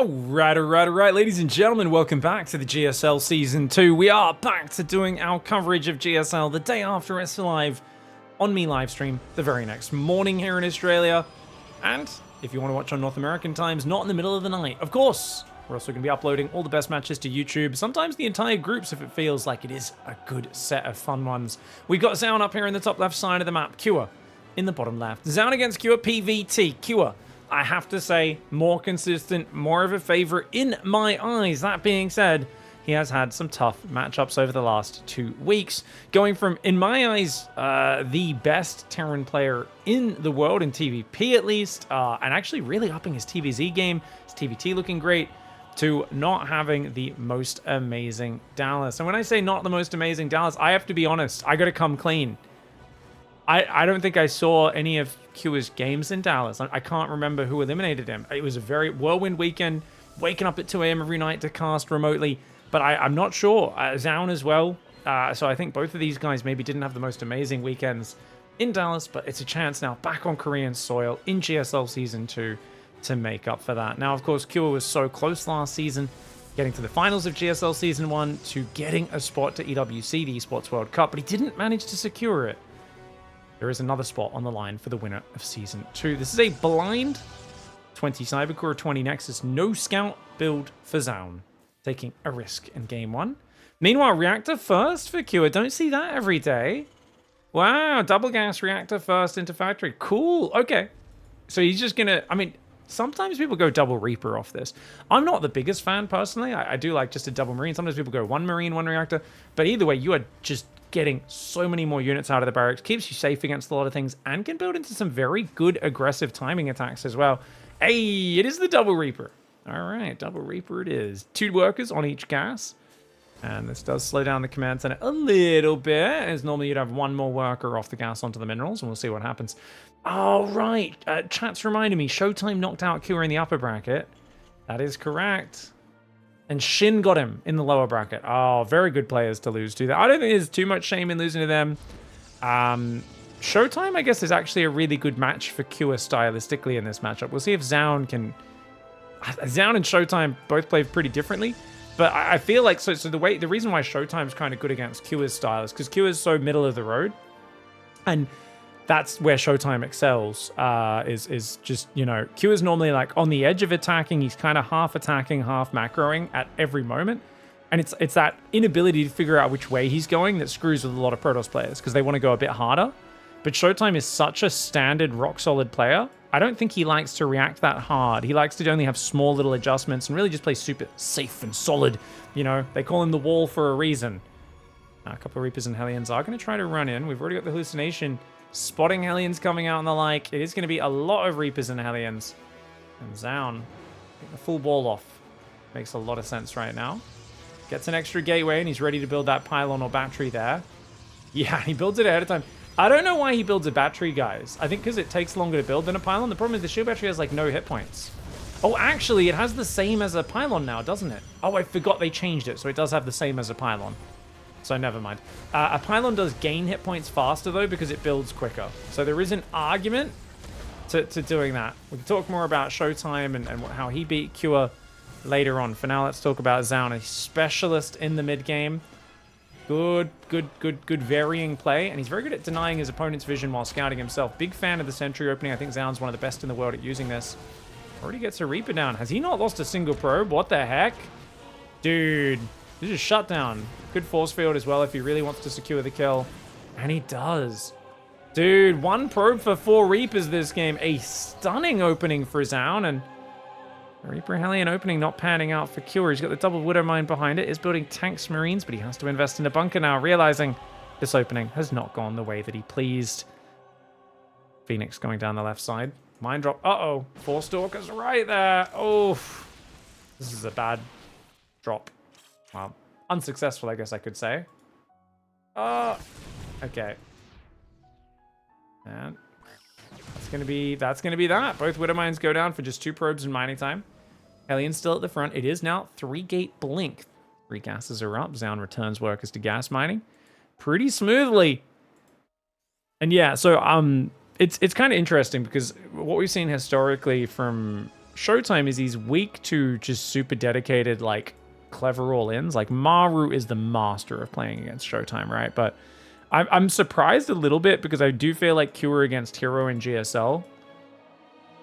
Alright, ladies and gentlemen, welcome back to the GSL Season 2. We are back to doing our coverage of GSL the day after it's live on me livestream the very next morning here in Australia. And if you want to watch on North American times, not in the middle of the night. Of course, we're also going to be uploading all the best matches to YouTube, sometimes the entire groups if it feels like it is a good set of fun ones. We've got ZOUN up here in the top left side of the map, Cure in the bottom left. ZOUN against Cure, PVT. Cure, I have to say, more consistent, more of a favorite in my eyes. That being said, he has had some tough matchups over the last 2 weeks, going from, in my eyes, the best Terran player in the world, in TVP at least, and actually really upping his TVZ game, his TVT looking great, to not having the most amazing Dallas. And when I say not the most amazing Dallas, I have to be honest, I gotta come clean. I don't think I saw any of Cure's games in Dallas. I can't remember who eliminated him. It was a very whirlwind weekend, waking up at 2 a.m. every night to cast remotely, but I'm not sure. ZOUN as well. So I think both of these guys maybe didn't have the most amazing weekends in Dallas, but it's a chance now back on Korean soil in GSL Season 2 to make up for that. Now, of course, Cure was so close last season, getting to the finals of GSL Season 1 to getting a spot to EWC, the Esports World Cup, but he didn't manage to secure it. There is another spot on the line for the winner of Season 2. This is a blind 20 Cybercore, 20 Nexus, no scout build for ZOUN, taking a risk in Game 1. Meanwhile, Reactor first for Cure. Don't see that every day. Wow, double gas Reactor first into Factory. Cool, okay. So he's just going to, I mean, sometimes people go double Reaper off this. I'm not the biggest fan, personally. I do like just a double Marine. Sometimes people go one Marine, one Reactor. But either way, you are just getting so many more units out of the barracks, keeps you safe against a lot of things, and can build into some very good aggressive timing attacks as well. Hey, it is the double Reaper. All right, double Reaper it is. 2 workers on each gas. And this does slow down the command center a little bit, as normally you'd have 1 more worker off the gas onto the minerals, and we'll see what happens. All right, chat's reminding me, Showtime knocked out Cure in the upper bracket. That is correct. And Shin got him in the lower bracket. Oh, very good players to lose to. I don't think there's too much shame in losing to them. Showtime, I guess, is actually a really good match for Cure stylistically in this matchup. We'll see if ZOUN can... ZOUN and Showtime both play pretty differently. But I feel like... So the reason why Showtime's kind of good against Cure's style is because Cure is so middle of the road. And that's where Showtime excels, is just, you know, Q is normally like on the edge of attacking. He's kind of half attacking, half macroing at every moment. And it's that inability to figure out which way he's going that screws with a lot of Protoss players because they want to go a bit harder. But Showtime is such a standard, rock-solid player. I don't think he likes to react that hard. He likes to only have small little adjustments and really just play super safe and solid. You know, they call him the wall for a reason. A couple of Reapers and Hellions are going to try to run in. We've already got the hallucination. Spotting Hellions coming out and the like. It is going to be a lot of Reapers and Hellions. And ZOUN, get the full wall off. Makes a lot of sense right now. Gets an extra gateway and he's ready to build that pylon or battery there. Yeah, he builds it ahead of time. I don't know why he builds a battery, guys. I think because it takes longer to build than a pylon. The problem is the shield battery has like no hit points. Oh, actually, it has the same as a pylon now, doesn't it? Oh, I forgot they changed it. So it does have the same as a pylon. So never mind. A pylon does gain hit points faster, though, because it builds quicker. So there is an argument to doing that. We can talk more about Showtime and how he beat Cure later on. For now, let's talk about ZOUN, a specialist in the mid-game. Good varying play. And he's very good at denying his opponent's vision while scouting himself. Big fan of the Sentry opening. I think ZOUN's one of the best in the world at using this. Already gets a Reaper down. Has he not lost a single probe? What the heck? Dude. This is shut down. Good force field as well if he really wants to secure the kill. And he does. Dude, 1 probe for 4 Reapers this game. A stunning opening for ZOUN. And Reaper Hellion opening not panning out for Cure. He's got the double Widow Mine behind it. Is building tanks, Marines, but he has to invest in a bunker now, realizing this opening has not gone the way that he pleased. Phoenix going down the left side. Mine drop. Uh-oh. 4 Stalkers right there. Oh, this is a bad drop. Well, unsuccessful, I guess I could say. Okay. And that's gonna be that. Both Widow Mines go down for just 2 probes in mining time. Helion's still at the front. It is now 3-gate blink. 3 gases are up. ZOUN returns workers to gas mining pretty smoothly. And yeah, so it's kind of interesting because what we've seen historically from Showtime is he's weak to just super dedicated, like, clever all-ins. Like, Maru is the master of playing against Showtime, right? But I'm surprised a little bit because I do feel like Cure against Hero in GSL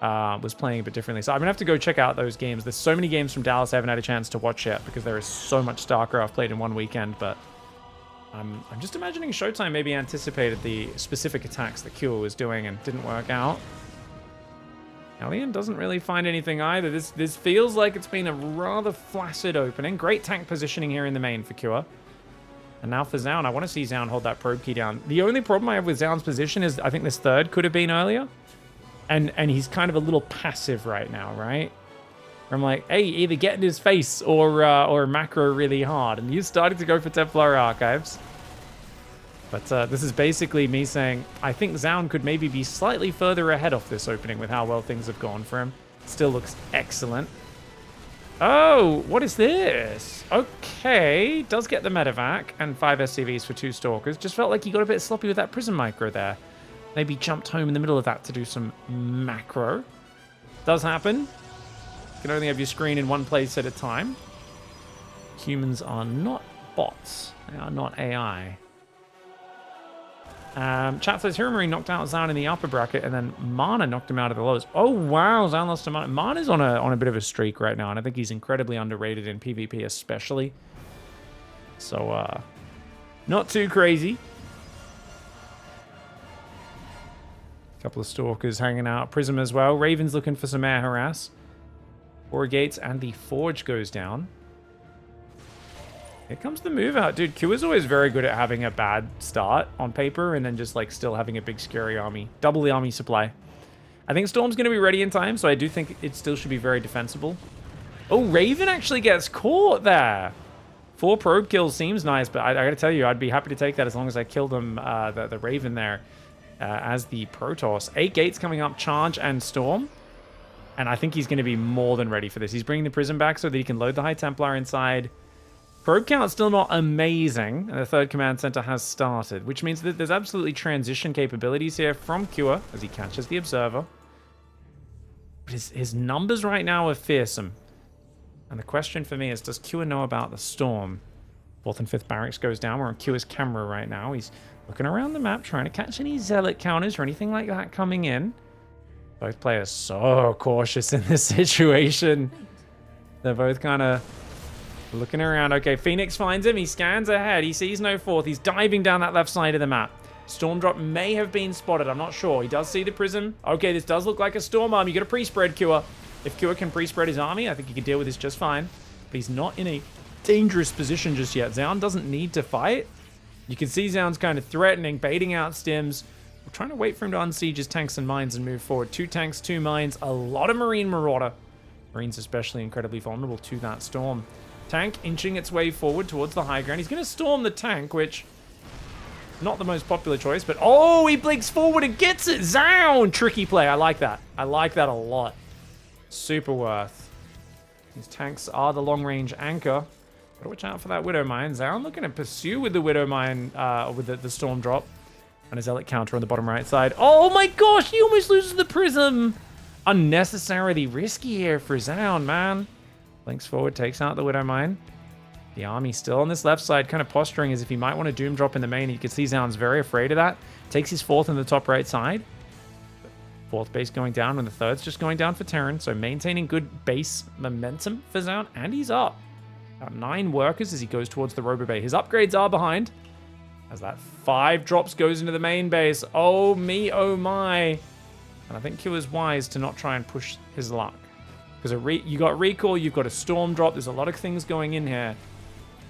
was playing a bit differently. So I'm going to have to go check out those games. There's so many games from Dallas I haven't had a chance to watch yet because there is so much StarCraft played in one weekend. But I'm just imagining Showtime maybe anticipated the specific attacks that Cure was doing and didn't work out. Alien doesn't really find anything either. This feels like it's been a rather flaccid opening. Great tank positioning here in the main for Cure. And now for ZOUN, I want to see ZOUN hold that probe key down. The only problem I have with ZOUN's position is I think this third could have been earlier. And he's kind of a little passive right now, right? Where I'm like, hey, either get in his face or macro really hard. And he's starting to go for Templar Archives. But this is basically me saying, I think ZOUN could maybe be slightly further ahead off this opening with how well things have gone for him. Still looks excellent. Oh, what is this? Okay, does get the medevac and 5 SCVs for 2 Stalkers. Just felt like he got a bit sloppy with that Prism Micro there. Maybe jumped home in the middle of that to do some macro. Does happen. You can only have your screen in one place at a time. Humans are not bots. They are not AI. Chat says Hero Marine knocked out ZOUN in the upper bracket, and then Mana knocked him out of the lowest. Oh wow, ZOUN lost to Mana. Mana's on a bit of a streak right now, and I think he's incredibly underrated in PvP especially. So not too crazy. Couple of Stalkers hanging out. Prism as well. Raven's looking for some air harass. 4 gates and the Forge goes down. Here comes the move out. Dude, Q is always very good at having a bad start on paper and then just like still having a big scary army. Double the army supply. I think Storm's going to be ready in time, so I do think it still should be very defensible. Oh, Raven actually gets caught there. 4 probe kills seems nice, but I got to tell you, I'd be happy to take that as long as I kill them, the Raven there as the Protoss. 8 gates coming up, Charge and Storm. And I think he's going to be more than ready for this. He's bringing the Prism back so that he can load the High Templar inside. Probe count's still not amazing, and the 3rd command center has started, which means that there's absolutely transition capabilities here from Cure as he catches the Observer. But his numbers right now are fearsome. And the question for me is, does Cure know about the Storm? 4th and 5th barracks goes down. We're on Cure's camera right now. He's looking around the map, trying to catch any Zealot counters or anything like that coming in. Both players so cautious in this situation. They're both kind of looking around. Okay, Phoenix finds him. He scans ahead. He sees no 4th. He's diving down that left side of the map. Storm drop may have been spotted. I'm not sure. He does see the Prism. Okay, this does look like a Storm army. You got a pre-spread, Cure. If Cure can pre-spread his army, I think he can deal with this just fine. But he's not in a dangerous position just yet. ZOUN doesn't need to fight. You can see ZOUN's kind of threatening, baiting out stims. We're trying to wait for him to unsiege his tanks and mines and move forward. 2 tanks, 2 mines, a lot of Marine Marauder. Marines especially incredibly vulnerable to that Storm. Tank inching its way forward towards the high ground. He's going to storm the tank, which not the most popular choice, but oh, he blinks forward and gets it. ZOUN! Tricky play. I like that. I like that a lot. Super worth. These tanks are the long-range anchor. Gotta watch out for that Widow Mine. ZOUN looking to pursue with the Widow Mine, with the Storm drop. And a Zealot counter on the bottom right side. Oh my gosh, he almost loses the Prism. Unnecessarily risky here for ZOUN, man. Blinks forward, takes out the Widow Mine. The army still on this left side, kind of posturing as if he might want to Doom drop in the main. You can see ZOUN's very afraid of that. Takes his 4th in the top right side. 4th base going down, and the 3rd's just going down for Terran. So maintaining good base momentum for ZOUN, and he's up. About 9 workers as he goes towards the Robo Bay. His upgrades are behind. As that 5 drops goes into the main base. Oh me, oh my. And I think Q is wise to not try and push his luck. Because you got recall, you've got a Storm drop. There's a lot of things going in here.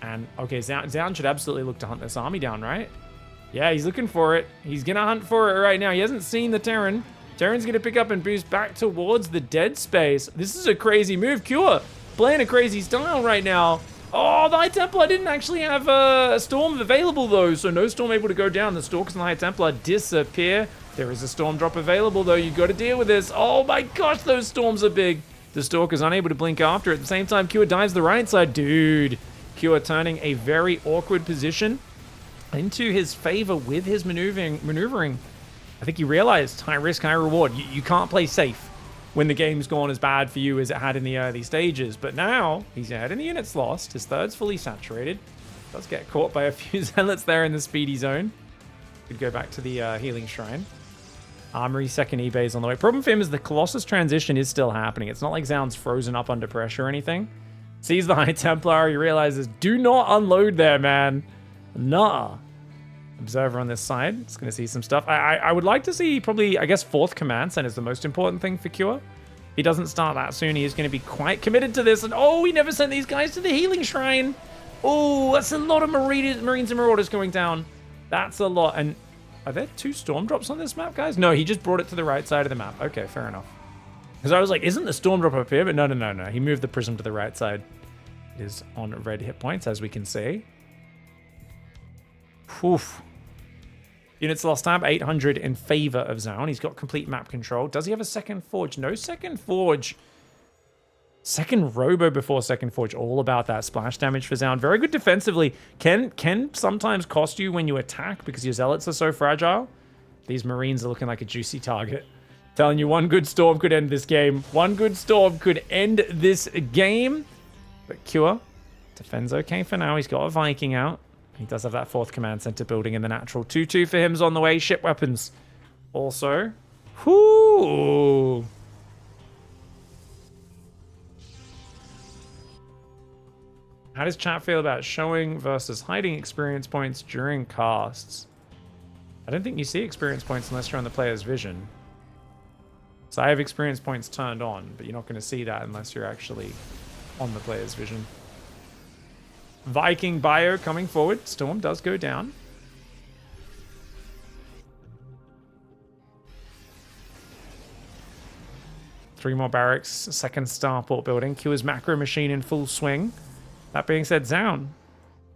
And, okay, ZOUN should absolutely look to hunt this army down, right? Yeah, he's looking for it. He's going to hunt for it right now. He hasn't seen the Terran. Terran's going to pick up and boost back towards the dead space. This is a crazy move. Cure playing a crazy style right now. Oh, the High Templar didn't actually have a Storm available, though. So no Storm able to go down. The Stalkers and the High Templar disappear. There is a Storm drop available, though. You've got to deal with this. Oh, my gosh, those Storms are big. The Stalker's unable to blink after. At the same time, Cure dives the right side. Dude, Cure turning a very awkward position into his favor with his maneuvering. I think he realized high risk, high reward. You can't play safe. when the game's gone as bad for you as it had in the early stages. But now he's ahead in the units lost. His third's fully saturated. Does get caught by a few zealots there in the speedy zone. Could go back to the healing shrine. Armory second eBay's on the way. Problem for him is the Colossus transition is still happening. It's not like ZOUN's frozen up under pressure or anything. Sees the High Templar. He realizes, do not unload there, man. Nah. Observer on this side. It's going to see some stuff. I would like to see probably, I guess, 4th command center is the most important thing for Cure. If he doesn't start that soon, he is going to be quite committed to this. And oh, he never sent these guys to the healing shrine. Oh, that's a lot of Marines and Marauders going down. That's a lot. And are there 2 storm drops on this map, guys? No, he just brought it to the right side of the map. Okay, fair enough. Because I was like, isn't the storm drop up here? But no. He moved the prism to the right side. It is on red hit points, as we can see. Oof. Units lost tab, 800 in favor of ZOUN. He's got complete map control. Does he have a second forge? No second forge. Second robo before second forge. All about that splash damage for ZOUN. Very good defensively. Can sometimes cost you when you attack because your zealots are so fragile. These Marines are looking like a juicy target. Telling you, one good storm could end this game. One good storm could end this game. But Cure defends okay for now. He's got a Viking out. He does have that 4th command center building in the natural. 2-2 for him's on the way. Ship weapons also. Whoo! How does chat feel about showing versus hiding experience points during casts? I don't think you see experience points unless you're on the player's vision. So I have experience points turned on, but you're not going to see that unless you're actually on the player's vision. Viking bio coming forward. Storm does go down. Three more barracks. Second starport building. Cure's macro machine in full swing. That being said, ZOUN.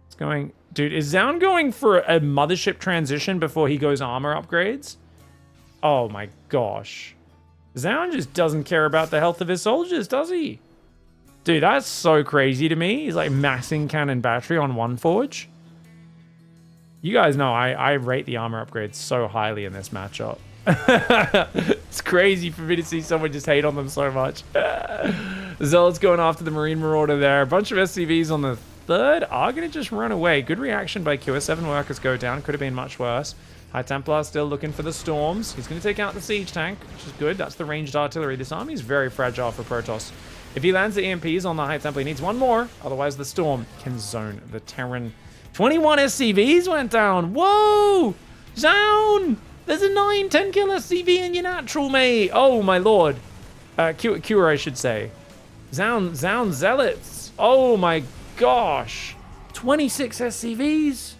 It's going... Dude, is ZOUN going for a mothership transition before he goes armor upgrades? Oh my gosh. ZOUN just doesn't care about the health of his soldiers, does he? Dude, that's so crazy to me. He's like maxing cannon battery on one forge. You guys know I rate the armor upgrades so highly in this matchup. It's crazy for me to see someone just hate on them so much. Zealot's going after the Marine Marauder there. A bunch of SCVs on the third are going to just run away. Good reaction by Cure. 7 workers go down. Could have been much worse. High Templar still looking for the storms. He's going to take out the siege tank, which is good. That's the ranged artillery. This army is very fragile for Protoss. If he lands the EMPs on the High Templar, he needs one more. Otherwise, the storm can zone the Terran. 21 SCVs went down. Whoa! ZOUN! There's a 9-10 kill SCV in your natural, mate. Oh, my lord. Cure, I should say. ZOUN Zealots. Oh, my gosh. 26 SCVs.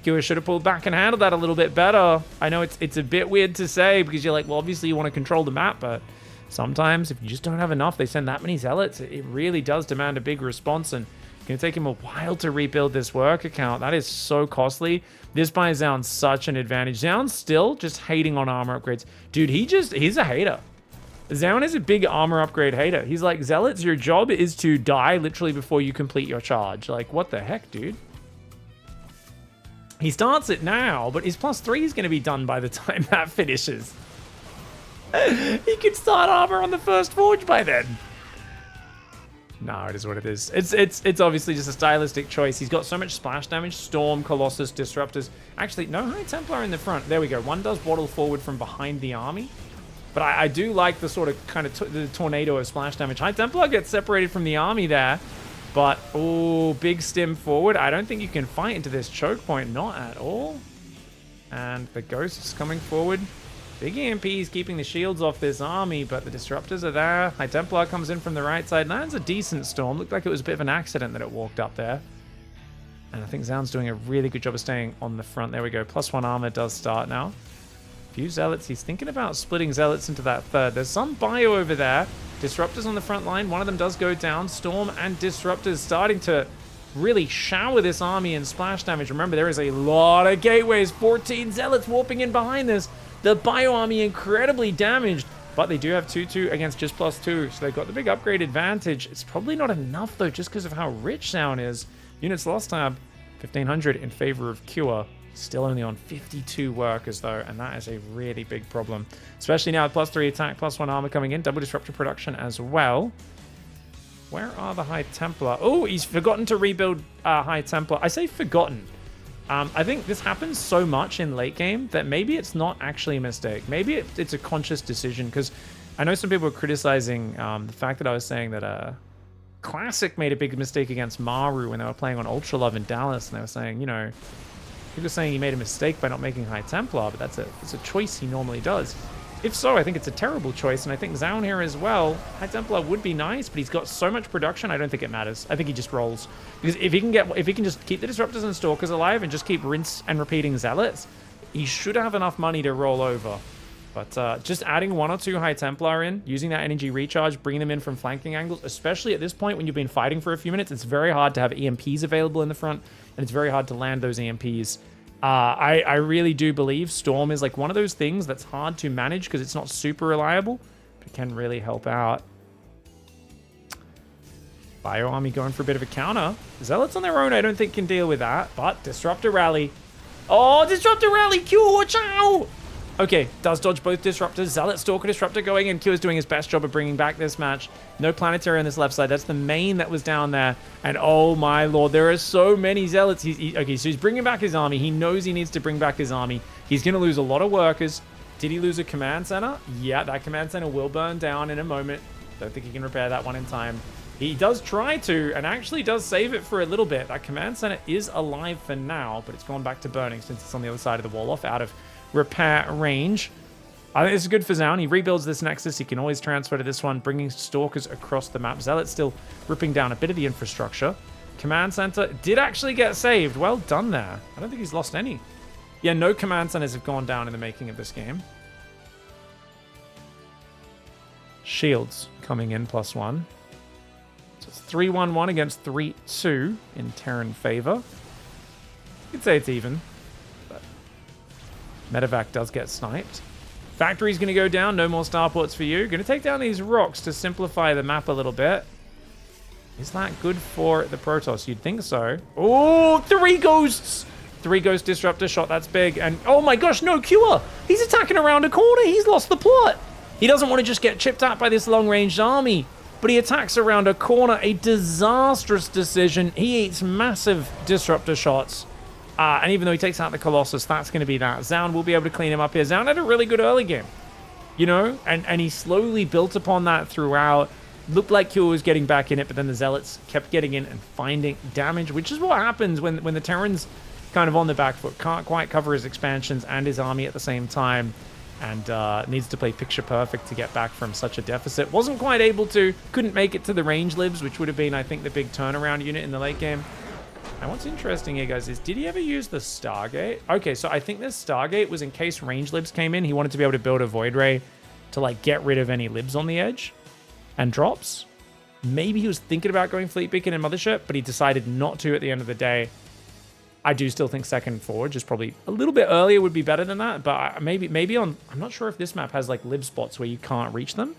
Cure should have pulled back and handled that a little bit better. I know it's a bit weird to say because you're like, well, obviously you want to control the map, but sometimes if you just don't have enough, they send that many zealots. It really does demand a big response, and it's going to take him a while to rebuild this work account. That is so costly. This buys ZOUN such an advantage. ZOUN's still just hating on armor upgrades. Dude, he's a hater. ZOUN is a big armor upgrade hater. He's like, zealots, your job is to die literally before you complete your charge. Like, what the heck, dude? He starts it now, but his +3 is going to be done by the time that finishes. He could start armor on the first forge by then. No, it is what it is. It's obviously just a stylistic choice. He's got so much splash damage. Storm, Colossus, Disruptors. Actually, no High Templar in the front. There we go. One does waddle forward from behind the army. But I do like the sort of kind of the tornado of splash damage. High Templar gets separated from the army there. But, oh, big stim forward. I don't think you can fight into this choke point. Not at all. And the Ghosts coming forward. Big EMPs keeping the shields off this army, but the Disruptors are there. High Templar comes in from the right side. Lands a decent storm. Looked like it was a bit of an accident that it walked up there. And I think ZOUN's doing a really good job of staying on the front. There we go. +1 armor does start now. Few zealots. He's thinking about splitting zealots into that third. There's some bio over there. Disruptors on the front line. One of them does go down. Storm and Disruptors starting to really shower this army in splash damage. Remember, there is a lot of gateways. 14 zealots warping in behind this. The bio army incredibly damaged, but they do have 2-2 against just +2, so they've got the big upgrade advantage. It's probably not enough, though, just because of how rich ZOUN is. Units lost tab, 1,500 in favor of Cure. Still only on 52 workers, though, and that is a really big problem. Especially now with +3 attack, +1 armor coming in. Double disruptor production as well. Where are the High Templar? Oh, he's forgotten to rebuild High Templar. I say forgotten. I think this happens so much in late game that maybe it's not actually a mistake. Maybe it's a conscious decision, because I know some people were criticizing the fact that I was saying that Classic made a big mistake against Maru when they were playing on Ultra Love in Dallas, and they were saying, you know, people are saying he made a mistake by not making High Templar, but it's a choice he normally does. If so, I think it's a terrible choice, and I think ZOUN here as well. High Templar would be nice, but he's got so much production, I don't think it matters. I think he just rolls. Because if he can just keep the Disruptors and Stalkers alive and just keep rinse and repeating Zealots, he should have enough money to roll over. But just adding 1 or 2 High Templar in, using that energy recharge, bringing them in from flanking angles, especially at this point when you've been fighting for a few minutes, it's very hard to have EMPs available in the front, and it's very hard to land those EMPs. I really do believe Storm is like one of those things that's hard to manage because it's not super reliable, but it can really help out. Bio Army going for a bit of a counter. Zealots on their own I don't think can deal with that, but Disruptor Rally. Oh, Disruptor Rally! Q, watch out! Okay, does dodge both Disruptors. Zealot, Stalker, Disruptor going in. Q is doing his best job of bringing back this match. No Planetary on this left side. That's the main that was down there. And oh my lord, there are so many Zealots. Okay, so he's bringing back his army. He knows he needs to bring back his army. He's going to lose a lot of workers. Did he lose a command center? Yeah, that command center will burn down in a moment. Don't think he can repair that one in time. He does try to, and actually does save it for a little bit. That command center is alive for now, but it's gone back to burning since it's on the other side of the wall off out of repair range. I think this is good for ZOUN. He rebuilds this Nexus. He can always transfer to this one, bringing Stalkers across the map. Zealot's still ripping down a bit of the infrastructure. Command center did actually get saved. Well done there. I don't think he's lost any. Yeah, no command centers have gone down in the making of this game. Shields coming in +1. So it's 3-1-1 against 3-2 in Terran favor. You could say it's even. Medevac does get sniped. Factory's going to go down. No more starports for you. Going to take down these rocks to simplify the map a little bit. Is that good for the Protoss? You'd think so. Oh, 3 ghosts. 3 ghost disruptor shot. That's big. And oh my gosh, no cure. He's attacking around a corner. He's lost the plot. He doesn't want to just get chipped out by this long-range army, but he attacks around a corner. A disastrous decision. He eats massive disruptor shots. And even though he takes out the Colossus, that's going to be that. ZOUN will be able to clean him up here. ZOUN had a really good early game, you know, and he slowly built upon that throughout. Looked like Q was getting back in it, but then the Zealots kept getting in and finding damage, which is what happens when the Terran's kind of on the back foot. Can't quite cover his expansions and his army at the same time, and needs to play picture perfect to get back from such a deficit. Wasn't quite able to. Couldn't make it to the range libs, which would have been, I think, the big turnaround unit in the late game. And what's interesting here, guys, is did he ever use the Stargate? Okay, so I think this Stargate was in case range libs came in. He wanted to be able to build a Void Ray to, like, get rid of any libs on the edge and drops. Maybe he was thinking about going Fleet Beacon and Mothership, but he decided not to at the end of the day. I do still think second forge is probably a little bit earlier would be better than that, but maybe on... I'm not sure if this map has, like, lib spots where you can't reach them.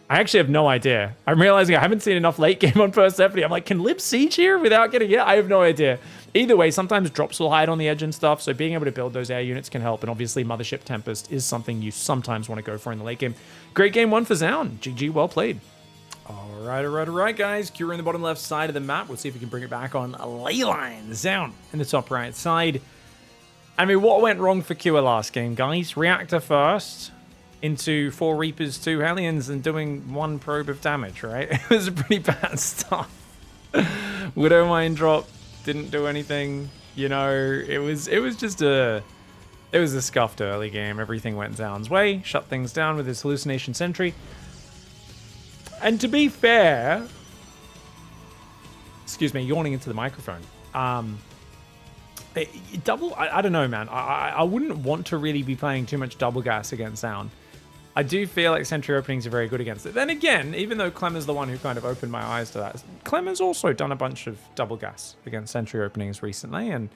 I actually have no idea. I'm realizing I haven't seen enough late game on Persephone. I'm like, can Lib siege here without getting hit? I have no idea. Either way, sometimes drops will hide on the edge and stuff, so being able to build those air units can help, and obviously Mothership Tempest is something you sometimes want to go for in the late game. Great game one for ZOUN. GG, well played. All right, guys. Cure in the bottom left side of the map. We'll see if we can bring it back on a ley line. ZOUN in the top right side. I mean, what went wrong for Cure last game, guys? Reactor first into 4 Reapers, 2 Hellions, and doing 1 probe of damage, right? It was a pretty bad start. Widow Mine drop didn't do anything. You know, it was just a scuffed early game. Everything went ZOUN's way. Shut things down with his hallucination sentry. And to be fair, excuse me, yawning into the microphone. I don't know, man. I wouldn't want to really be playing too much double gas against ZOUN. I do feel like sentry openings are very good against it. Then again, even though Clem is the one who kind of opened my eyes to that, Clem has also done a bunch of double gas against sentry openings recently, and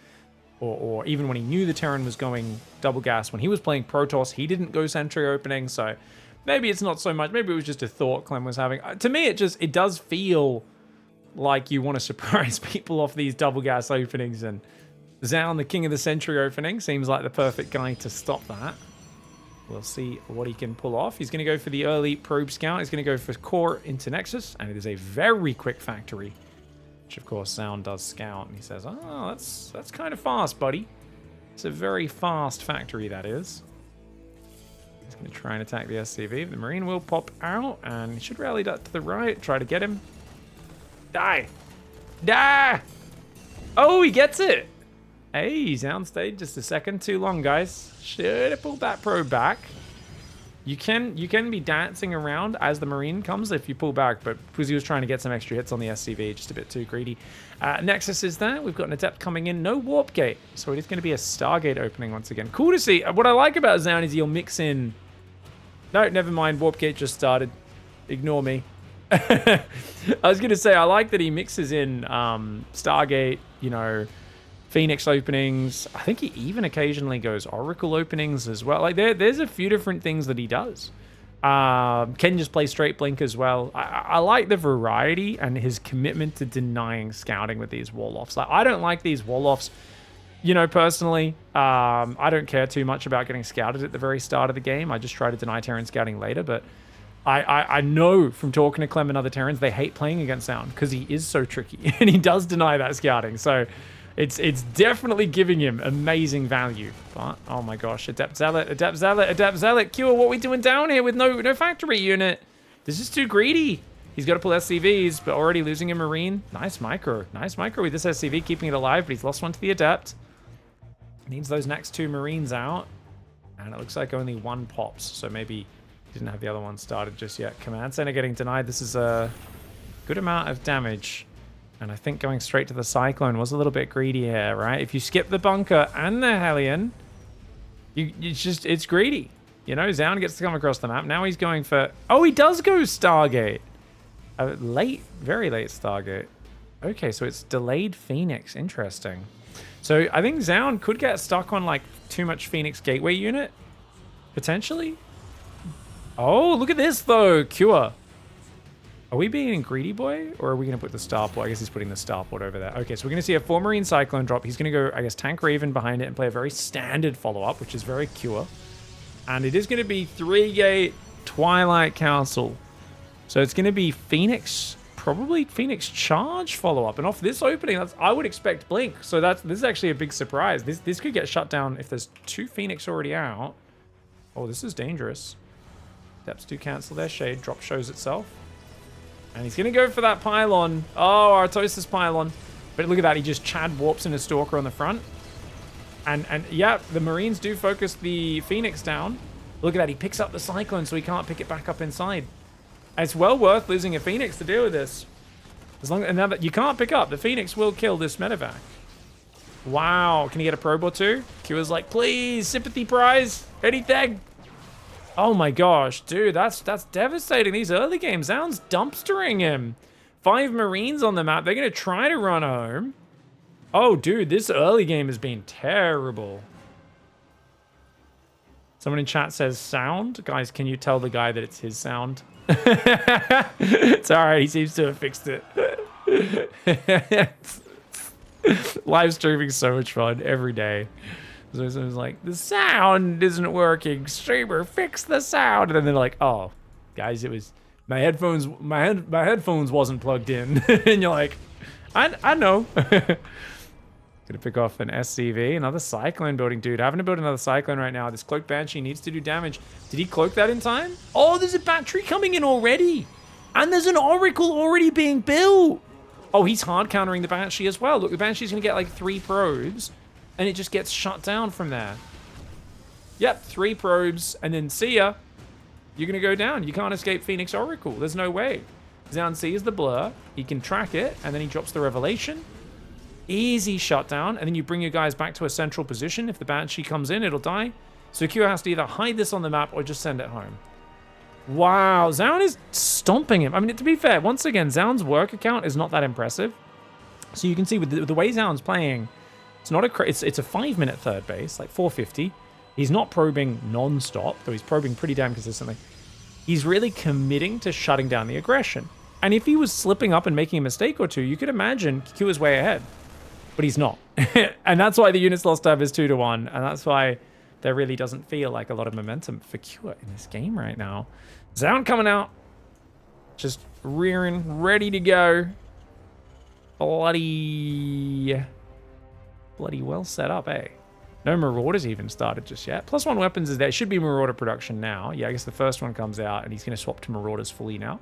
or even when he knew the Terran was going double gas, when he was playing Protoss, he didn't go sentry opening, so maybe it's not so much. Maybe it was just a thought Clem was having. To me, it does feel like you want to surprise people off these double gas openings, and ZOUN, the King of the Century opening, seems like the perfect guy to stop that. We'll see what he can pull off. He's going to go for the early probe scout. He's going to go for core into Nexus, and it is a very quick factory, which of course ZOUN does scout, and he says, "Oh, that's kind of fast, buddy. It's a very fast factory, that is." He's going to try and attack the SCV. The Marine will pop out, and he should rally that to the right. Try to get him. Die! Die! Oh, he gets it! Hey, ZOUN stayed just a second too long, guys. Should have pulled that probe back. You can be dancing around as the Marine comes if you pull back, but because he was trying to get some extra hits on the SCV, just a bit too greedy. Nexus is there. We've got an Adept coming in. No Warp Gate, so it is going to be a Stargate opening once again. Cool to see. What I like about ZOUN is he'll mix in... No, never mind. Warp Gate just started. Ignore me. I was going to say, I like that he mixes in Stargate, you know, Phoenix openings. I think he even occasionally goes Oracle openings as well. Like there's a few different things that he does. Can just play straight blink as well. I like the variety and his commitment to denying scouting with these wall-offs. Like I don't like these wall-offs, you know, personally. I don't care too much about getting scouted at the very start of the game. I just try to deny Terran scouting later, but I know from talking to Clem and other Terrans, they hate playing against ZOUN because he is so tricky and he does deny that scouting. So it's definitely giving him amazing value. But, oh my gosh, Adept Zealot, Adept Zealot, Adept Zealot. Cure, what are we doing down here with no factory unit? This is too greedy. He's got to pull SCVs, but already losing a Marine. Nice micro. Nice micro with this SCV, keeping it alive, but he's lost one to the Adept. Needs those next two Marines out. And it looks like only one pops, so maybe he didn't have the other one started just yet. Command Center getting denied. This is a good amount of damage. And I think going straight to the Cyclone was a little bit greedy here, right? If you skip the bunker and the Hellion, it's greedy. You know, ZOUN gets to come across the map. Now he's going for... Oh, he does go Stargate. Very late Stargate. Okay, so it's delayed Phoenix. Interesting. So I think ZOUN could get stuck on like too much Phoenix Gateway unit. Potentially. Oh, look at this though. Cure. Are we being greedy boy, or are we going to put the starport? I guess he's putting the starport over there. Okay, so we're going to see a 4 Marine Cyclone drop. He's going to go, I guess, Tank Raven behind it and play a very standard follow-up, which is very Cure. And it is going to be 3-gate Twilight Council. So it's going to be Phoenix, probably Phoenix Charge follow-up. And off this opening, I would expect Blink. So this is actually a big surprise. This could get shut down if there's 2 Phoenix already out. Oh, this is dangerous. Depths do cancel their shade. Drop shows itself. And he's going to go for that pylon. Oh, Artosis pylon. But look at that. He just Chad warps in a Stalker on the front. And yeah, the Marines do focus the Phoenix down. Look at that. He picks up the Cyclone so he can't pick it back up inside. And it's well worth losing a Phoenix to deal with this. And now that you can't pick up, the Phoenix will kill this medevac. Wow. Can he get a probe or two? Cure's like, please, sympathy prize. Anything. Oh my gosh, dude, that's devastating. These early games, ZOUN's dumpstering him. 5 Marines on the map. They're going to try to run home. Oh, dude, this early game has been terrible. Someone in chat says sound. Guys, can you tell the guy that it's his sound? It's all right. He seems to have fixed it. Live streaming so much fun every day. So it was like, the sound isn't working. Streamer, fix the sound. And then they're like, oh, guys, it was my headphones. My headphones wasn't plugged in. And you're like, I know. Gonna pick off an SCV, another Cyclone building, dude. Having to build another Cyclone right now. This Cloak Banshee needs to do damage. Did he cloak that in time? Oh, there's a battery coming in already. And there's an Oracle already being built. Oh, he's hard countering the Banshee as well. Look, the Banshee's gonna get like 3 probes. And it just gets shut down from there. Yep, 3 probes, and then see ya. You're going to go down. You can't escape Phoenix Oracle. There's no way. ZOUN sees the blur. He can track it, and then he drops the Revelation. Easy shutdown, and then you bring your guys back to a central position. If the Banshee comes in, it'll die. So Q has to either hide this on the map or just send it home. Wow, ZOUN is stomping him. I mean, to be fair, once again, ZOUN's work account is not that impressive. So you can see with the way ZOUN's playing, it's a 5-minute third base, like 450. He's not probing non-stop, though he's probing pretty damn consistently. He's really committing to shutting down the aggression. And if he was slipping up and making a mistake or two, you could imagine Q is way ahead. but he's not. And that's why the units lost tab is 2-1, and that's why there really doesn't feel like a lot of momentum for Cure in this game right now. ZOUN coming out, just rearing, ready to go. Bloody well set up, eh? No Marauders even started just yet. +1 weapons is there. Should be Marauder production now. Yeah, I guess the first one comes out, and he's going to swap to Marauders fully now.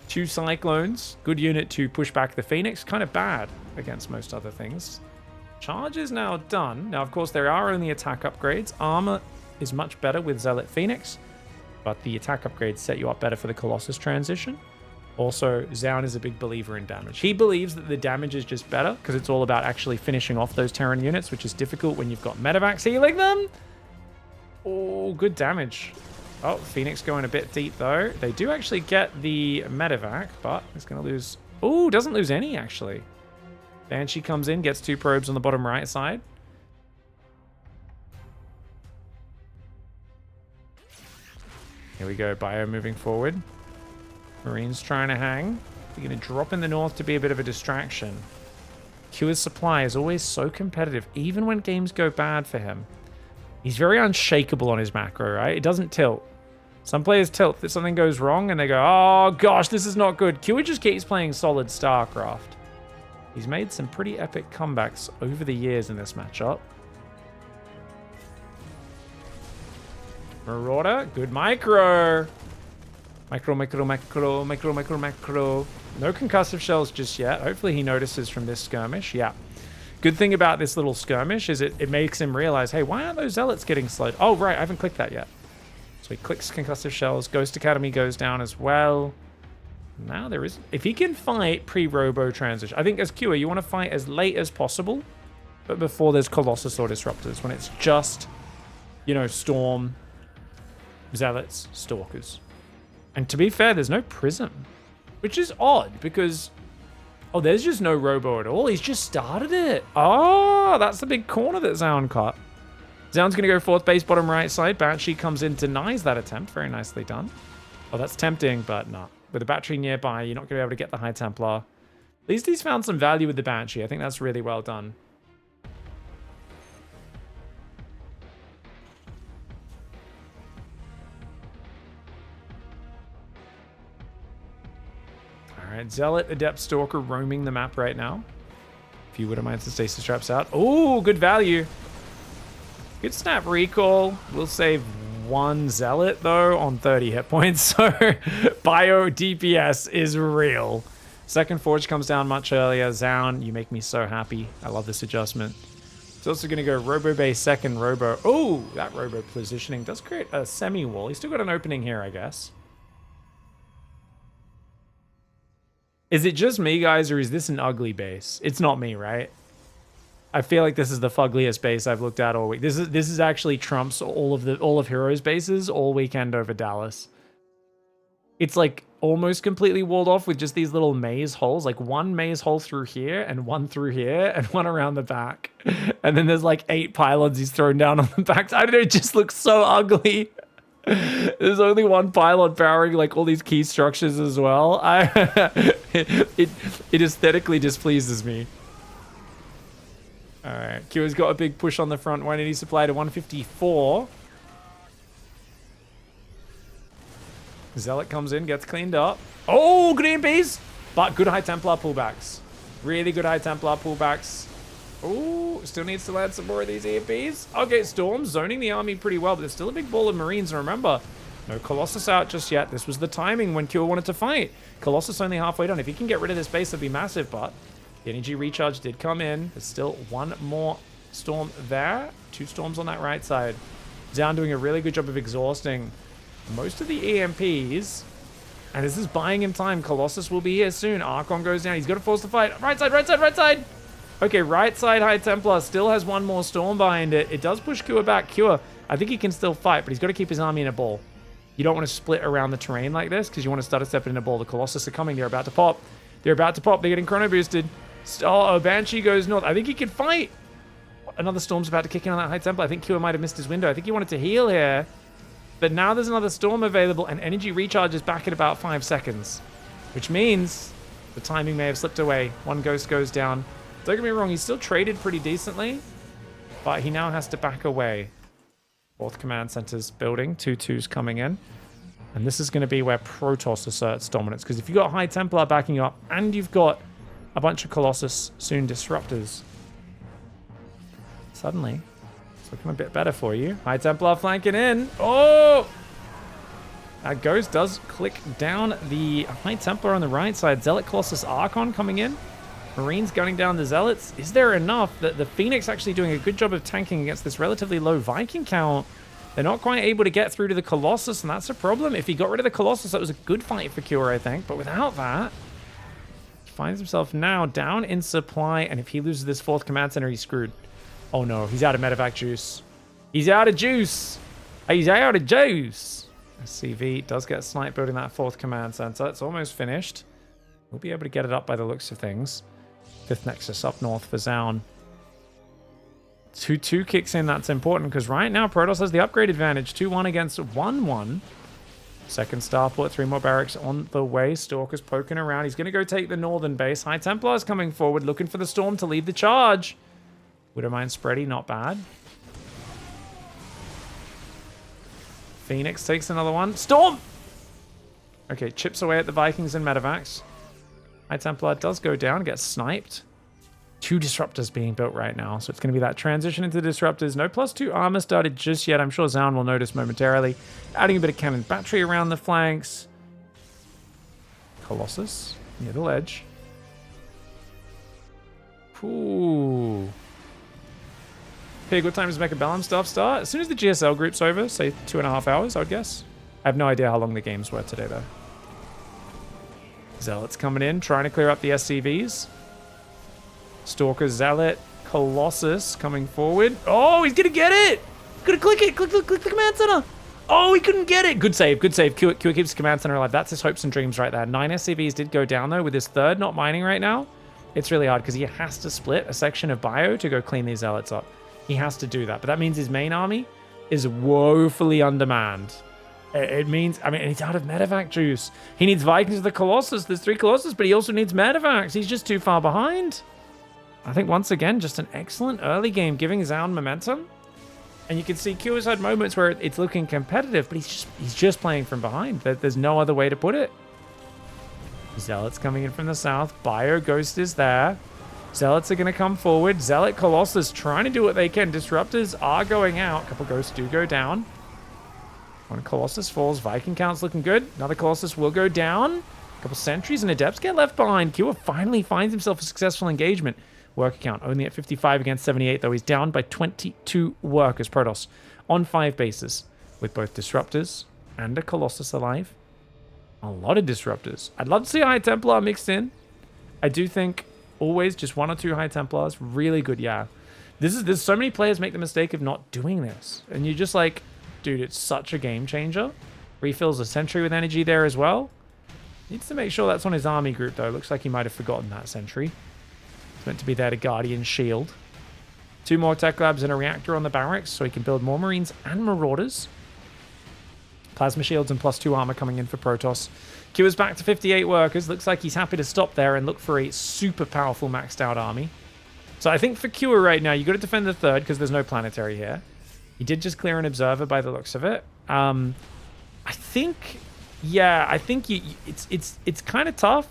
2 Cyclones. Good unit to push back the Phoenix. Kind of bad against most other things. Charge is now done. Now, of course, there are only attack upgrades. Armor is much better with Zealot Phoenix, but the attack upgrades set you up better for the Colossus transition. Also, ZOUN is a big believer in damage. He believes that the damage is just better because it's all about actually finishing off those Terran units, which is difficult when you've got medevacs healing them. Oh, good damage. Oh, Phoenix going a bit deep, though. They do actually get the medevac, but it's going to lose... Oh, doesn't lose any, actually. Banshee comes in, gets 2 probes on the bottom right side. Here we go, Bio moving forward. Marines trying to hang. They're going to drop in the north to be a bit of a distraction. Cure's supply is always so competitive, even when games go bad for him. He's very unshakable on his macro, right? It doesn't tilt. Some players tilt if something goes wrong and they go, oh gosh, this is not good. Cure just keeps playing solid StarCraft. He's made some pretty epic comebacks over the years in this matchup. Marauder, good micro. Micro. No concussive shells just yet. Hopefully he notices from this skirmish. Yeah. Good thing about this little skirmish is it makes him realize, hey, why aren't those zealots getting slowed? Oh, right, I haven't clicked that yet. So he clicks concussive shells. Ghost Academy goes down as well. Now there is... If he can fight pre-robo transition... I think as Cure, you want to fight as late as possible, but before there's Colossus or Disruptors, when it's just, you know, Storm, Zealots, Stalkers. And to be fair, there's no Prism, which is odd because... Oh, there's just no Robo at all. He's just started it. Oh, that's the big corner that ZOUN caught. ZOUN's going to go 4th base, bottom right side. Banshee comes in, denies that attempt. Very nicely done. Oh, that's tempting, but not. With a battery nearby, you're not going to be able to get the High Templar. At least he's found some value with the Banshee. I think that's really well done. Alright, Zealot, Adept, Stalker roaming the map right now. If you wouldn't mind some stasis traps out. Oh, good value. Good snap recall. We'll save 1 Zealot, though, on 30 hit points. So, Bio DPS is real. Second Forge comes down much earlier. ZOUN, you make me so happy. I love this adjustment. It's also going to go Robo base, second Robo. Oh, that Robo positioning does create a semi-wall. He's still got an opening here, I guess. Is it just me, guys, or is this an ugly base? It's not me, right? I feel like this is the fuggliest base I've looked at all week. This is actually trumps all of Heroes bases all weekend over Dallas. It's like almost completely walled off with just these little maze holes, like 1 maze hole through here and 1 through here and 1 around the back. And then there's like 8 pylons he's thrown down on the back. I don't know, it just looks so ugly. There's only 1 pylon powering like all these key structures as well. It aesthetically displeases me. Alright, Cure's got a big push on the front. 180 supply to 154. Zealot comes in, gets cleaned up. Oh, good EMPs! But good High Templar pullbacks. Really good High Templar pullbacks. Oh, still needs to land some more of these EMPs. Okay, Storm zoning the army pretty well, but there's still a big ball of Marines. And remember, no Colossus out just yet. This was the timing when Cure wanted to fight. Colossus only halfway done. If he can get rid of this base, that'd be massive, but the energy recharge did come in. There's still 1 more Storm there. 2 Storms on that right side. ZOUN doing a really good job of exhausting most of the EMPs. And this is buying him time. Colossus will be here soon. Archon goes down. He's got to force the fight. Right side, right side, right side. Okay, right side High Templar still has 1 more Storm behind it. It does push Cure back. Cure, I think he can still fight, but he's got to keep his army in a ball. You don't want to split around the terrain like this because you want to start a step in a ball. The Colossus are coming. They're about to pop. They're about to pop. They're getting chrono boosted. Oh, Banshee goes north. I think he can fight. Another Storm's about to kick in on that High Templar. I think Cure might have missed his window. I think he wanted to heal here. But now there's another Storm available, and energy recharge is back at about 5 seconds. Which means the timing may have slipped away. 1 Ghost goes down. Don't get me wrong, he's still traded pretty decently, but he now has to back away. 4th command center's building, 2/2's coming in. And this is going to be where Protoss asserts dominance, because if you've got High Templar backing you up and you've got a bunch of Colossus, soon Disruptors, suddenly it's looking a bit better for you. High Templar flanking in. Oh! That Ghost does click down the High Templar on the right side. Zealot Colossus Archon coming in. Marines gunning down the Zealots. Is there enough that the Phoenix actually doing a good job of tanking against this relatively low Viking count? They're not quite able to get through to the Colossus, and that's a problem. If he got rid of the Colossus, that was a good fight for Cure, I think. But without that, he finds himself now down in supply, and if he loses this 4th command center, he's screwed. Oh no, he's out of medevac juice. He's out of juice. He's out of juice. SCV does get sniped building that 4th command center. It's almost finished. We'll be able to get it up by the looks of things. 5th Nexus up north for ZOUN. 2/2 kicks in. That's important because right now Protoss has the upgrade advantage. 2-1 against 1-1. 2nd starport, 3 more barracks on the way. Stalker's poking around. He's going to go take the northern base. High Templar's coming forward, looking for the Storm to lead the charge. Widowmine spready, not bad. Phoenix takes another one. Storm! Okay, chips away at the Vikings and medevacs. High Templar does go down, gets sniped. 2 Disruptors being built right now, so it's going to be that transition into Disruptors. No +2 armor started just yet. I'm sure ZOUN will notice momentarily. Adding a bit of cannon battery around the flanks. Colossus near the ledge. Ooh. Pig, what time does Mechabellum stuff start? As soon as the GSL group's over, say 2.5 hours, I would guess. I have no idea how long the games were today, though. Zealots coming in, trying to clear up the SCVs. Stalker, Zealot, Colossus coming forward. Oh, he's gonna get it! Gonna click it! Click the command center! Oh, he couldn't get it! Good save, good save. Q keeps the command center alive. That's his hopes and dreams right there. 9 SCVs did go down, though, with his 3rd not mining right now. It's really hard, because he has to split a section of bio to go clean these Zealots up. He has to do that, but that means his main army is woefully undermanned. It means, I mean, he's out of medevac juice. He needs Vikings of the Colossus. There's 3 Colossus, but he also needs medevacs. He's just too far behind. I think once again, just an excellent early game, giving ZOUN momentum. And you can see Q's had moments where it's looking competitive, but he's just playing from behind. There's no other way to put it. Zealots coming in from the south. Bio Ghost is there. Zealots are going to come forward. Zealot Colossus trying to do what they can. Disruptors are going out. A couple Ghosts do go down. 1 Colossus falls. Viking count's looking good. Another Colossus will go down. A couple Sentries and Adepts get left behind. Q finally finds himself a successful engagement. Worker count only at 55 against 78, though. He's down by 22 workers. Protoss on 5 bases with both Disruptors and a Colossus alive. A lot of Disruptors. I'd love to see a High Templar mixed in. I do think always just 1 or 2 High Templars. Really good, yeah. There's so many players make the mistake of not doing this. And you're just like, dude, it's such a game changer. Refills a Sentry with energy there as well. Needs to make sure that's on his army group, though. Looks like he might have forgotten that Sentry. It's meant to be there to Guardian Shield. 2 more Tech Labs and a Reactor on the barracks, so he can build more Marines and Marauders. Plasma Shields and +2 armor coming in for Protoss. Q is back to 58 workers. Looks like he's happy to stop there and look for a super powerful maxed out army. So I think for Q right now, you got to defend the 3rd because there's no planetary here. He did just clear an Observer by the looks of it. I think it's kind of tough.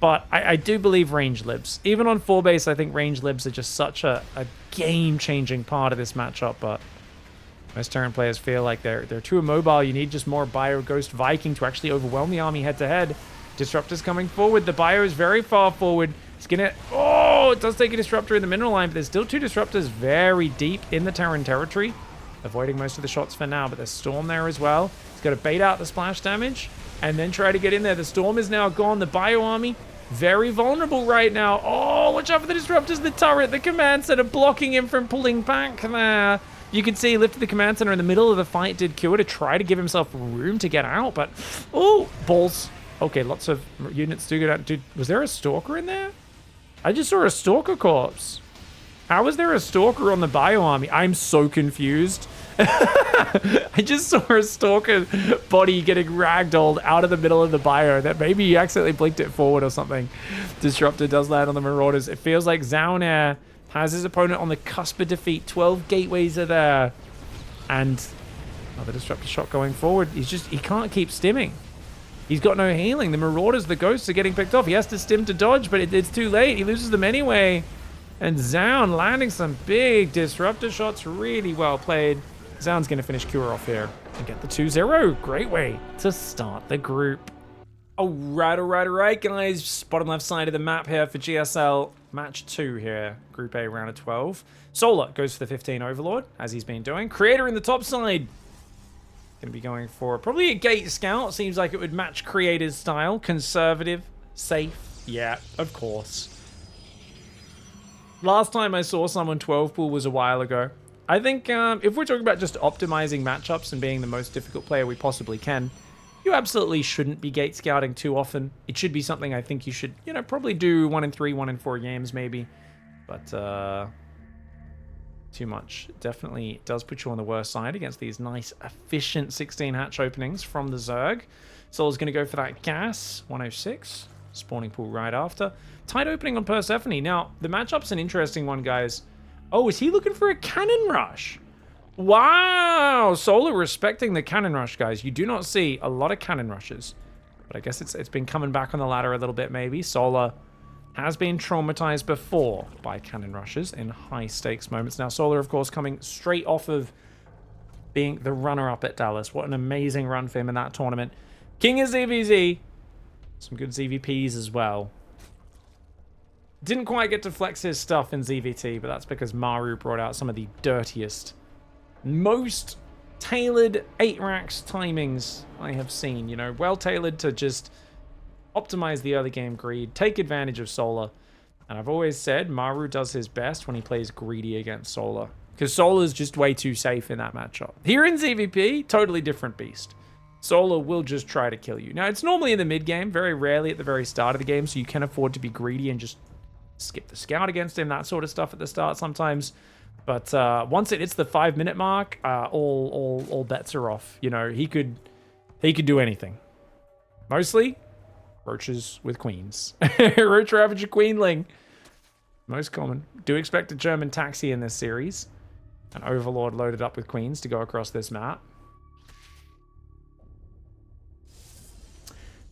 But I do believe range libs. Even on 4 base, I think range libs are just such a game-changing part of this matchup. But most Terran players feel like they're too immobile. You need just more Bio Ghost Viking to actually overwhelm the army head-to-head. Disruptor's coming forward. The Bio is very far forward. It's gonna... Oh, it does take a Disruptor in the mineral line, but there's still 2 Disruptors very deep in the Terran territory. Avoiding most of the shots for now, but there's Storm there as well. He's got to bait out the splash damage and then try to get in there. The Storm is now gone. The Bio army... very vulnerable right now. Oh, watch out for the Disruptors, the turret, the command center blocking him from pulling back there. You can see he lifted the command center in the middle of the fight, did Cure to try to give himself room to get out, but oh, balls. Okay, lots of units do get out. Dude, was there a Stalker in there? I just saw a Stalker corpse. How is there a Stalker on the Bio Army? I'm so confused. I just saw a Stalker body getting ragdolled out of the middle of the bio that maybe he accidentally blinked it forward or something. Disruptor does land on the Marauders. It feels like ZOUN has his opponent on the cusp of defeat. 12 gateways are there. And another Disruptor shot going forward. He can't keep stimming. He's got no healing. The Marauders, the Ghosts are getting picked off. He has to stim to dodge, but it's too late. He loses them anyway. And ZOUN landing some big Disruptor shots. Really well played. ZOUN's going to finish Cure off here and get the 2-0. Great way to start the group. All right, guys. Bottom left side of the map here for GSL. Match 2 here. Group A, round of 12. Solar goes for the 15 Overlord, as he's been doing. Creator in the top side. Going to be going for probably a Gate Scout. Seems like it would match Creator's style. Conservative. Safe. Yeah, of course. Last time I saw someone 12 pool was a while ago. I think if we're talking about just optimizing matchups and being the most difficult player we possibly can, you absolutely shouldn't be Gate Scouting too often. It should be something I think you should, probably do 1 in 3, 1 in 4 games maybe. But too much. It definitely does put you on the worst side against these nice, efficient 16 hatch openings from the Zerg. Soul's going to go for that gas, 106. Spawning pool right after. Tight opening on Persephone. Now, the matchup's an interesting one, guys. Oh, is he looking for a cannon rush? Wow! Solar respecting the cannon rush, guys. You do not see a lot of cannon rushes. But I guess it's been coming back on the ladder a little bit, maybe. Solar has been traumatized before by cannon rushes in high-stakes moments. Now, Solar, of course, coming straight off of being the runner-up at Dallas. What an amazing run for him in that tournament. King of ZVZ. Some good ZVPs as well. Didn't quite get to flex his stuff in ZVT, but that's because Maru brought out some of the dirtiest, most tailored 8 racks timings I have seen. Well tailored to just optimize the early game greed, take advantage of Solar. And I've always said Maru does his best when he plays greedy against Solar, because Solar's just way too safe in that matchup. Here in ZVP, totally different beast. Solar will just try to kill you. Now, it's normally in the mid game, very rarely at the very start of the game, so you can afford to be greedy and just skip the scout against him, that sort of stuff at the start sometimes. But once it hits the 5-minute mark, all bets are off. He could do anything. Mostly roaches with queens. Roach Ravager Queenling. Most common. Do expect a German taxi in this series. An Overlord loaded up with queens to go across this map.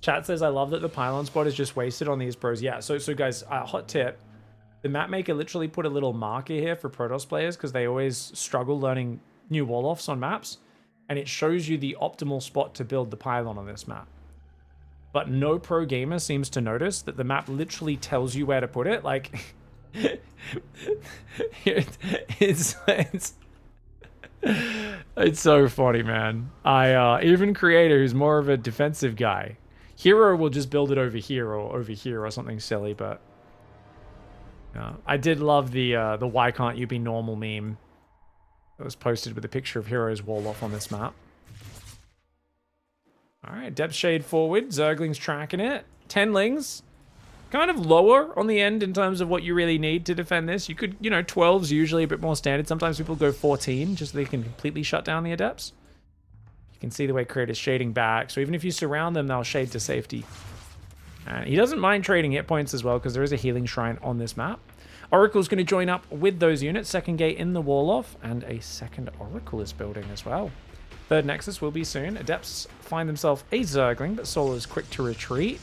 Chat says, I love that the pylon spot is just wasted on these pros. Yeah, so guys, hot tip. The map maker literally put a little marker here for Protoss players because they always struggle learning new wall-offs on maps. And it shows you the optimal spot to build the pylon on this map. But no pro gamer seems to notice that the map literally tells you where to put it. Like, it's so funny, man. Even Creator, who's more of a defensive guy, Hero will just build it over here or something silly, but I did love the why can't you be normal meme that was posted with a picture of Hero's wall off on this map. Alright, depth shade forward, Zergling's tracking it. Tenlings, kind of lower on the end in terms of what you really need to defend this. You could, 12's usually a bit more standard. Sometimes people go 14 just so they can completely shut down the Adepts. You can see the way Creator's shading back. So even if you surround them, they'll shade to safety. And he doesn't mind trading hit points as well because there is a healing shrine on this map. Oracle's going to join up with those units. Second gate in the wall off. And a second Oracle is building as well. Third Nexus will be soon. Adepts find themselves a Zergling, but Solar's quick to retreat.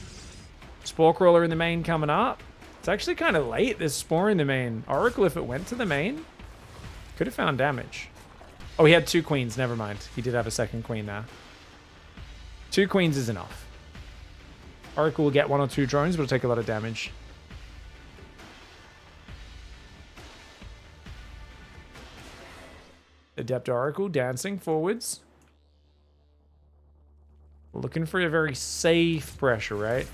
Spore Crawler in the main coming up. It's actually kind of late, this Spore in the main. Oracle, if it went to the main, could have found damage. Oh, he had 2 queens. Never mind. He did have a second queen there. 2 queens is enough. Oracle will get 1 or 2 drones, but it'll take a lot of damage. Adept Oracle dancing forwards. Looking for a very safe pressure, right?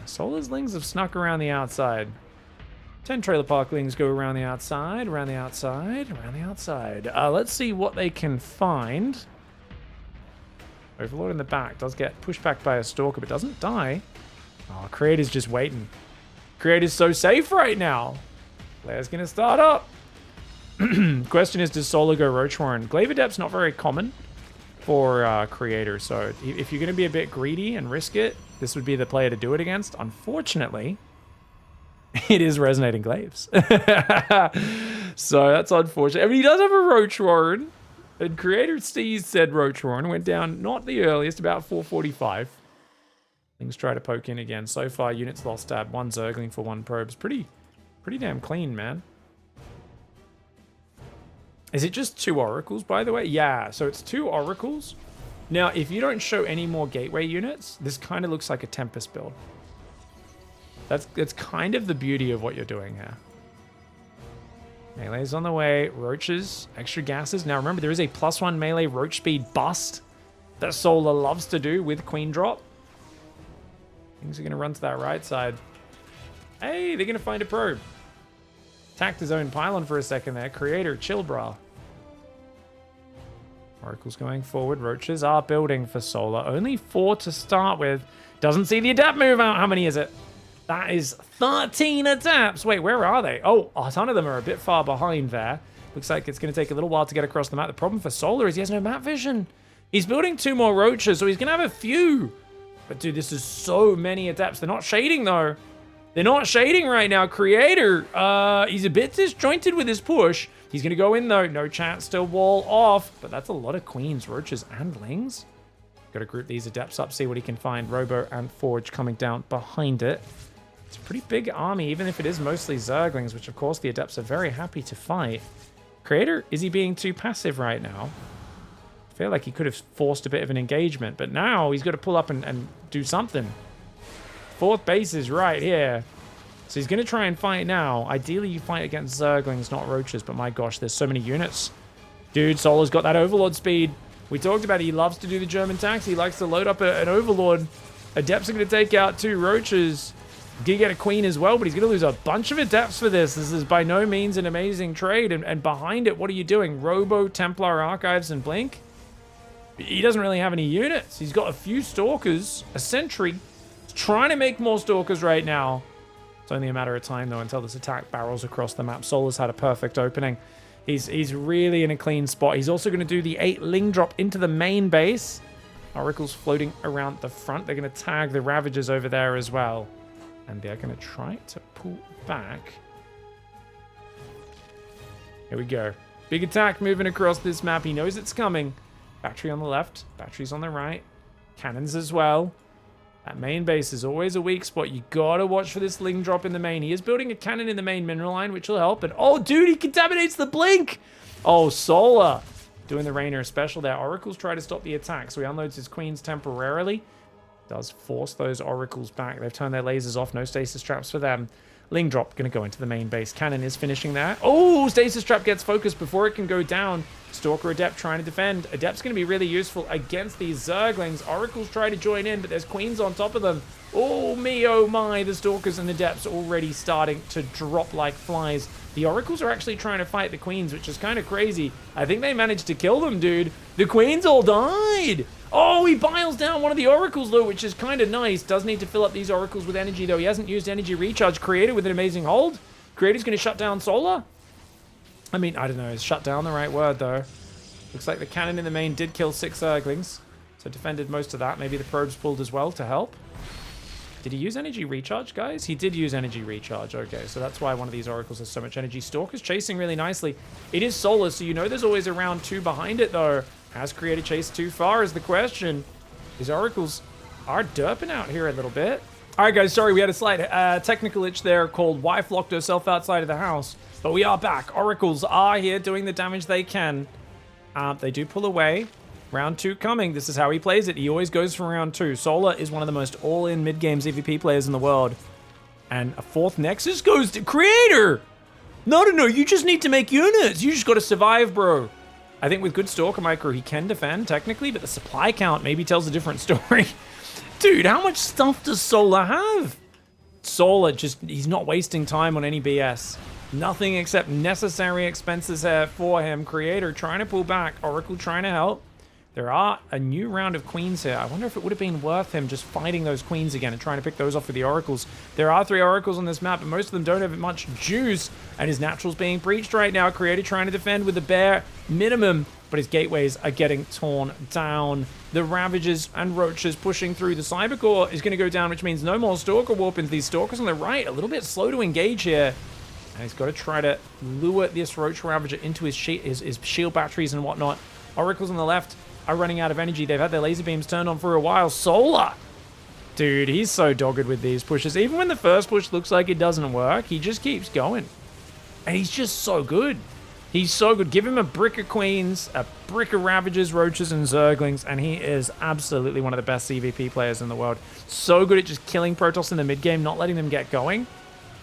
Solar's Lings have snuck around the outside. 10 Trailer Parklings go around the outside, around the outside, around the outside. Let's see what they can find. Overlord in the back does get pushed back by a Stalker, but doesn't die. Oh, Creator's just waiting. Creator's so safe right now. Player's gonna start up. Question is, does Solar go Roach Warren? Glaive Adept's not very common for Creator, so if you're gonna be a bit greedy and risk it, this would be the player to do it against. Unfortunately, it is Resonating Glaives. So that's unfortunate. I mean, he does have a Roach Warren. And Creator Steez said Roach Warren went down not the earliest, about 4:45. Things try to poke in again. So far, units lost stab. 1 Zergling for 1 probes. Pretty damn clean, man. Is it just 2 oracles, by the way? Yeah, so it's 2 oracles. Now, if you don't show any more gateway units, this kind of looks like a Tempest build. That's kind of the beauty of what you're doing here. Melee's on the way. Roaches, extra gases. Now remember, there is a +1 melee roach speed bust that Solar loves to do with Queen Drop. Things are going to run to that right side. Hey, they're going to find a probe. Attacked his own pylon for a second there. Creator, chill, brah. Oracle's going forward. Roaches are building for Solar. Only 4 to start with. Doesn't see the adapt move out. How many is it? That is 13 adapts. Wait, where are they? Oh, a ton of them are a bit far behind there. Looks like it's going to take a little while to get across the map. The problem for Solar is he has no map vision. He's building 2 more roaches, so he's going to have a few. But dude, this is so many adapts. They're not shading, though. They're not shading right now. Creator, he's a bit disjointed with his push. He's going to go in, though. No chance to wall off. But that's a lot of queens, roaches, and lings. Got to group these adepts up, see what he can find. Robo and Forge coming down behind it. It's a pretty big army, even if it is mostly Zerglings, which, of course, the adepts are very happy to fight. Creator, is he being too passive right now? I feel like he could have forced a bit of an engagement, but now he's got to pull up and do something. 4th base is right here. So he's going to try and fight now. Ideally, you fight against Zerglings, not Roaches, but my gosh, there's so many units. Dude, Solar's got that Overlord speed. We talked about it. He loves to do the German tax. He likes to load up an Overlord. Adepts are going to take out 2 Roaches. He's going to get a Queen as well, but he's going to lose a bunch of Adepts for this. This is by no means an amazing trade. And behind it, what are you doing? Robo, Templar, Archives, and Blink? He doesn't really have any units. He's got a few Stalkers, a Sentry. He's trying to make more Stalkers right now. It's only a matter of time, though, until this attack barrels across the map. Solar's had a perfect opening. He's really in a clean spot. He's also going to do the 8 Ling drop into the main base. Oracle's floating around the front. They're going to tag the Ravagers over there as well. And they're going to try to pull back. Here we go. Big attack moving across this map. He knows it's coming. Battery on the left. Batteries on the right. Cannons as well. That main base is always a weak spot. You gotta watch for this Ling drop in the main. He is building a cannon in the main mineral line, which will help. And oh, dude, he contaminates the Blink. Oh, Solar doing the Rainer special there. Oracles try to stop the attack, so he unloads his queens temporarily. Does force those Oracles back. They've turned their lasers off. No stasis traps for them. Ling drop going to go into the main base. Cannon is finishing there. Oh, stasis trap gets focused before it can go down. Stalker Adept trying to defend. Adept's going to be really useful against these Zerglings. Oracles try to join in, but there's Queens on top of them. Oh me, oh my. The Stalkers and Adepts already starting to drop like flies. The Oracles are actually trying to fight the Queens, which is kind of crazy. I think they managed to kill them, dude. The Queens all died. Oh, he biles down one of the Oracles, though, which is kind of nice. Does need to fill up these Oracles with energy, though. He hasn't used energy recharge. Creator with an amazing hold. Creator's going to shut down Solar. I mean, I don't know. Is shut down the right word, though? Looks like the cannon in the main did kill 6 Zerglings. So defended most of that. Maybe the probes pulled as well to help. Did he use energy recharge, guys? He did use energy recharge. Okay, so that's why one of these Oracles has so much energy. Stalker's chasing really nicely. It is Solar, so you know there's always a round 2 behind it, though. Has Creator chased too far is the question. These Oracles are derping out here a little bit. All right, guys, sorry, we had a slight technical itch there called Wife locked herself outside of the house. But we are back. Oracles are here doing the damage they can. They do pull away. Round 2 coming. This is how he plays it. He always goes for round 2. Solar is one of the most all-in mid-game ZVP players in the world. And a 4th Nexus goes to Creator. No, you just need to make units. You just got to survive, bro. I think with good Stalker Micro, he can defend, technically, but the supply count maybe tells a different story. Dude, how much stuff does Solar have? Solar just, he's not wasting time on any BS. Nothing except necessary expenses here for him. Creator trying to pull back. Oracle trying to help. There are a new round of queens here. I wonder if it would have been worth him just fighting those queens again and trying to pick those off with the oracles. There are 3 oracles on this map, but most of them don't have much juice. And his natural's being breached right now. Creator trying to defend with the bare minimum, but his gateways are getting torn down. The Ravagers and Roaches pushing through. The Cybercore is going to go down, which means no more Stalker Warpins. These Stalkers on the right, a little bit slow to engage here. And he's got to try to lure this Roach Ravager into his shield batteries and whatnot. Oracles on the left are running out of energy. They've had their laser beams turned on for a while. Solar! Dude, he's so dogged with these pushes. Even when the first push looks like it doesn't work, he just keeps going. And he's just so good. He's so good. Give him a brick of Queens, a brick of Ravagers, Roaches, and Zerglings, and he is absolutely one of the best CVP players in the world. So good at just killing Protoss in the mid-game, not letting them get going.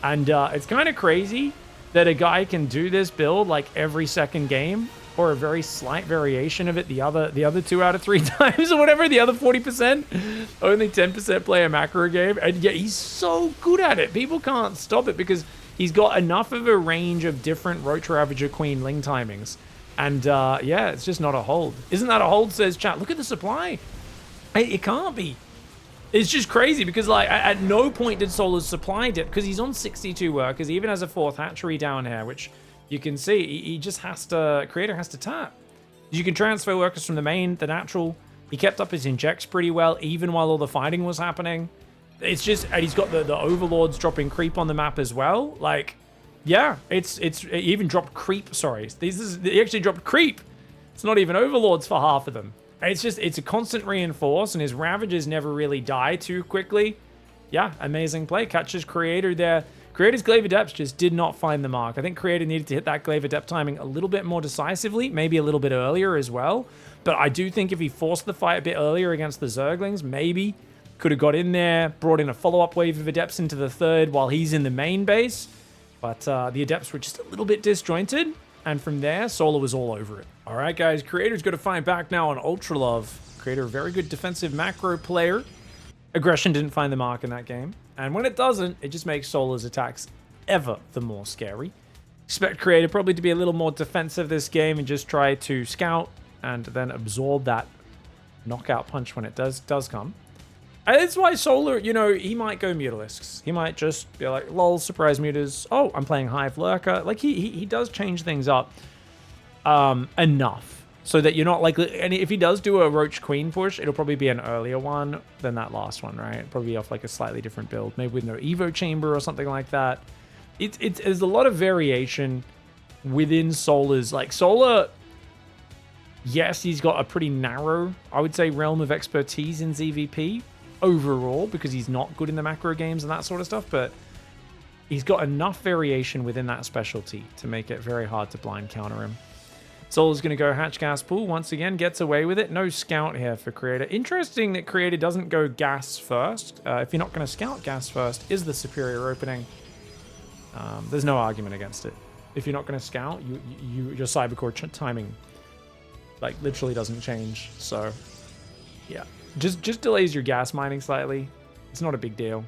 And it's kind of crazy that a guy can do this build like every second game, or a very slight variation of it the other 2 out of 3 times or whatever, the other 40%. Only 10% play a macro game, and yet he's so good at it. People can't stop it because he's got enough of a range of different Roach Ravager Queen Ling timings. And yeah, it's just not a hold. Isn't that a hold, says chat? Look at the supply. It can't be. It's just crazy because, like, at no point did Solar's supply dip because he's on 62 workers. He even has a 4th hatchery down here, which you can see he just has to, Creator has to tap. You can transfer workers from the main, the natural. He kept up his injects pretty well, even while all the fighting was happening. It's just, and he's got the Overlords dropping creep on the map as well. Like, yeah, it even dropped creep, sorry. He actually dropped creep. It's not even Overlords for half of them. It's just, it's a constant reinforce, and his Ravagers never really die too quickly. Yeah, amazing play. Catches Creator there. Creator's Glaive Adepts just did not find the mark. I think Creator needed to hit that Glaive Adept timing a little bit more decisively, maybe a little bit earlier as well. But I do think if he forced the fight a bit earlier against the Zerglings, maybe could have got in there, brought in a follow-up wave of Adepts into the 3rd while he's in the main base. But the Adepts were just a little bit disjointed. And from there, Solar was all over it. All right, guys, Creator's got to find back now on Ultra Love. Creator, a very good defensive macro player. Aggression didn't find the mark in that game. And when it doesn't, it just makes Solar's attacks ever the more scary. Expect Creator probably to be a little more defensive this game and just try to scout and then absorb that knockout punch when it does come. And that's why Solar, you know, he might go Mutalisks. He might just be like, lol, surprise mutas. Oh, I'm playing Hive Lurker. Like, he does change things up enough so that you're not like, and if he does do a Roach Queen push, it'll probably be an earlier one than that last one, right? Probably off like a slightly different build, maybe with no Evo Chamber or something like that. There's a lot of variation within Solar's, like Solar, yes, he's got a pretty narrow, I would say, realm of expertise in ZVP overall because he's not good in the macro games and that sort of stuff, but he's got enough variation within that specialty to make it very hard to blind counter him. Solar's going to go hatch gas pool once again, gets away with it. No scout here for Creator. Interesting that Creator doesn't go gas first. If you're not going to scout, gas first is the superior opening. There's no argument against it. If you're not going to scout, your Cybercore timing like literally doesn't change. So yeah, just delays your gas mining slightly. It's not a big deal.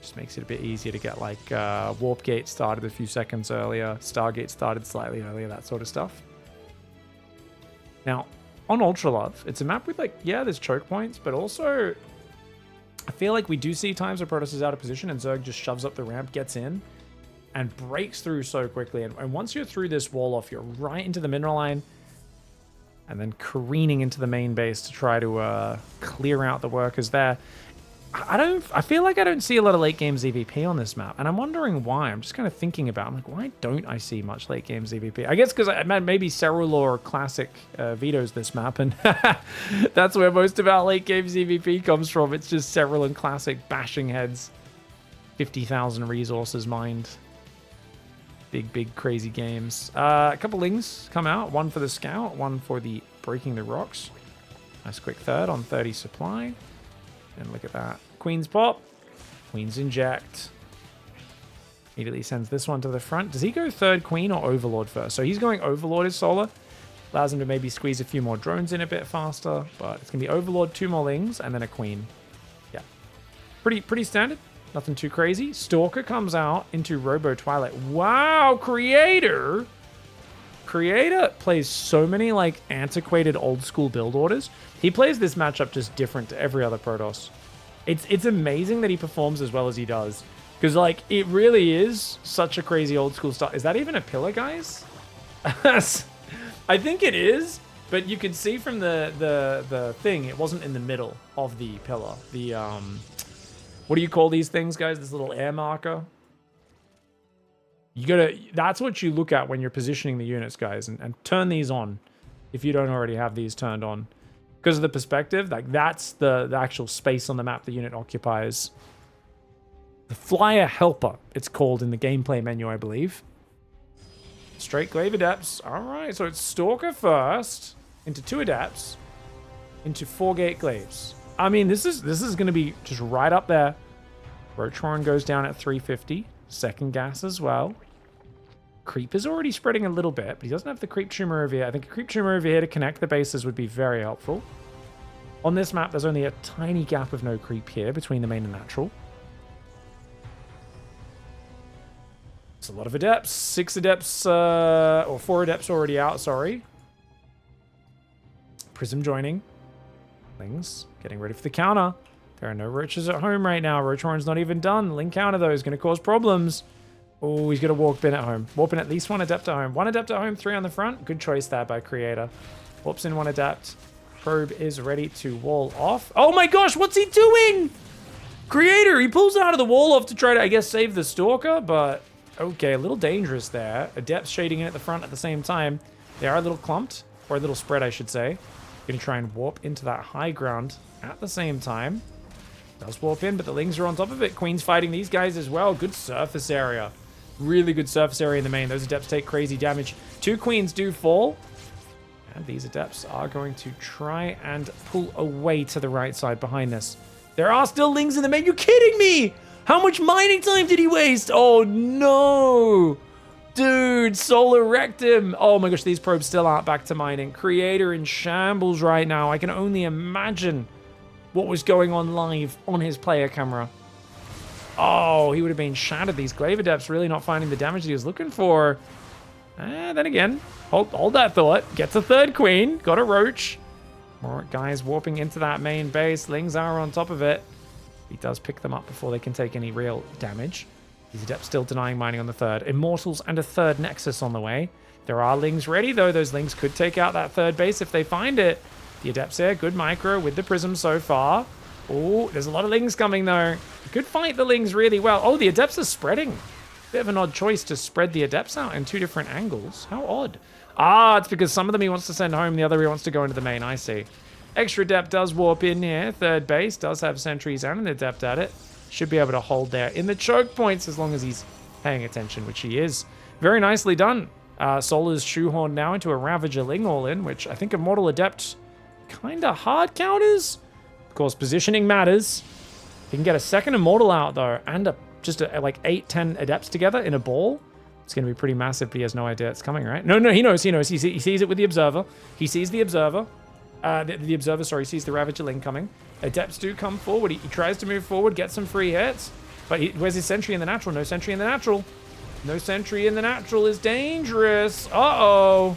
Just makes it a bit easier to get like Warp Gate started a few seconds earlier, Stargate started slightly earlier, that sort of stuff. Now, on Ultra Love, it's a map with like, yeah, there's choke points, but also I feel like we do see times where Protoss is out of position and Zerg just shoves up the ramp, gets in, and breaks through so quickly. And once you're through this wall off, you're right into the mineral line, and then careening into the main base to try to clear out the workers there. I feel like I don't see a lot of late game ZVP on this map, and I'm wondering why. I'm just kind of thinking about it. I'm like, why don't I see much late game ZVP? I guess because maybe Cerulor Classic vetoes this map, and that's where most of our late game ZVP comes from. It's just Cerul and Classic bashing heads. 50,000 resources mined. Big, crazy games. A couple Lings come out. One for the Scout, one for the Breaking the Rocks. Nice quick third on 30 supply. And look at that. Queen's pop. Queen's inject. Immediately sends this one to the front. Does he go third Queen or Overlord first? So he's going Overlord as Solar. Allows him to maybe squeeze a few more drones in a bit faster. But it's going to be Overlord, 2 more Lings, and then a Queen. Yeah. Pretty standard. Nothing too crazy. Stalker comes out into Robo Twilight. Wow, Creator Creator plays so many like antiquated old school build orders. He plays this matchup just different to every other Protoss. It's amazing that he performs as well as he does. Because like it really is such a crazy old school style. Is that even a pillar, guys? I think it is, but you can see from the thing, it wasn't in the middle of the pillar. The what do you call these things, guys? This little air marker. That's what you look at when you're positioning the units, guys, and turn these on if you don't already have these turned on. Because of the perspective, like that's the actual space on the map the unit occupies. The Flyer Helper, it's called in the gameplay menu, I believe. Straight Glaive Adepts. All right, so it's Stalker first, into 2 Adepts, into 4 Gate Glaives. I mean, this is going to be just right up there. Ro12 goes down at 350. Second gas as well. Creep is already spreading a little bit, but he doesn't have the Creep Tumor over here. I think a Creep Tumor over here to connect the bases would be very helpful. On this map, there's only a tiny gap of no creep here between the main and natural. It's a lot of Adepts. 6 Adepts, or 4 Adepts already out, sorry. Prism joining. Lings getting ready for the counter. There are no roaches at home right now. Ro12's not even done. Ling counter, though, is going to cause problems. Oh, he's going to warp in at home. Warp in at least 1 Adept at home. 1 Adept at home, 3 on the front. Good choice there by Creator. Warps in 1 Adept. Probe is ready to wall off. Oh my gosh, what's he doing? Creator, he pulls out of the wall off to try to, I guess, save the Stalker, but okay, a little dangerous there. Adepts shading in at the front at the same time. They are a little clumped, or a little spread, I should say. Going to try and warp into that high ground at the same time. Does warp in, but the Lings are on top of it. Queen's fighting these guys as well. Good surface area. Really good surface area in the main. Those Adepts take crazy damage. 2 Queens do fall. And these Adepts are going to try and pull away to the right side behind this. There are still Lings in the main. You're kidding me! How much mining time did he waste? Oh, no! Dude, Solar wrecked him. Oh my gosh, these probes still aren't back to mining. Creator in shambles right now. I can only imagine what was going on live on his player camera. Oh, he would have been shattered. These Glaive Adepts really not finding the damage he was looking for. Then again, hold that thought. Gets a 3rd Queen. Got a Roach. More guys warping into that main base. Lings are on top of it. He does pick them up before they can take any real damage. These Adepts still denying mining on the 3rd. Immortals and a 3rd Nexus on the way. There are Lings ready, though. Those Lings could take out that 3rd base if they find it. The Adepts there, good micro with the Prism so far. Oh, there's a lot of Lings coming, though. Could fight the Lings really well. Oh, the Adepts are spreading. Bit of an odd choice to spread the Adepts out in 2 different angles. How odd. Ah, it's because some of them he wants to send home, the other he wants to go into the main. I see. Extra Adept does warp in here. 3rd base does have sentries and an Adept at it. Should be able to hold there in the choke points as long as he's paying attention, which he is. Very nicely done. Solar's shoehorned now into a Ravager Ling all-in, which I think Immortal Adept kind of hard counters. Of course, positioning matters. He can get a 2nd Immortal out, though, and just like 8-10 Adepts together in a ball. It's going to be pretty massive, but he has no idea it's coming, right? No, he knows. He sees it with the Observer. He sees the Observer. The Observer, sorry, sees the Ravager Ling coming. Adepts do come forward. He tries to move forward, get some free hits. But where's his sentry in the natural? No sentry in the natural. No sentry in the natural is dangerous. Uh-oh.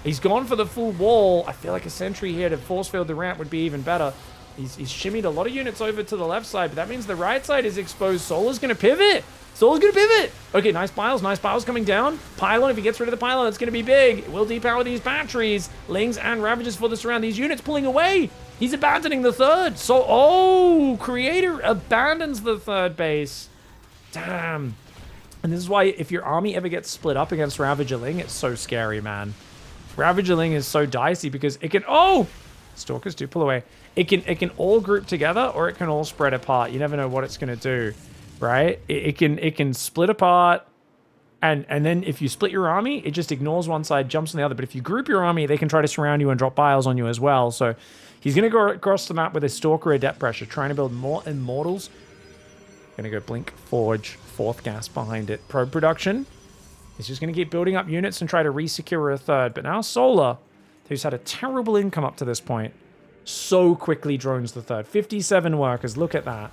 He's gone for the full wall. I feel like a sentry here to force field the ramp would be even better. He's shimmied a lot of units over to the left side, but that means the right side is exposed. Solar's going to pivot. Solar's going to pivot. Okay, nice piles. Nice piles coming down. Pylon, if he gets rid of the pylon, it's going to be big. It will depower these batteries. Lings and Ravagers for the surround. These units pulling away. He's abandoning the 3rd. So, oh, Creator abandons the 3rd base. Damn. And this is why if your army ever gets split up against Ravager Ling, it's so scary, man. Ravager Ling is so dicey because it can... Oh! Stalkers do pull away. It can all group together or it can all spread apart. You never know what it's going to do, right? It can split apart, and then if you split your army, it just ignores one side, jumps on the other. But if you group your army, they can try to surround you and drop biles on you as well. So he's going to go across the map with a Stalker Adept pressure, trying to build more Immortals. Going to go Blink, Forge, 4th gas behind it. Probe production. He's just going to keep building up units and try to re-secure a 3rd. But now Solar, who's had a terrible income up to this point, so quickly drones the 3rd. 57 workers, look at that.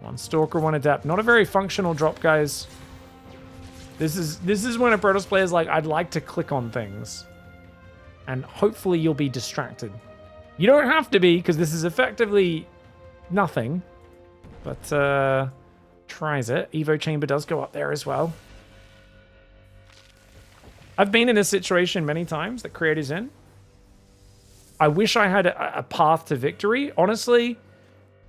1 Stalker, 1 Adept. Not a very functional drop, guys. This is when a Protoss player is like, I'd like to click on things. And hopefully you'll be distracted. You don't have to be, because this is effectively nothing. But tries it. Evo chamber does go up there as well. I've been in a situation many times that creators in. I wish I had a path to victory. Honestly,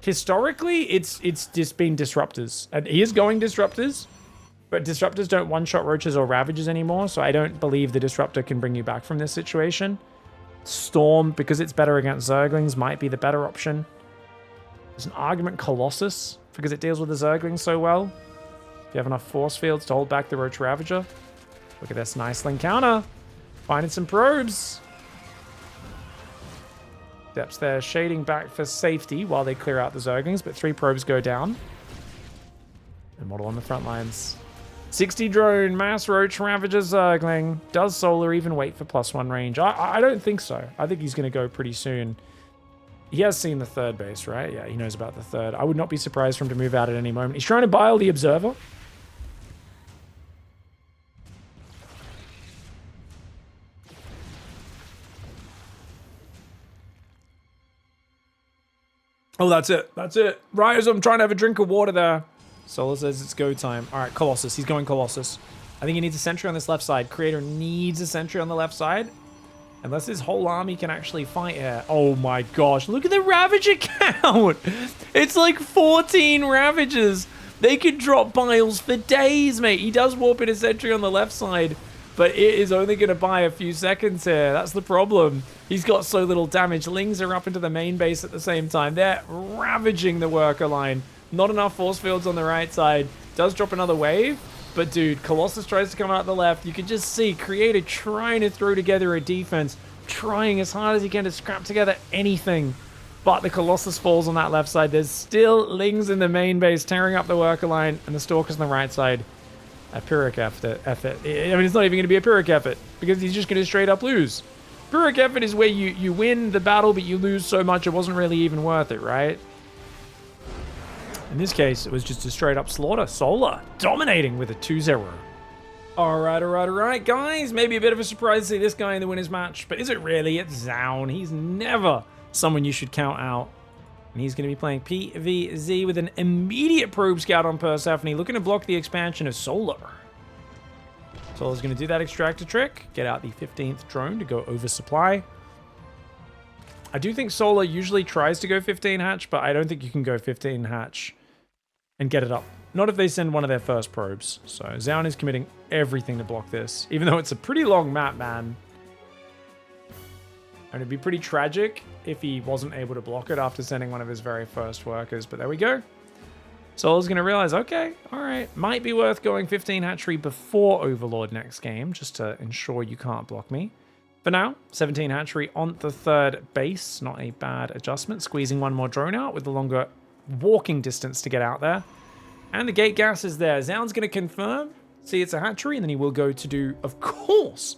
historically, it's just been disruptors. And he is going disruptors, but disruptors don't one-shot roaches or ravages anymore, so I don't believe the disruptor can bring you back from this situation. Storm, because it's better against Zerglings, might be the better option. There's an argument Colossus, because it deals with the Zerglings so well. If you have enough force fields to hold back the Roach Ravager. Look at this nice link counter. Finding some probes. Depths there, shading back for safety while they clear out the Zerglings, but 3 probes go down. And model on the front lines. 60 drone, mass Roach Ravager Zergling. Does Solar even wait for +1 range? I don't think so. I think he's going to go pretty soon. He has seen the 3rd base, right? Yeah, he knows about the 3rd. I would not be surprised for him to move out at any moment. He's trying to bile the Observer. Oh, that's it. That's it. Right as I'm trying to have a drink of water there. Solar says it's go time. All right, Colossus. He's going Colossus. I think he needs a sentry on this left side. Creator needs a sentry on the left side. Unless his whole army can actually fight here. Oh my gosh. Look at the Ravager count. It's like 14 Ravagers. They could drop biles for days, mate. He does warp in a sentry on the left side, but it is only going to buy a few seconds here. That's the problem. He's got so little damage. Lings are up into the main base at the same time. They're ravaging the worker line. Not enough force fields on the right side. Does drop another wave. But dude, Colossus tries to come out the left. You can just see Creator trying to throw together a defense. Trying as hard as he can to scrap together anything. But the Colossus falls on that left side. There's still Lings in the main base tearing up the worker line. And the Stalkers on the right side. A Pyrrhic effort. I mean, it's not even going to be a Pyrrhic effort. Because he's just going to straight up lose. Pyrrhic effort is where you win the battle, but you lose so much it wasn't really even worth it, right? In this case, it was just a straight up slaughter. Solar dominating with a 2-0. All right, guys. Maybe a bit of a surprise to see this guy in the winner's match, but is it really? It's ZOUN. He's never someone you should count out. And he's going to be playing PvZ with an immediate probe scout on Persephone, looking to block the expansion of Solar. Solar's going to do that extractor trick, get out the 15th drone to go oversupply. I do think Solar usually tries to go 15 hatch, but I don't think you can go 15 hatch and get it up. Not if they send one of their first probes. So ZOUN is committing everything to block this, even though it's a pretty long map, man. And it'd be pretty tragic if he wasn't able to block it after sending one of his very first workers. But there we go. Solar's going to realize, okay, all right, might be worth going 15 hatchery before Overlord next game, just to ensure you can't block me. For now, 17 hatchery on the 3rd base. Not a bad adjustment. Squeezing one more drone out with the longer walking distance to get out there. And the gate gas is there. ZOUN's going to confirm. See, it's a hatchery. And then he will go to do, of course,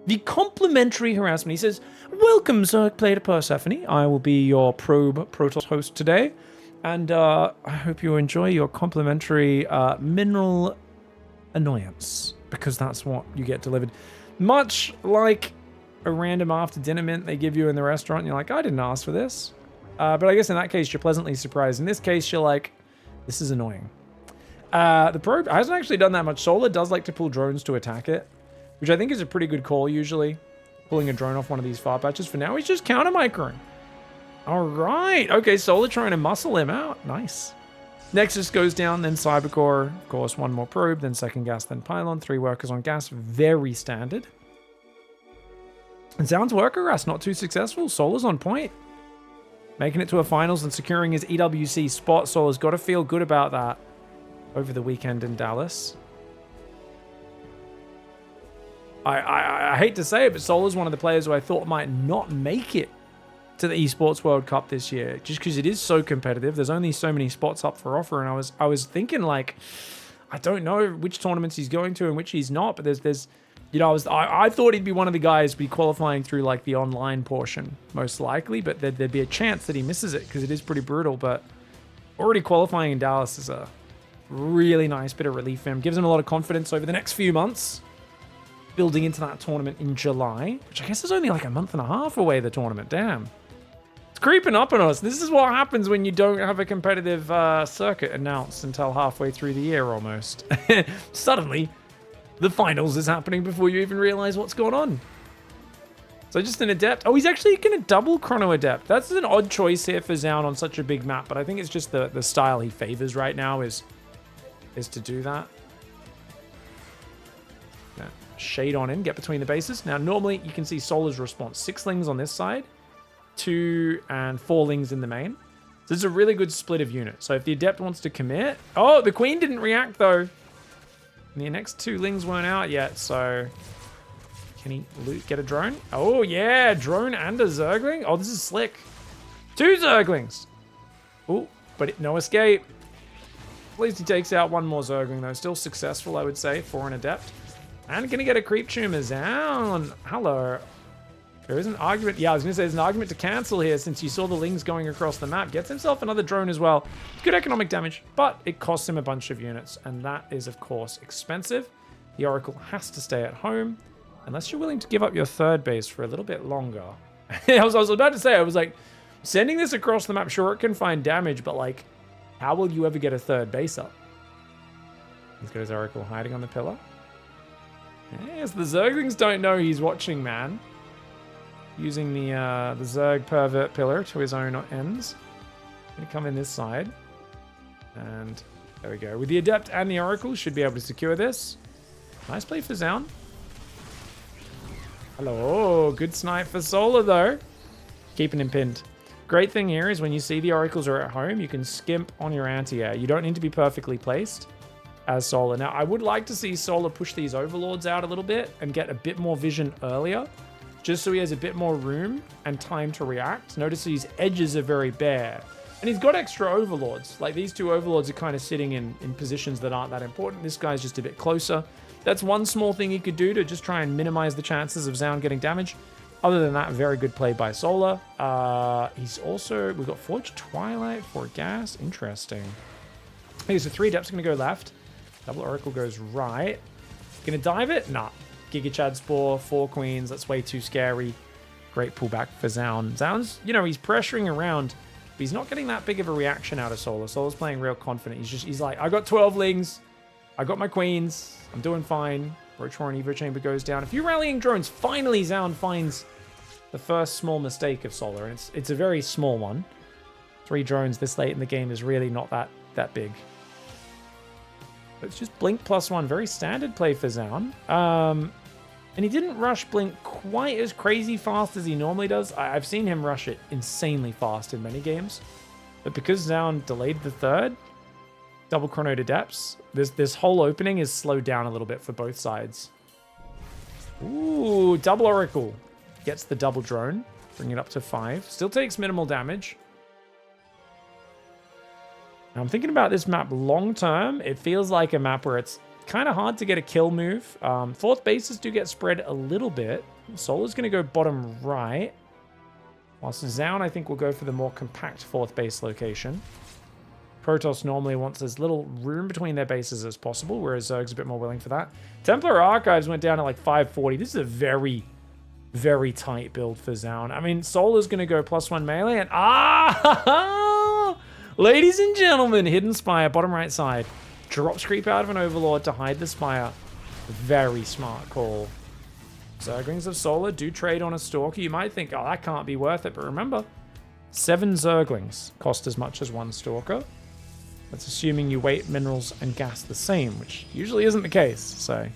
the complimentary harassment. He says, welcome, Zerg Player to Persephone. I will be your probe Protoss host today. And I hope you enjoy your complimentary mineral annoyance. Because that's what you get delivered. Much like a random after dinner mint they give you in the restaurant. And you're like, I didn't ask for this. But I guess in that case, you're pleasantly surprised. In this case, you're like, this is annoying. The probe hasn't actually done that much. Solar does like to pull drones to attack it, which I think is a pretty good call usually. Pulling a drone off one of these far patches. For now, he's just counter-microing. All right. Okay, Solar trying to muscle him out. Nice. Nexus goes down, then Cybercore. Of course, one more probe, then second gas, then pylon. 3 workers on gas. Very standard. And ZOUN's worker gas not too successful. Solar's on point. Making it to a finals and securing his EWC spot. Solar's got to feel good about that over the weekend in Dallas. I hate to say it, but Solar's one of the players who I thought might not make it to the Esports World Cup this year, just because it is so competitive. There's only so many spots up for offer, and I was thinking, like, I don't know which tournaments he's going to and which he's not, but there's you know, I thought he'd be one of the guys be qualifying through like the online portion most likely, but there'd be a chance that he misses it because it is pretty brutal. But already qualifying in Dallas is a Really nice bit of relief for him. Gives him a lot of confidence over the next few months. Building into that tournament in July, which I guess is only like a month and a half away, the tournament. Damn. It's creeping up on us. This is what happens when you don't have a competitive circuit announced until halfway through the year almost. Suddenly, the finals is happening before you even realize what's going on. So just an adept. Oh, he's actually going to double chrono adept. That's an odd choice here for ZOUN on such a big map, but I think it's just the style he favors right now is to do that. Yeah. Shade on in, get between the bases. Now, normally you can see Solar's response. 6 lings on this side, 2 and 4 lings in the main. So this is a really good split of units. So if the adept wants to commit... Oh, the queen didn't react though. And the next 2 lings weren't out yet, so... Can he get a drone? Oh, yeah, drone and a Zergling. Oh, this is slick. 2 Zerglings. Oh, but no escape. At least he takes out 1 more Zergling, though. Still successful, I would say, for an adept. And gonna get a creep tumor down. Hello. There is an argument. Yeah, I was gonna say there's an argument to cancel here since you saw the lings going across the map. Gets himself another drone as well. Good economic damage, but it costs him a bunch of units, and that is, of course, expensive. The Oracle has to stay at home. Unless you're willing to give up your 3rd base for a little bit longer. I was about to say, I was like, sending this across the map, sure, it can find damage, but like, how will you ever get a 3rd base up? He's got his Oracle hiding on the pillar. Yes, the Zerglings don't know he's watching, man. Using the Zerg pervert pillar to his own ends. Gonna come in this side. And there we go. With the Adept and the Oracle, should be able to secure this. Nice play for ZOUN. Hello, good snipe for Solar though. Keeping him pinned. Great thing here is when you see the Oracles are at home, you can skimp on your anti-air. You don't need to be perfectly placed as Solar. Now, I would like to see Solar push these Overlords out a little bit and get a bit more vision earlier, just so he has a bit more room and time to react. Notice these edges are very bare. And he's got extra Overlords. Like, these 2 Overlords are kind of sitting in positions that aren't that important. This guy's just a bit closer. That's one small thing he could do to just try and minimize the chances of ZOUN getting damage. Other than that, very good play by Solar. He's also... We've got Forged Twilight for gas. Interesting. Okay, so 3 Adepts are going to go left. Double Oracle goes right. Gonna dive it? Nah. Giga Chad Spore, 4 Queens. That's way too scary. Great pullback for ZOUN. ZOUN's, you know, he's pressuring around, but he's not getting that big of a reaction out of Solar. Solar's playing real confident. He's like, I got 12 lings. I got my Queens. I'm doing fine. Ro12 Evo Chamber goes down. A few rallying drones. Finally, ZOUN finds the first small mistake of Solar, and it's a very small one. 3 drones this late in the game is really not that big. But it's just Blink +1. Very standard play for ZOUN. And he didn't rush Blink quite as crazy fast as he normally does. I've seen him rush it insanely fast in many games. But because ZOUN delayed the 3rd, double chronoed Adepts, this whole opening is slowed down a little bit for both sides. Ooh, double Oracle. Gets the double drone. Bring it up to 5. Still takes minimal damage. Now I'm thinking about this map long term. It feels like a map where it's kind of hard to get a kill move. 4th bases do get spread a little bit. Solar's going to go bottom right. Whilst ZOUN, I think, will go for the more compact 4th base location. Protoss normally wants as little room between their bases as possible, whereas Zerg's a bit more willing for that. Templar Archives went down at like 540. This is a very, very tight build for ZOUN. I mean, Solar's going to go +1 melee, and ladies and gentlemen, Hidden Spire, bottom right side. Drops creep out of an Overlord to hide the Spire. Very smart call. Zerglings of Solar do trade on a Stalker. You might think, oh, that can't be worth it, but remember, 7 Zerglings cost as much as 1 Stalker. That's assuming you weight minerals and gas the same, which usually isn't the case. So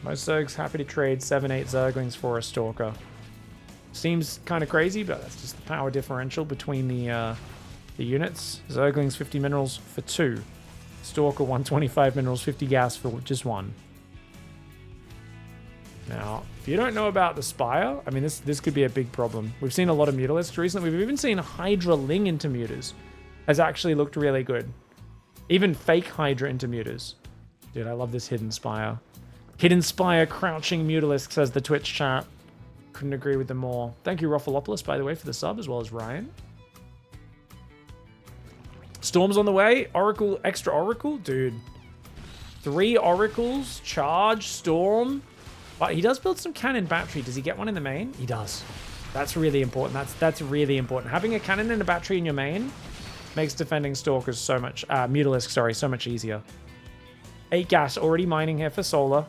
most Zergs happy to trade 7-8 Zerglings for a Stalker. Seems kind of crazy, but that's just the power differential between the units. Zerglings 50 minerals for 2. Stalker 125 minerals, 50 gas for just 1. Now, if you don't know about the Spire, I mean, this could be a big problem. We've seen a lot of Mutalisks recently. We've even seen Hydra Ling into Mutas. Has actually looked really good. Even fake Hydra into Mutas. Dude, I love this Hidden Spire. Hidden Spire crouching Mutalisk, says the Twitch chat. Couldn't agree with them more. Thank you, Ruffalopolis, by the way, for the sub, as well as Ryan. Storm's on the way. Oracle, extra Oracle? Dude. 3 Oracles, charge, Storm. But he does build some cannon battery. Does he get one in the main? He does. That's really important. That's really important. Having a cannon and a battery in your main makes defending Stalkers so much, Mutalisk, sorry, so much easier. 8 gas already mining here for Solar.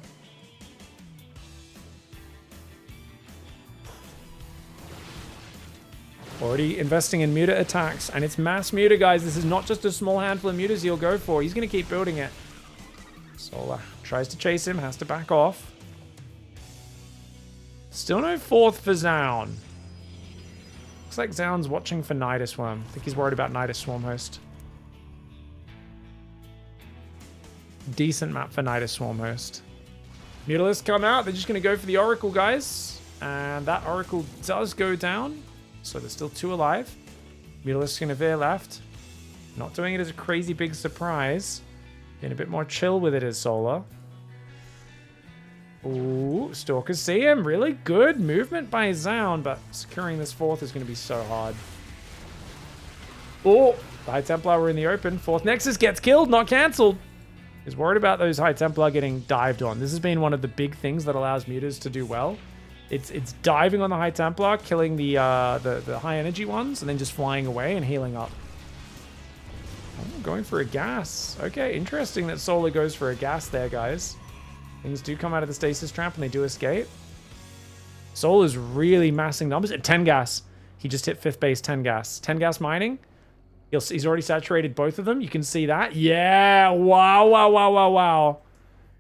Already investing in muta attacks, and it's mass muta, guys. This is not just a small handful of mutas he'll go for. He's going to keep building it. Solar tries to chase him, has to back off. Still no 4th for ZOUN. Looks like ZOUN's watching for Nidus Worm. I think he's worried about Nidus Swarmhost. Decent map for Nidus Swarmhost. Mutalisk come out. They're just going to go for the Oracle, guys. And that Oracle does go down. So there's still 2 alive. Mutalisk's going to veer left. Not doing it as a crazy big surprise. Being a bit more chill with it as Solar. Ooh, Stalkers see him. Really good movement by ZOUN, but securing this 4th is going to be so hard. Oh, the High Templar were in the open. 4th Nexus gets killed, not cancelled. He's worried about those High Templar getting dived on. This has been one of the big things that allows mutas to do well. It's diving on the High Templar, killing the high energy ones, and then just flying away and healing up. Oh, going for a gas. Okay, interesting that Solar goes for a gas there, guys. Things do come out of the stasis trap and they do escape. Solar's really massing numbers at 10 gas. He just hit 5th base, 10 gas. 10 gas mining. He's already saturated both of them. You can see that. Yeah, wow, wow, wow, wow, wow.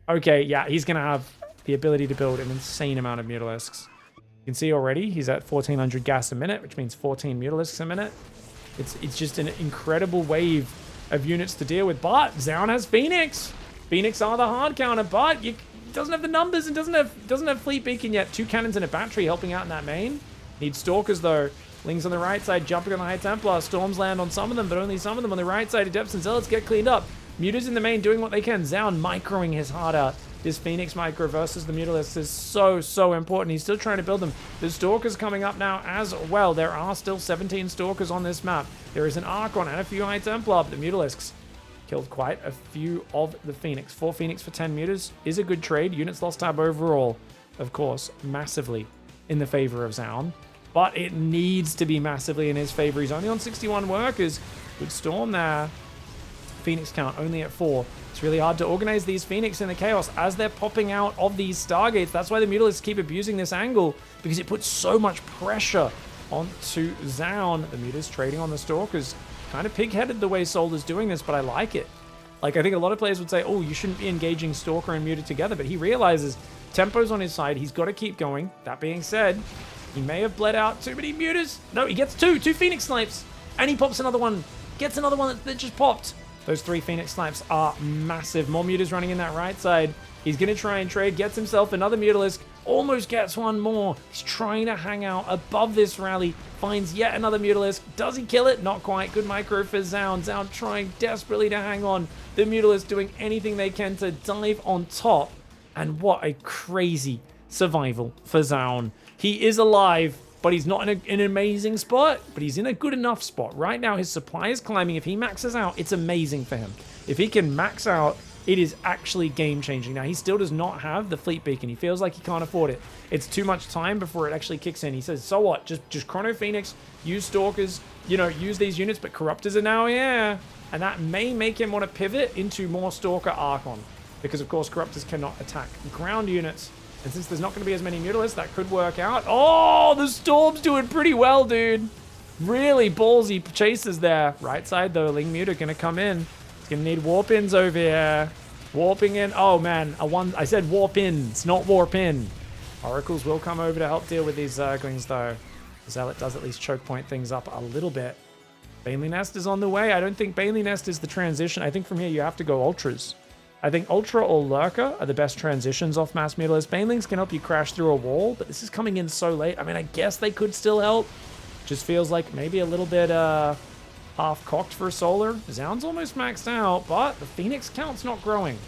Okay, yeah, he's going to have the ability to build an insane amount of Mutalisks. You can see already he's at 1,400 gas a minute, which means 14 Mutalisks a minute. It's just an incredible wave of units to deal with. But ZOUN has Phoenix. Phoenix are the hard counter, but doesn't have the numbers and doesn't have Fleet Beacon yet. 2 cannons and a battery helping out in that main. Needs Stalkers though. Lings on the right side, jumping on the High Templar. Storms land on some of them, but only some of them on the right side. Adepts and Zealots get cleaned up. Mutas in the main doing what they can. ZOUN microing his heart out. This Phoenix micro versus the Mutalisk is so important. He's still trying to build them. There's Stalkers coming up now as well. There are still 17 Stalkers on this map. There is an Archon and a few High Templar, but the Mutalisks killed quite a few of the Phoenix. 4 Phoenix for 10 mutas is a good trade. Units lost tab overall, of course, massively in the favor of ZOUN. But it needs to be massively in his favor. He's only on 61 workers. Good Storm there. Phoenix count only at 4. It's really hard to organize these Phoenix in the chaos as they're popping out of these Stargates. That's why the Mutalisks keep abusing this angle, because it puts so much pressure onto ZOUN. The Mutas trading on the Stalkers. Kind of pig-headed the way Solar's doing this, but I like it. Like, I think a lot of players would say, oh, you shouldn't be engaging Stalker and Muta together, but he realizes tempo's on his side. He's got to keep going. That being said, he may have bled out too many Mutas. No, he gets 2 Phoenix snipes, and he pops another one. Gets another one that just popped. Those 3 Phoenix snipes are massive. More Mutas running in that right side. He's going to try and trade. Gets himself another Mutalisk. Almost gets one more. He's trying to hang out above this rally. Finds yet another Mutalisk. Does he kill it? Not quite. Good micro for ZOUN. ZOUN trying desperately to hang on. The Mutalisk doing anything they can to dive on top. And what a crazy survival for ZOUN. He is alive, but he's not in an amazing spot. But he's in a good enough spot. Right now, his supply is climbing. If he maxes out, it's amazing for him. If he can max out, it is actually game-changing. Now, he still does not have the Fleet Beacon. He feels like he can't afford it. It's too much time before it actually kicks in. He says, so what? Just Chrono Phoenix, use Stalkers, you know, use these units, but Corruptors are now, yeah. And that may make him want to pivot into more Stalker Archon. Because, of course, Corruptors cannot attack ground units. And since there's not going to be as many Mutalisks, that could work out. Oh, the Storm's doing pretty well, dude. Really ballsy chases there. Right side, though, Ling Muta going to come in. Gonna need warp-ins over here. Warping in. Oh, man. I said warp-ins, not warp-in. Oracles will come over to help deal with these Zerglings, though. Zealot does at least choke point things up a little bit. Baneley Nest is on the way. I don't think Baneley Nest is the transition. I think from here you have to go Ultras. I think Ultra or Lurker are the best transitions off Mass Mutalisk. Banelings can help you crash through a wall, but this is coming in so late. I mean, I guess they could still help. Just feels like maybe a little bit half-cocked for Solar. ZOUN's almost maxed out, but the Phoenix count's not growing.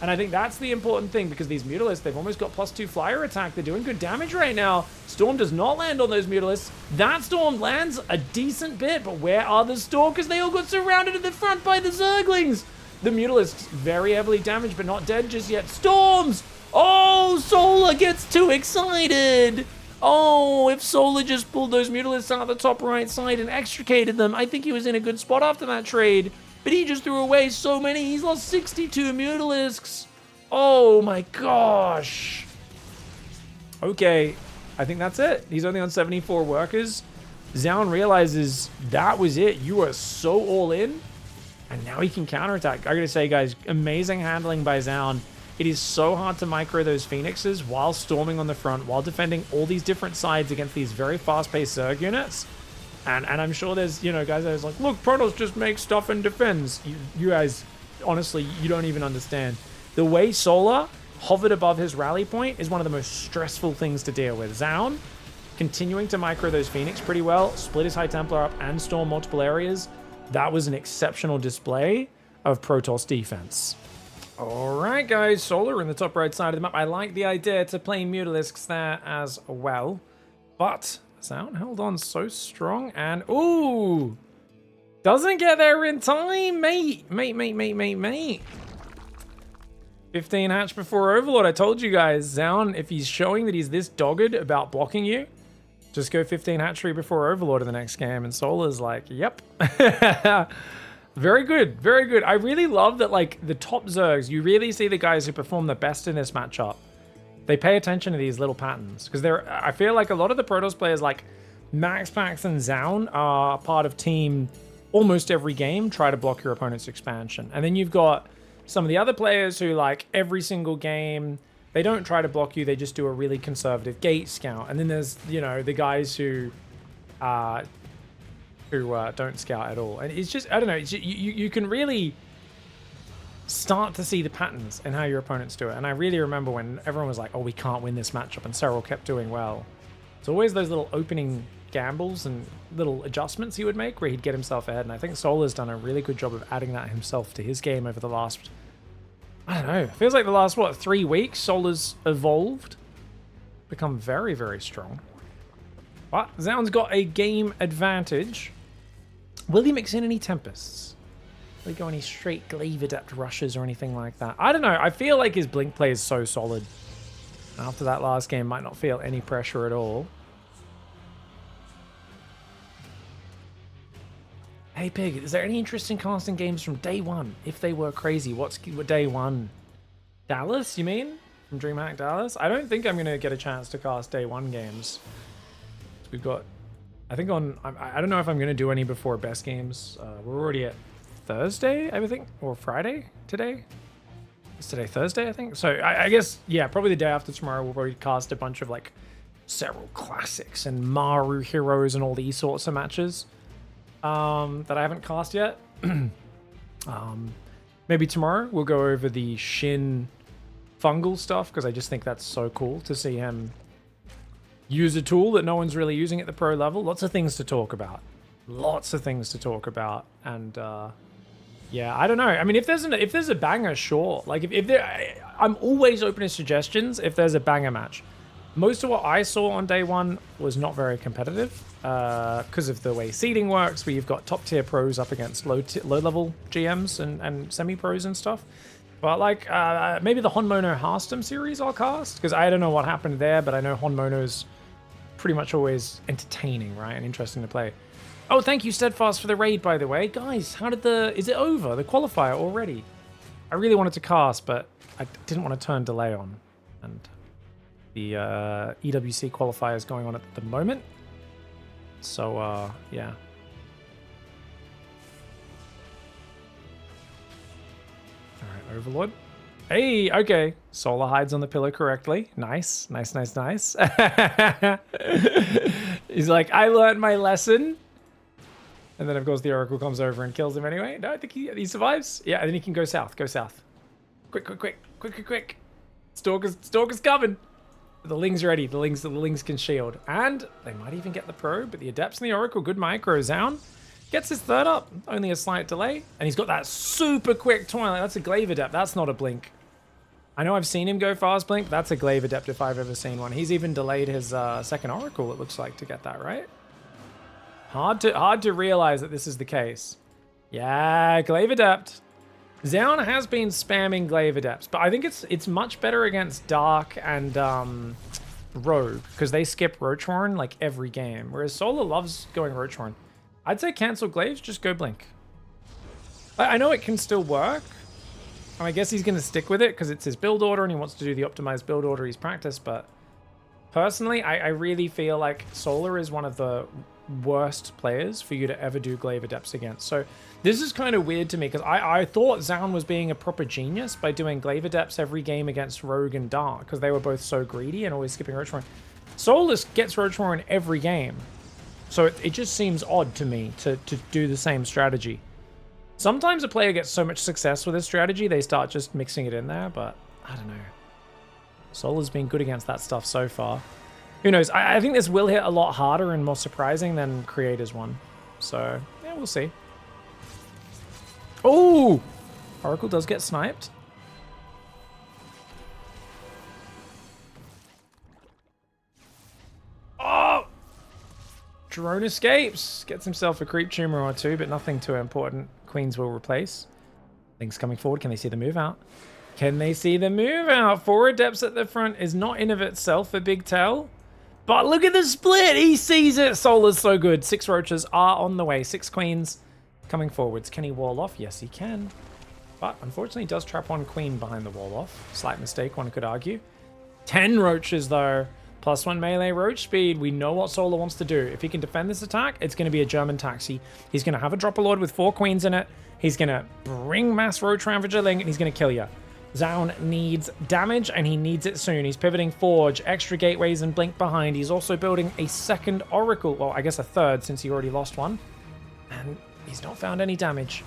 And I think that's the important thing, because these Mutalisks, they've almost got +2 flyer attack. They're doing good damage right now. Storm does not land on those Mutalisks. That Storm lands a decent bit, but where are the Stalkers? They all got surrounded at the front by the Zerglings. The Mutalisks very heavily damaged, but not dead just yet. Storms! Oh, Solar gets too excited. Oh, if Solar just pulled those Mutalisks out of the top right side and extricated them, I think he was in a good spot after that trade. But he just threw away so many. He's lost 62 Mutalisks. Oh my gosh. Okay, I think that's it. He's only on 74 workers. ZOUN realizes that was it. You are so all in. And now he can counterattack. I gotta say, guys, amazing handling by ZOUN. It is so hard to micro those Phoenixes while storming on the front, while defending all these different sides against these very fast-paced Zerg units. And I'm sure there's, you know, guys that was like, look, Protoss just makes stuff and defends. You guys, honestly, you don't even understand. The way Solar hovered above his rally point is one of the most stressful things to deal with. ZOUN continuing to micro those Phoenix pretty well, split his High Templar up and storm multiple areas. That was an exceptional display of Protoss defense. All right, guys, Solar in the top right side of the map. I like the idea to play Mutalisks there as well, but ZOUN held on so strong, and ooh, doesn't get there in time, mate. 15 hatch before Overlord. I told you guys, ZOUN, if he's showing that he's this dogged about blocking you, just go 15 hatchery before Overlord in the next game. And Solar's like, yep. Very good, very good. I really love that, like, the top Zergs, you really see the guys who perform the best in this matchup. They pay attention to these little patterns, because I feel like a lot of the Protoss players like MaxPax and ZOUN are part of team almost every game, try to block your opponent's expansion. And then you've got some of the other players who, like, every single game, they don't try to block you, they just do a really conservative gate scout. And then there's, you know, the guys who don't scout at all. And it's just, I don't know, you can really start to see the patterns in how your opponents do it. And I really remember when everyone was like, oh, we can't win this matchup, and Cyril kept doing well. It's always those little opening gambles and little adjustments he would make where he'd get himself ahead. And I think Solar's done a really good job of adding that himself to his game over the last, I don't know, it feels like the last, what, 3 weeks, Solar's evolved, become very, very strong. But ZOUN's got a game advantage. Will he mix in any Tempests? Will he go any straight Glaive Adept rushes or anything like that? I don't know. I feel like his Blink play is so solid. After that last game, might not feel any pressure at all. Hey, Pig, is there any interesting casting games from day one? If they were crazy, what day one? Dallas, you mean? From DreamHack Dallas? I don't think I'm going to get a chance to cast day one games. We've got, I think I don't know if I'm going to do any before best games. We're already at Thursday, I think, or Friday today. It's today Thursday, I think. So I guess, yeah, probably the day after tomorrow, we'll probably cast a bunch of, like, several classics and Maru heroes and all these sorts of matches that I haven't cast yet. Maybe tomorrow we'll go over the Shin fungal stuff, because I just think that's so cool to see him use a tool that no one's really using at the pro level. Lots of things to talk about. Lots of things to talk about. And yeah, I don't know. I mean, if there's a banger, sure. Like if there, I'm always open to suggestions if there's a banger match. Most of what I saw on day one was not very competitive because of the way seeding works, where you've got top tier pros up against low level GMs and semi pros and stuff. But like maybe the Honmono Hearthstone series I'll cast, because I don't know what happened there, but I know Honmono's pretty much always entertaining, right, and interesting to play. Oh, thank you, Steadfast, for the raid, by the way. Guys, how did is it over, the qualifier already? I really wanted to cast, but I didn't want to turn delay on. And the EWC qualifier is going on at the moment. So, yeah. Alright, Overlord. Hey, okay. Solar hides on the pillar correctly. Nice, nice, nice, nice. He's like, I learned my lesson. And then, of course, the Oracle comes over and kills him anyway. No, I think he survives. Yeah, and then he can go south. Go south. Quick, quick, quick. Quick, quick, quick. Stalker's coming. The Ling's ready. The Lings can shield. And they might even get the probe, but the Adepts and the Oracle, good micro. ZOUN gets his third up. Only a slight delay. And he's got that super quick Twilight. That's a Glaive Adept. That's not a Blink. I know I've seen him go fast blink. That's a Glaive Adept if I've ever seen one. He's even delayed his second Oracle, it looks like, to get that, right? Hard to realize that this is the case. Yeah, Glaive Adept. ZOUN has been spamming Glaive Adepts, but I think it's much better against Dark and Rogue, because they skip Roachhorn like every game, whereas Solar loves going Roachhorn. I'd say cancel Glaives, just go Blink. I know it can still work. I guess he's going to stick with it because it's his build order and he wants to do the optimized build order he's practiced, but personally, I really feel like Solar is one of the worst players for you to ever do Glaive Adepts against. So this is kind of weird to me because I thought ZOUN was being a proper genius by doing Glaive Adepts every game against Rogue and Dark because they were both so greedy and always skipping Roachhorn. Solus gets Roachhorn every game. So it just seems odd to me to do the same strategy. Sometimes a player gets so much success with this strategy, they start just mixing it in there, but I don't know. Solar's been good against that stuff so far. Who knows? I think this will hit a lot harder and more surprising than Creator's one. So, yeah, we'll see. Oh! Oracle does get sniped. Oh! Drone escapes. Gets himself a creep tumor or two, but nothing too important. Queens will replace. Things coming forward. Can they see the move out? Can they see the move out? 4 Adepts at the front is not in of itself a big tell. But look at the split. He sees it. Solar's so good. 6 Roaches are on the way. 6 Queens coming forwards. Can he wall off? Yes, he can. But unfortunately, he does trap 1 Queen behind the wall off. Slight mistake, one could argue. 10 Roaches, though. +1 melee roach speed. We know what Solar wants to do. If he can defend this attack, it's going to be a German taxi. He's going to have a Dropper Lord with 4 Queens in it. He's going to bring Mass Roach Ravager Link, and he's going to kill you. ZOUN needs damage, and he needs it soon. He's pivoting Forge, extra gateways, and Blink behind. He's also building a second Oracle. Well, I guess a third, since he already lost one. And he's not found any damage.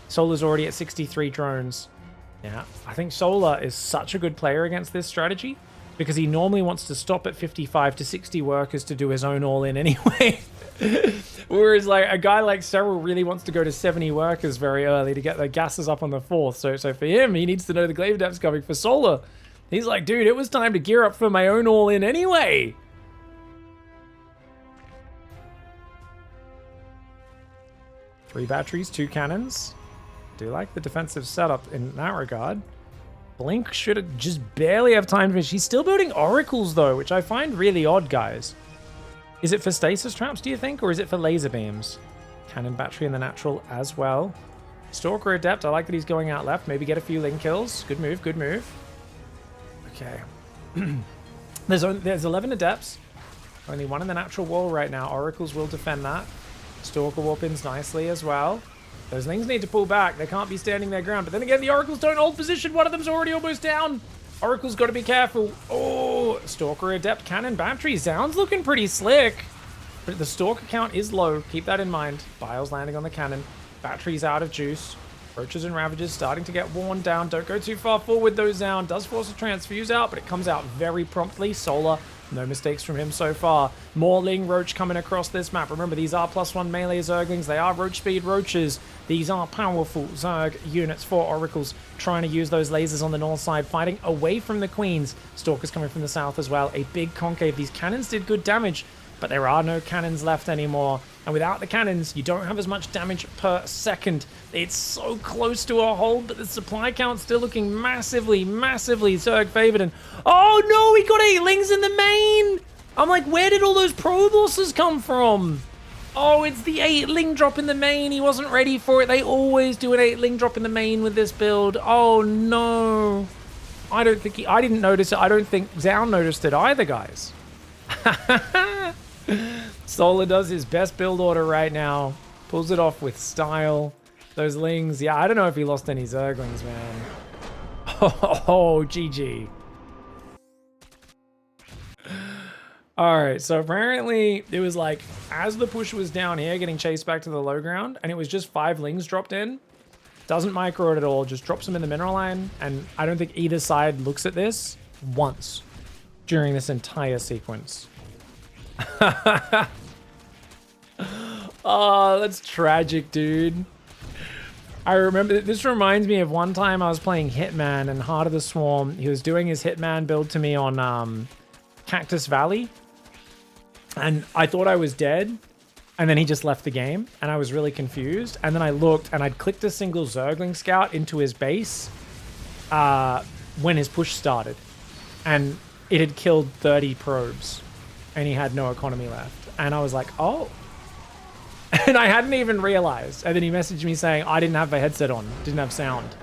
Solar's already at 63 drones. Yeah, I think Solar is such a good player against this strategy, because he normally wants to stop at 55 to 60 workers to do his own all-in anyway. Whereas like a guy like Cyril really wants to go to 70 workers very early to get the gases up on the 4th. So for him, he needs to know the Glaive Adept's coming. For Solar, he's like, dude, it was time to gear up for my own all-in anyway. Three batteries, 2 cannons. Do like the defensive setup in that regard. Blink should have just barely have time to finish. He's still building oracles, though, which I find really odd, guys. Is it for stasis traps, do you think, or is it for laser beams? Cannon battery in the natural as well. Stalker Adept, I like that he's going out left. Maybe get a few link kills. Good move, good move. Okay. There's 11 Adepts. Only 1 in the natural wall right now. Oracles will defend that. Stalker warp ins nicely as well. Those Lings need to pull back. They can't be standing their ground. But then again, the Oracles don't hold position. One of them's already almost down. Oracle's got to be careful. Oh, Stalker Adept Cannon Battery. ZOUN's looking pretty slick. But the Stalker count is low. Keep that in mind. Bile's landing on the cannon. Battery's out of juice. Roaches and Ravagers starting to get worn down. Don't go too far forward though, ZOUN. Does force a transfuse out, but it comes out very promptly. Solar, no mistakes from him so far. More Ling Roach coming across this map. Remember, these are +1 melee Zerglings. They are Roach Speed Roaches. These are powerful Zerg units for Oracles, trying to use those lasers on the north side, fighting away from the Queens. Stalkers coming from the south as well. A big concave. These cannons did good damage, but there are no cannons left anymore. And without the cannons, you don't have as much damage per second. It's so close to a hold, but the supply count's still looking massively, massively Zerg favored. And oh no, he got 8 Lings in the main! I'm like, where did all those Probe losses come from? Oh, it's the 8 Ling drop in the main. He wasn't ready for it. They always do an 8 Ling drop in the main with this build. Oh no. I didn't notice it. I don't think ZOUN noticed it either, guys. Solar does his best build order right now. Pulls it off with style. Those Lings. Yeah, I don't know if he lost any Zerglings, man. Oh, GG. Alright, so apparently it was like, as the push was down here, getting chased back to the low ground, and it was just 5 Lings dropped in. Doesn't micro it at all, just drops them in the mineral line, and I don't think either side looks at this once during this entire sequence. Oh, that's tragic, dude. I remember, this reminds me of one time I was playing Hitman and Heart of the Swarm. He was doing his Hitman build to me on Cactus Valley. And I thought I was dead. And then he just left the game. And I was really confused. And then I looked and I'd clicked a single Zergling Scout into his base when his push started. And it had killed 30 probes. And he had no economy left. And I was like, oh. And I hadn't even realized. And then he messaged me saying, I didn't have a headset on. Didn't have sound.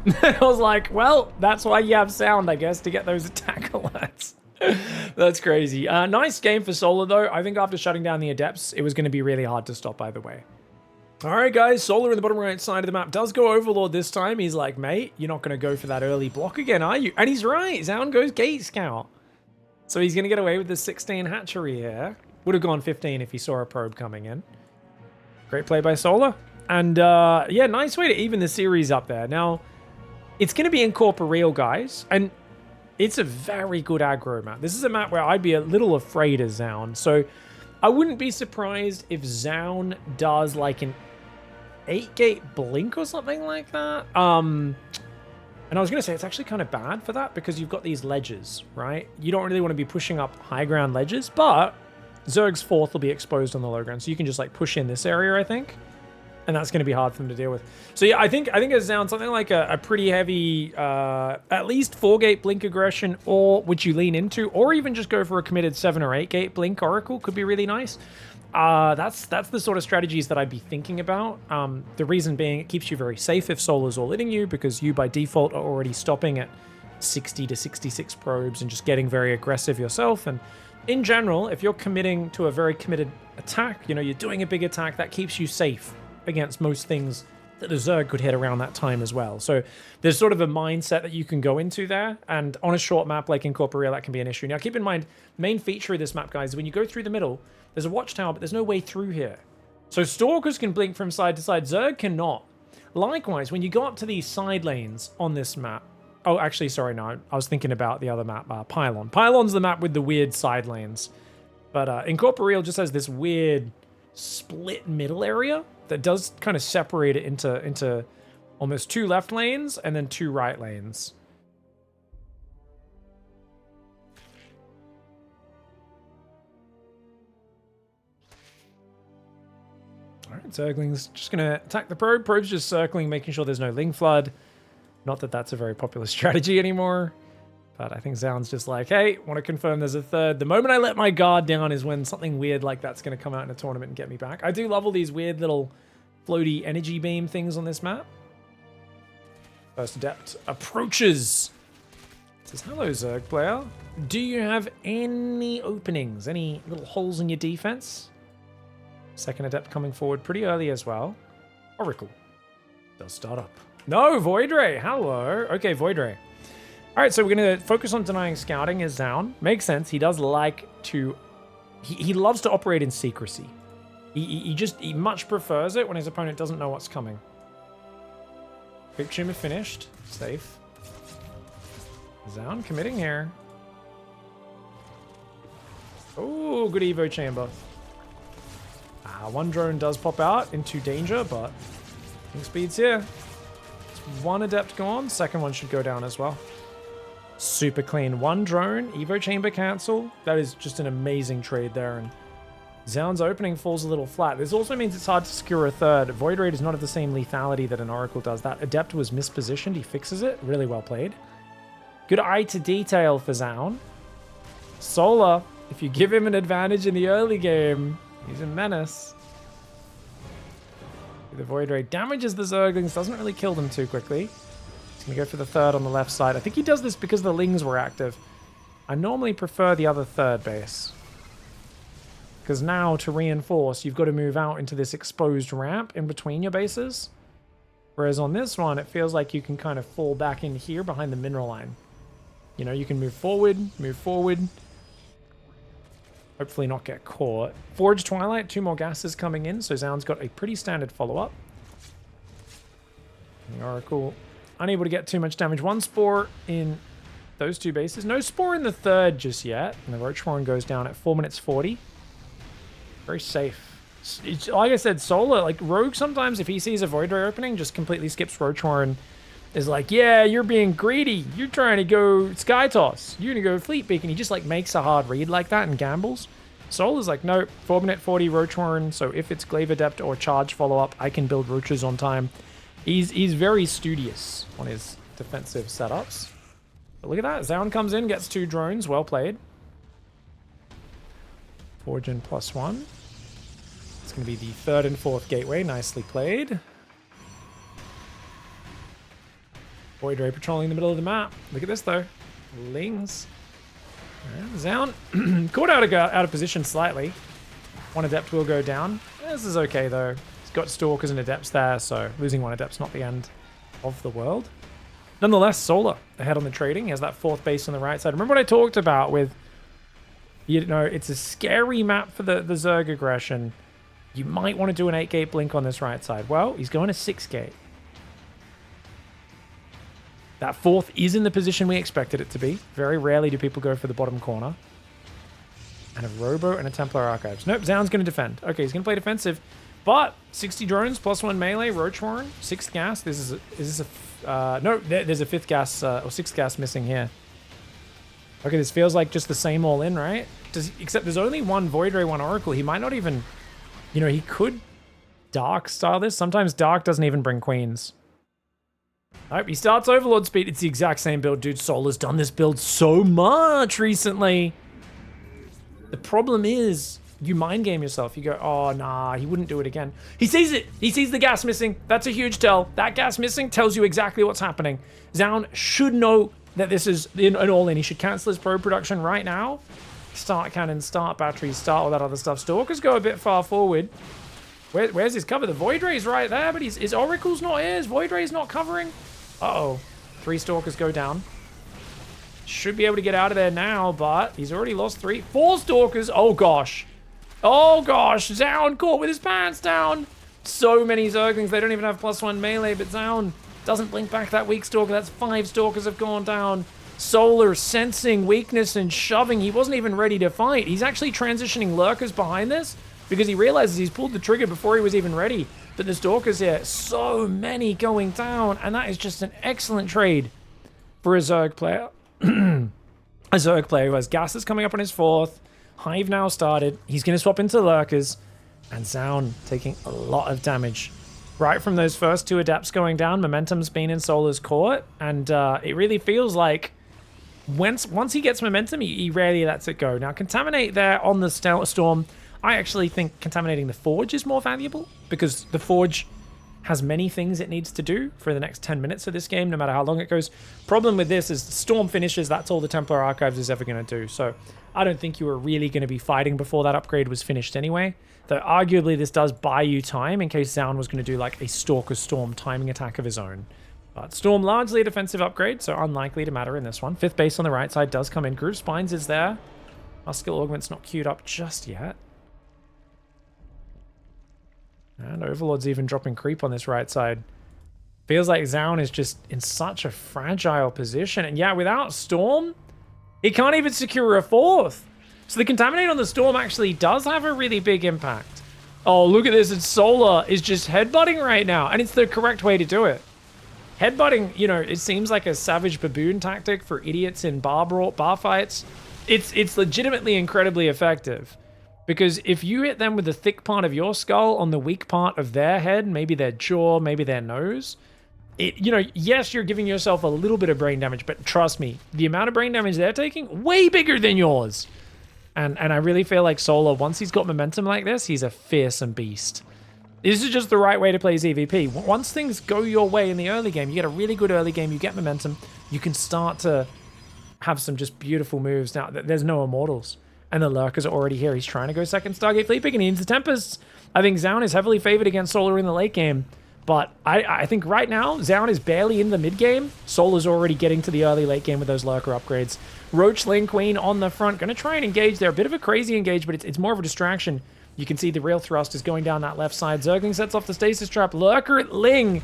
I was like, well, that's why you have sound, I guess, to get those attack alerts. That's crazy. Nice game for Solar, though. I think after shutting down the Adepts, it was going to be really hard to stop either way. All right, guys. Solar in the bottom right side of the map does go Overlord this time. He's like, mate, you're not going to go for that early block again, are you? And he's right. ZOUN goes Gate Scout. So he's going to get away with the 16 hatchery here. Would have gone 15 if he saw a probe coming in. Great play by Solar. And yeah, nice way to even the series up there. Now, it's going to be Incorporeal, guys. And it's a very good aggro map. This is a map where I'd be a little afraid of ZOUN. So I wouldn't be surprised if ZOUN does like an 8-gate blink or something like that. And I was going to say, it's actually kind of bad for that because you've got these ledges, right? You don't really want to be pushing up high ground ledges, but Zerg's 4th will be exposed on the low ground, so you can just like push in this area, I think, and that's going to be hard for them to deal with. So yeah, I think as ZOUN, something like a pretty heavy, at least 4-gate blink aggression, or would you lean into, or even just go for a committed 7 or 8-gate blink Oracle could be really nice. That's the sort of strategies that I'd be thinking about. The reason being, it keeps you very safe if Solar's all hitting you, because you by default are already stopping at 60 to 66 probes and just getting very aggressive yourself. And in general, if you're committing to a very committed attack, you know, you're doing a big attack, that keeps you safe against most things that the Zerg could hit around that time as well. So there's sort of a mindset that you can go into there, and on a short map like Incorporeal, that can be an issue. Now, keep in mind, main feature of this map, guys, when you go through the middle, there's a watchtower, but there's no way through here. So Stalkers can blink from side to side, Zerg cannot. Likewise, when you go up to these side lanes on this map, oh, actually, sorry, no. I was thinking about the other map, Pylon. Pylon's the map with the weird side lanes. But Incorporeal just has this weird split middle area that does kind of separate it into almost 2 left lanes and then 2 right lanes. All right, Zergling's just going to attack the probe. Probe's just circling, making sure there's no Ling Flood. Not that that's a very popular strategy anymore, but I think ZOUN's just like, hey, want to confirm there's a third. The moment I let my guard down is when something weird like that's going to come out in a tournament and get me back. I do love all these weird little floaty energy beam things on this map. First Adept approaches. Says, hello, Zerg player. Do you have any openings? Any little holes in your defense? Second Adept coming forward pretty early as well. Oracle does start up. No, Void Ray. Hello. Okay, Void Ray. All right, so we're going to focus on denying scouting as ZOUN. Makes sense. He does like to... He loves to operate in secrecy. He much prefers it when his opponent doesn't know what's coming. Creep Tumor finished. Safe. ZOUN committing here. Oh, good Evo Chamber. One drone does pop out into danger, but King Speed's here. One Adept gone. Second one should go down as well. Super clean. One drone. Evo Chamber cancel. That is just an amazing trade there. And ZOUN's opening falls a little flat. This also means it's hard to secure a third. Void Ray does not have the same lethality that an Oracle does. That Adept was mispositioned. He fixes it. Really well played. Good eye to detail for ZOUN. Solar, if you give him an advantage in the early game, he's a menace. The Void Ray damages the Zerglings, doesn't really kill them too quickly. He's going to go for the third on the left side. I think he does this because the Lings were active. I normally prefer the other third base. Because now, to reinforce, you've got to move out into this exposed ramp in between your bases. Whereas on this one, it feels like you can kind of fall back in here behind the mineral line. You know, you can move forward, hopefully not get caught. Forge Twilight, 2 more gases coming in, so ZOUN's got a pretty standard follow-up. The Oracle unable to get too much damage. 1 Spore in those 2 bases. No Spore in the third just yet. And the Roach Warren goes down at 4 minutes 40. Very safe. like I said, Solar, like Rogue sometimes if he sees a Void Ray opening, just completely skips Ro12 and is like, yeah, you're being greedy. You're trying to go Sky Toss. You're going to go Fleet Beacon. He just like makes a hard read like that and gambles. Solar's like, nope, 4-minute 40 Ro12, so if it's Glaive Adept or Charge follow-up, I can build Roaches on time. He's very studious on his defensive setups. But look at that. ZOUN comes in, gets 2 drones. Well played. Fortune +1. It's going to be the 3rd and 4th gateway. Nicely played. Void Ray patrolling the middle of the map. Look at this, though. Lings. And ZOUN caught out of position slightly. 1 Adept will go down. This is okay, though. He's got Stalkers and Adepts there, so losing 1 Adept's not the end of the world. Nonetheless, Solar ahead on the trading. He has that 4th base on the right side. Remember what I talked about with, you know, it's a scary map for the Zerg aggression. You might want to do an 8-gate blink on this right side. Well, he's going to 6-gate. That 4th is in the position we expected it to be. Very rarely do people go for the bottom corner. And a Robo and a Templar Archives. Nope, ZOUN's going to defend. Okay, he's going to play defensive. But 60 drones, +1 melee, Ro12, 6th gas. Is this a... no, there's a 5th gas, or 6th gas missing here. Okay, this feels like just the same all in, right? Except there's only 1 Void Ray, 1 Oracle. He might not even... You know, he could Dark style this. Sometimes Dark doesn't even bring Queens. Nope, he starts Overlord speed. It's the exact same build, dude. Solar's done this build so much recently. The problem is, you mind game yourself. You go, oh, nah, he wouldn't do it again. He sees it. He sees the gas missing. That's a huge tell. That gas missing tells you exactly what's happening. ZOUN should know that this is an all-in. He should cancel his pro production right now. Start cannon, start batteries, start all that other stuff. Stalkers go a bit far forward. Where's his cover? The Void Ray's right there, but his Oracle's not here. His Void Ray's not covering. Uh-oh. 3 Stalkers go down. Should be able to get out of there now, but he's already lost 3. 4 Stalkers. Oh, gosh. Oh, gosh. ZOUN caught with his pants down. So many Zerglings. They don't even have +1 melee, but ZOUN doesn't blink back that weak Stalker. That's 5 Stalkers have gone down. Solar sensing weakness and shoving. He wasn't even ready to fight. He's actually transitioning Lurkers behind this because he realizes he's pulled the trigger before he was even ready. But the Stalkers here, so many going down, and that is just an excellent trade for a Zerg player. A Zerg player who has gases coming up on his 4th. Hive now started. He's going to swap into Lurkers, and ZOUN taking a lot of damage. Right from those first 2 Adepts going down, momentum's been in Solar's court, and it really feels like once he gets momentum, he rarely lets it go. Now, Contaminate there on the Storm, I actually think contaminating the Forge is more valuable because the Forge has many things it needs to do for the next 10 minutes of this game, no matter how long it goes. Problem with this is Storm finishes, that's all the Templar Archives is ever going to do. So I don't think you were really going to be fighting before that upgrade was finished anyway. Though arguably this does buy you time in case ZOUN was going to do like a Stalker Storm timing attack of his own. But Storm largely a defensive upgrade, so unlikely to matter in this one. 5th base on the right side does come in. Groove Spines is there. Muscular Augment's not queued up just yet. And Overlord's even dropping creep on this right side. Feels like ZOUN is just in such a fragile position. And yeah, without Storm, he can't even secure a 4th. So the Contaminate on the Storm actually does have a really big impact. Oh, look at this. And Solar is just headbutting right now. And it's the correct way to do it. Headbutting, you know, it seems like a savage baboon tactic for idiots in bar fights. It's legitimately incredibly effective. Because if you hit them with the thick part of your skull on the weak part of their head, maybe their jaw, maybe their nose, you know, yes, you're giving yourself a little bit of brain damage, but trust me, the amount of brain damage they're taking, way bigger than yours. And I really feel like Solar, once he's got momentum like this, he's a fearsome beast. This is just the right way to play ZVP. Once things go your way in the early game, you get a really good early game, you get momentum, you can start to have some just beautiful moves. Now, there's no Immortals. And the Lurkers are already here. He's trying to go 2nd Stargate Fleet Pick and he needs the Tempests. I think ZOUN is heavily favored against Solar in the late game. But I think right now, ZOUN is barely in the mid game. Solar's already getting to the early late game with those Lurker upgrades. Roachling Queen on the front. Going to try and engage there. A bit of a crazy engage, but it's more of a distraction. You can see the real thrust is going down that left side. Zergling sets off the Stasis Trap. Lurker at Ling.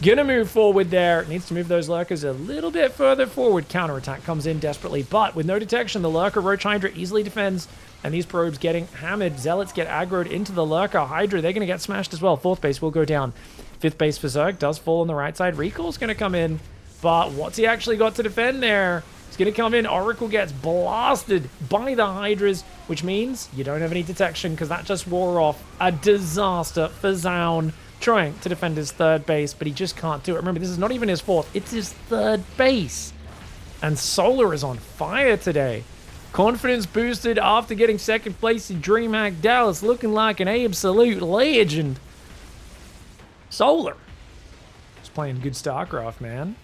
Gonna move forward there. Needs to move those lurkers a little bit further forward. Counterattack comes in desperately, but with no detection, the lurker Roach Hydra easily defends, and these probes getting hammered. Zealots get aggroed into the lurker Hydra. They're gonna get smashed as well. Fourth base will go down. Fifth base for Zerg does fall on the right side. Recall's gonna come in, but what's he actually got to defend there? He's gonna come in. Oracle gets blasted by the Hydras, which means you don't have any detection because that just wore off. A disaster for ZOUN. Trying to defend his third base, but he just can't do it. Remember, this is not even his fourth, it's his third base. And Solar is on fire today. Confidence boosted after getting second place in DreamHack Dallas, looking like an absolute legend. Solar is playing good StarCraft, man.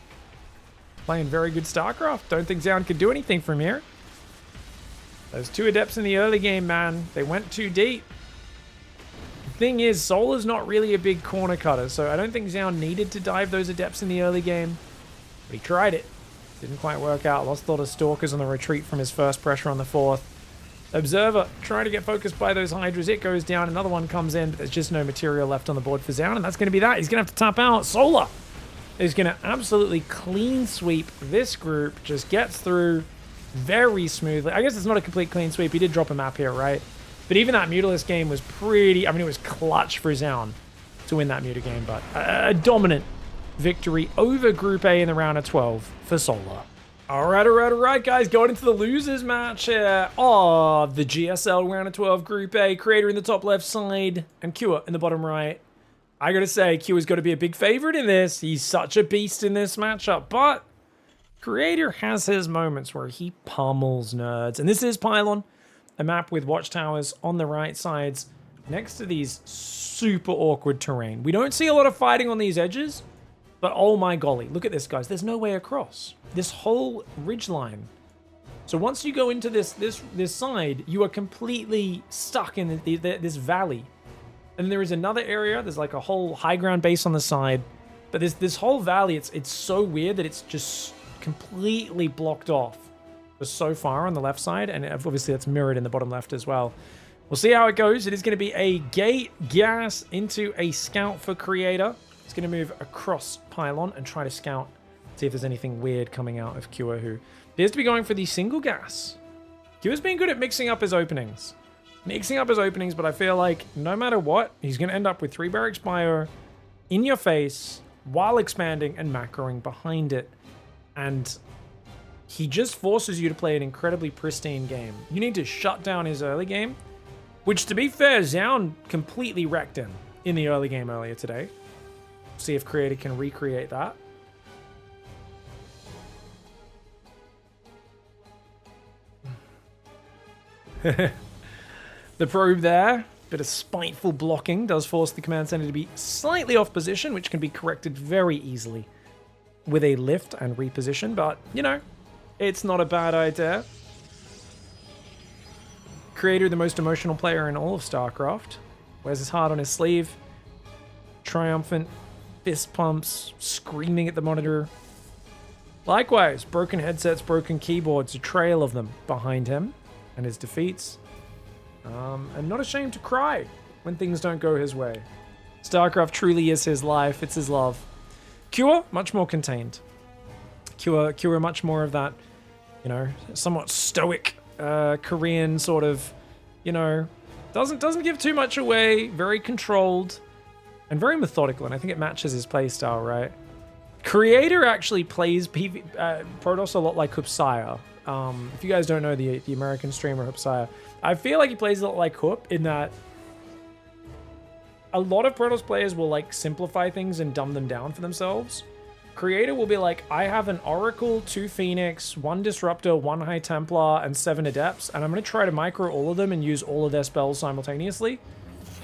Playing very good StarCraft. Don't think ZOUN could do anything from here. Those two adepts in the early game, man, they went too deep. Thing is, Solar's not really a big corner cutter, so I don't think ZOUN needed to dive those adepts in the early game. But he tried it. Didn't quite work out. Lost a lot of Stalkers on the retreat from his first pressure on the fourth. Observer trying to get focused by those Hydras. It goes down. Another one comes in, but there's just no material left on the board for ZOUN, and that's going to be that. He's going to have to tap out. Solar is going to absolutely clean sweep this group. Just gets through very smoothly. I guess it's not a complete clean sweep. He did drop a map here, right? But even that Mutalisk game was pretty... I mean, it was clutch for ZOUN to win that Muta game, but a dominant victory over Group A in the round of 12 for Solar. All right, guys. Going into the losers match here of the GSL round of 12 Group A. Creator in the top left side and Cure in the bottom right. I gotta say, Cure's got to be a big favorite in this. He's such a beast in this matchup, but Creator has his moments where he pummels nerds. And this is Pylon. A map with watchtowers on the right sides next to these super awkward terrain. We don't see a lot of fighting on these edges, but oh my golly, look at this, guys. There's no way across this whole ridge line. So once you go into this side, you are completely stuck in this valley. And there is another area. There's like a whole high ground base on the side, but this whole valley, it's so weird that it's just completely blocked off. So far on the left side, and obviously that's mirrored in the bottom left as well. We'll see how it goes. It is going to be a gate gas into a scout for Creator. It's going to move across Pylon and try to scout, see if there's anything weird coming out of Cure, who appears to be going for the single gas. Cure's been good at mixing up his openings. But I feel like no matter what, he's going to end up with 3 barracks bio in your face while expanding and macroing behind it. And he just forces you to play an incredibly pristine game. You need to shut down his early game, which, to be fair, ZOUN completely wrecked him in the early game earlier today. See if Creator can recreate that. The probe there, bit of spiteful blocking, does force the command center to be slightly off position, which can be corrected very easily with a lift and reposition, but, you know, it's not a bad idea. Creator, the most emotional player in all of StarCraft. Wears his heart on his sleeve. Triumphant. Fist pumps. Screaming at the monitor. Likewise, broken headsets, broken keyboards. A trail of them behind him. And his defeats. And not ashamed to cry when things don't go his way. StarCraft truly is his life. It's his love. Cure, much more contained. Cure much more of that, you know, somewhat stoic Korean sort of, you know, doesn't give too much away, very controlled and very methodical, and I think it matches his playstyle, right? Creator actually plays Protoss a lot like Hoopsire. If you guys don't know the American streamer Hoopsire, I feel like he plays a lot like Hoop in that a lot of Protoss players will like simplify things and dumb them down for themselves. Creator will be like, I have an Oracle, 2 Phoenix, 1 Disruptor, 1 High Templar, and 7 Adepts, and I'm going to try to micro all of them and use all of their spells simultaneously.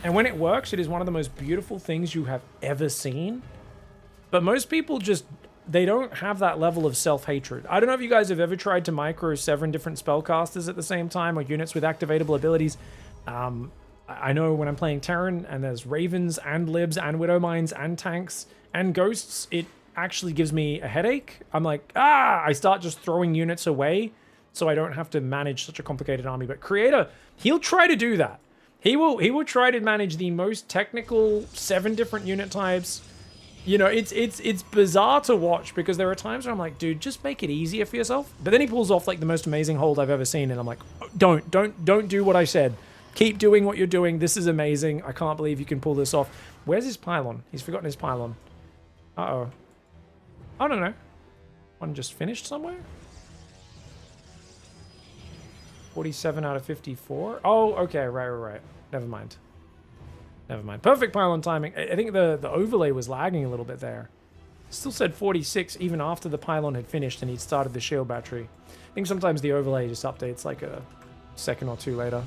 And when it works, it is one of the most beautiful things you have ever seen. But most people just, they don't have that level of self-hatred. I don't know if you guys have ever tried to micro 7 different spellcasters at the same time, or units with activatable abilities. I know when I'm playing Terran, and there's Ravens, and Libs, and Widowmines, and Tanks, and Ghosts, it actually gives me a headache. I'm like, I start just throwing units away so I don't have to manage such a complicated army. But Creator, he'll try to do that. He will try to manage the most technical 7 different unit types You know, it's bizarre to watch because there are times where I'm like, dude, just make it easier for yourself. But then he pulls off like the most amazing hold I've ever seen, and I'm like, don't do what I said. Keep doing what you're doing. This is amazing. I can't believe you can pull this off. Where's his pylon? He's forgotten his pylon. Uh-oh. I don't know. One just finished somewhere? 47 out of 54? Oh, okay, right. Never mind. Perfect pylon timing. I think the overlay was lagging a little bit there. Still said 46 even after the pylon had finished and he'd started the shield battery. I think sometimes the overlay just updates like a second or two later.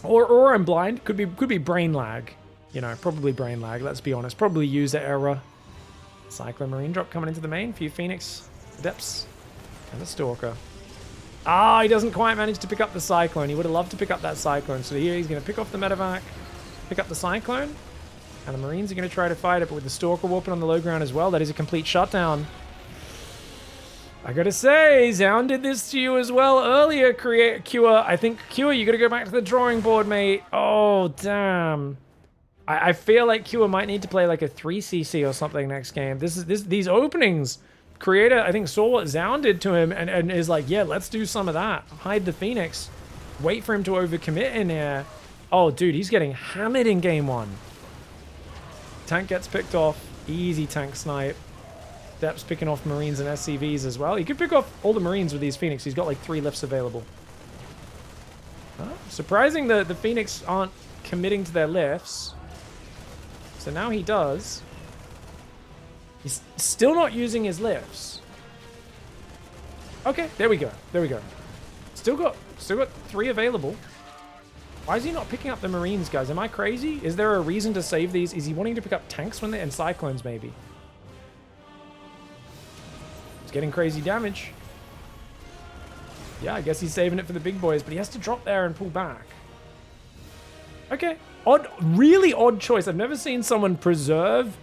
Or I'm blind. Could be brain lag. You know, probably brain lag, let's be honest. Probably user error. Cyclone Marine drop coming into the main. Few Phoenix Adepts. And a Stalker. Ah, he doesn't quite manage to pick up the Cyclone. He would have loved to pick up that Cyclone. So here he's going to pick off the Medevac, pick up the Cyclone. And the Marines are going to try to fight it, but with the Stalker warping on the low ground as well, that is a complete shutdown. I gotta say, ZOUN did this to you as well earlier, Cure. I think, Cure, you gotta go back to the drawing board, mate. Oh, damn. I feel like Cure might need to play like a 3cc or something next game. These openings, Creator, I think, saw what ZOUN did to him and is like, yeah, let's do some of that. Hide the Phoenix. Wait for him to overcommit in here. Oh, dude, he's getting hammered in game one. Tank gets picked off. Easy tank snipe. Dep's picking off Marines and SCVs as well. He could pick off all the Marines with these Phoenix. He's got like 3 lifts available. Surprising the Phoenix aren't committing to their lifts. So now he does. He's still not using his lifts. Okay, there we go. Still got 3 available. Why is he not picking up the Marines, guys? Am I crazy? Is there a reason to save these? Is he wanting to pick up tanks when and Cyclones, maybe? It's getting crazy damage. Yeah, I guess he's saving it for the big boys, but he has to drop there and pull back. Okay. Really odd choice. I've never seen someone preserve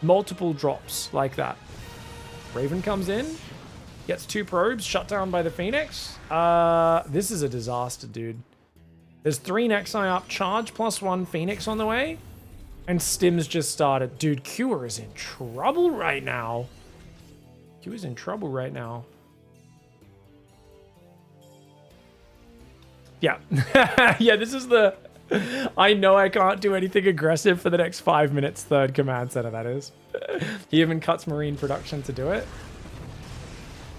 multiple drops like that. Raven comes in, gets 2 probes, shut down by the Phoenix. This is a disaster, dude. There's 3 Nexi up, charge +1 Phoenix on the way, and Stims just started. Dude, Cure is in trouble right now. Cure's in trouble right now. Yeah. Yeah, this is the... I know I can't do anything aggressive for the next 5 minutes. 3rd command center, that is. He even cuts Marine production to do it.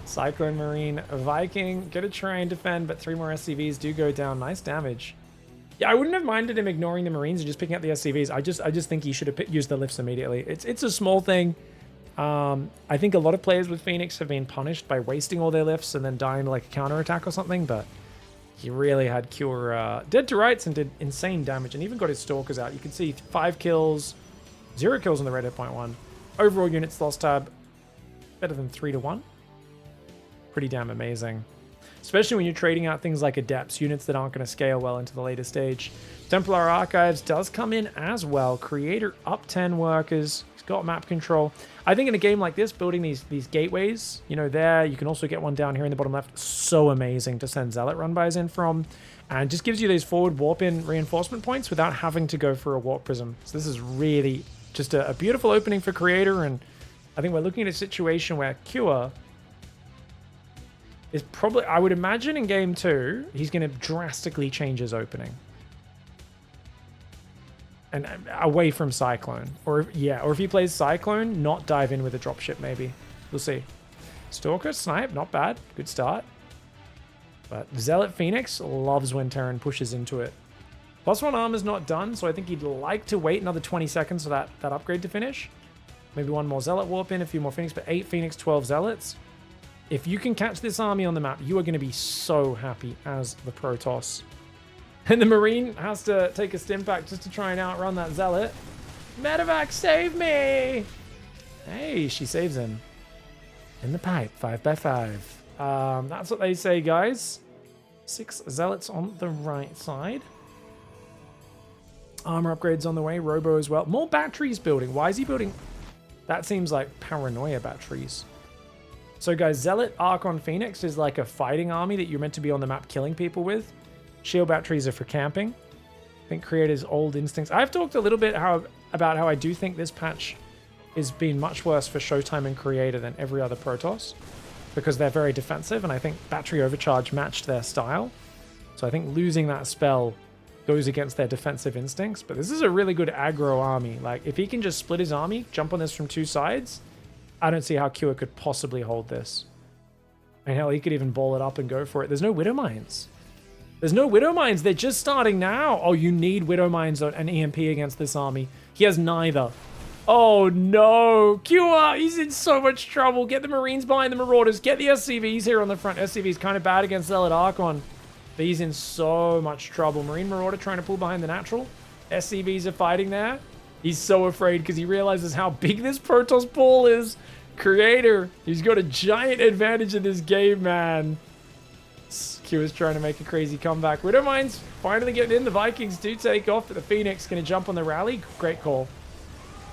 Cyclone Marine, Viking, gonna try and defend, but 3 more SCVs do go down. Nice damage. Yeah, I wouldn't have minded him ignoring the Marines and just picking up the SCVs. I just think he should have used the lifts immediately. It's a small thing. I think a lot of players with Phoenix have been punished by wasting all their lifts and then dying to like a counterattack or something, but he really had Cure dead to rights and did insane damage and even got his Stalkers out. You can see 5 kills, 0 kills on the red hit point 1. Overall units lost tab, better than 3 to 1. Pretty damn amazing. Especially when you're trading out things like Adepts, units that aren't going to scale well into the later stage. Templar Archives does come in as well. Creator up 10 workers. He's got map control. I think in a game like this, building these gateways, you know, there, you can also get one down here in the bottom left. So amazing to send Zealot run-bys in from. And just gives you those forward warp-in reinforcement points without having to go for a warp prism. So this is really just a beautiful opening for Creator. And I think we're looking at a situation where Cure is probably, I would imagine in game 2, he's going to drastically change his opening. And away from Cyclone. Or if he plays Cyclone, not dive in with a dropship maybe. We'll see. Stalker, Snipe, not bad. Good start. But Zealot Phoenix loves when Terran pushes into it. +1 armor's not done, so I think he'd like to wait another 20 seconds for that upgrade to finish. Maybe one more Zealot warp in, a few more Phoenix, but 8 Phoenix, 12 Zealots. If you can catch this army on the map, you are going to be so happy as the Protoss. And the Marine has to take a stim pack just to try and outrun that Zealot. Medevac, save me! Hey, she saves him. In the pipe, 5x5. That's what they say, guys. 6 Zealots on the right side. Armor upgrades on the way. Robo as well. More batteries building. Why is he building? That seems like paranoia batteries. So guys, Zealot Archon Phoenix is like a fighting army that you're meant to be on the map killing people with. Shield batteries are for camping. think Creator's old instincts. I've talked a little bit about how I do think this patch has been much worse for Showtime and Creator than every other Protoss, because they're very defensive, and I think Battery Overcharge matched their style. So I think losing that spell goes against their defensive instincts. But this is a really good aggro army. Like, if he can just split his army, jump on this from 2 sides, I don't see how Kua could possibly hold this. And hell, he could even ball it up and go for it. There's no Widow Mines. There's no Widow Mines. They're just starting now. Oh, you need Widow Mines and EMP against this army. He has neither. Oh, no. Kua, he's in so much trouble. Get the Marines behind the Marauders. Get the SCVs here on the front. SCV's kind of bad against Zealot Archon. But he's in so much trouble. Marine Marauder trying to pull behind the natural. SCVs are fighting there. He's so afraid because he realizes how big this Protoss ball is. Creator, he's got a giant advantage in this game, man. Q is trying to make a crazy comeback. Widow Mines finally getting in. The Vikings do take off, but the Phoenix going to jump on the rally. Great call.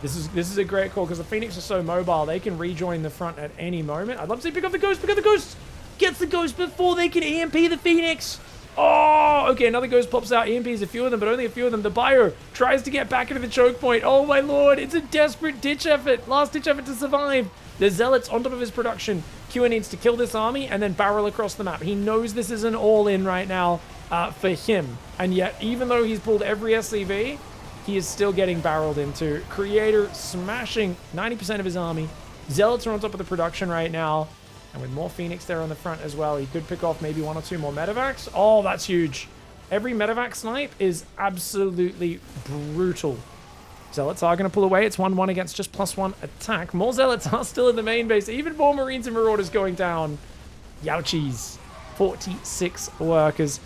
This is a great call because the Phoenix are so mobile. They can rejoin the front at any moment. I'd love to see pick up the Ghost. Pick up the Ghost. Gets the Ghost before they can EMP the Phoenix. Oh, okay, another Ghost pops out. EMPs a few of them, but only a few of them. The Bio tries to get back into the choke point. Oh, my lord. It's a desperate ditch effort. Last ditch effort to survive. The Zealots on top of his production. Kua needs to kill this army and then barrel across the map. He knows this is an all-in right now for him. And yet, even though he's pulled every SCV, he is still getting barreled into. Creator smashing 90% of his army. Zealots are on top of the production right now. And with more Phoenix there on the front as well, he could pick off maybe 1 or 2 more medevacs. Oh, that's huge. Every medevac snipe is absolutely brutal. Zealots are going to pull away. It's 1-1 against just +1 attack. More Zealots are still in the main base. Even more Marines and Marauders going down. Youchies. 46 workers.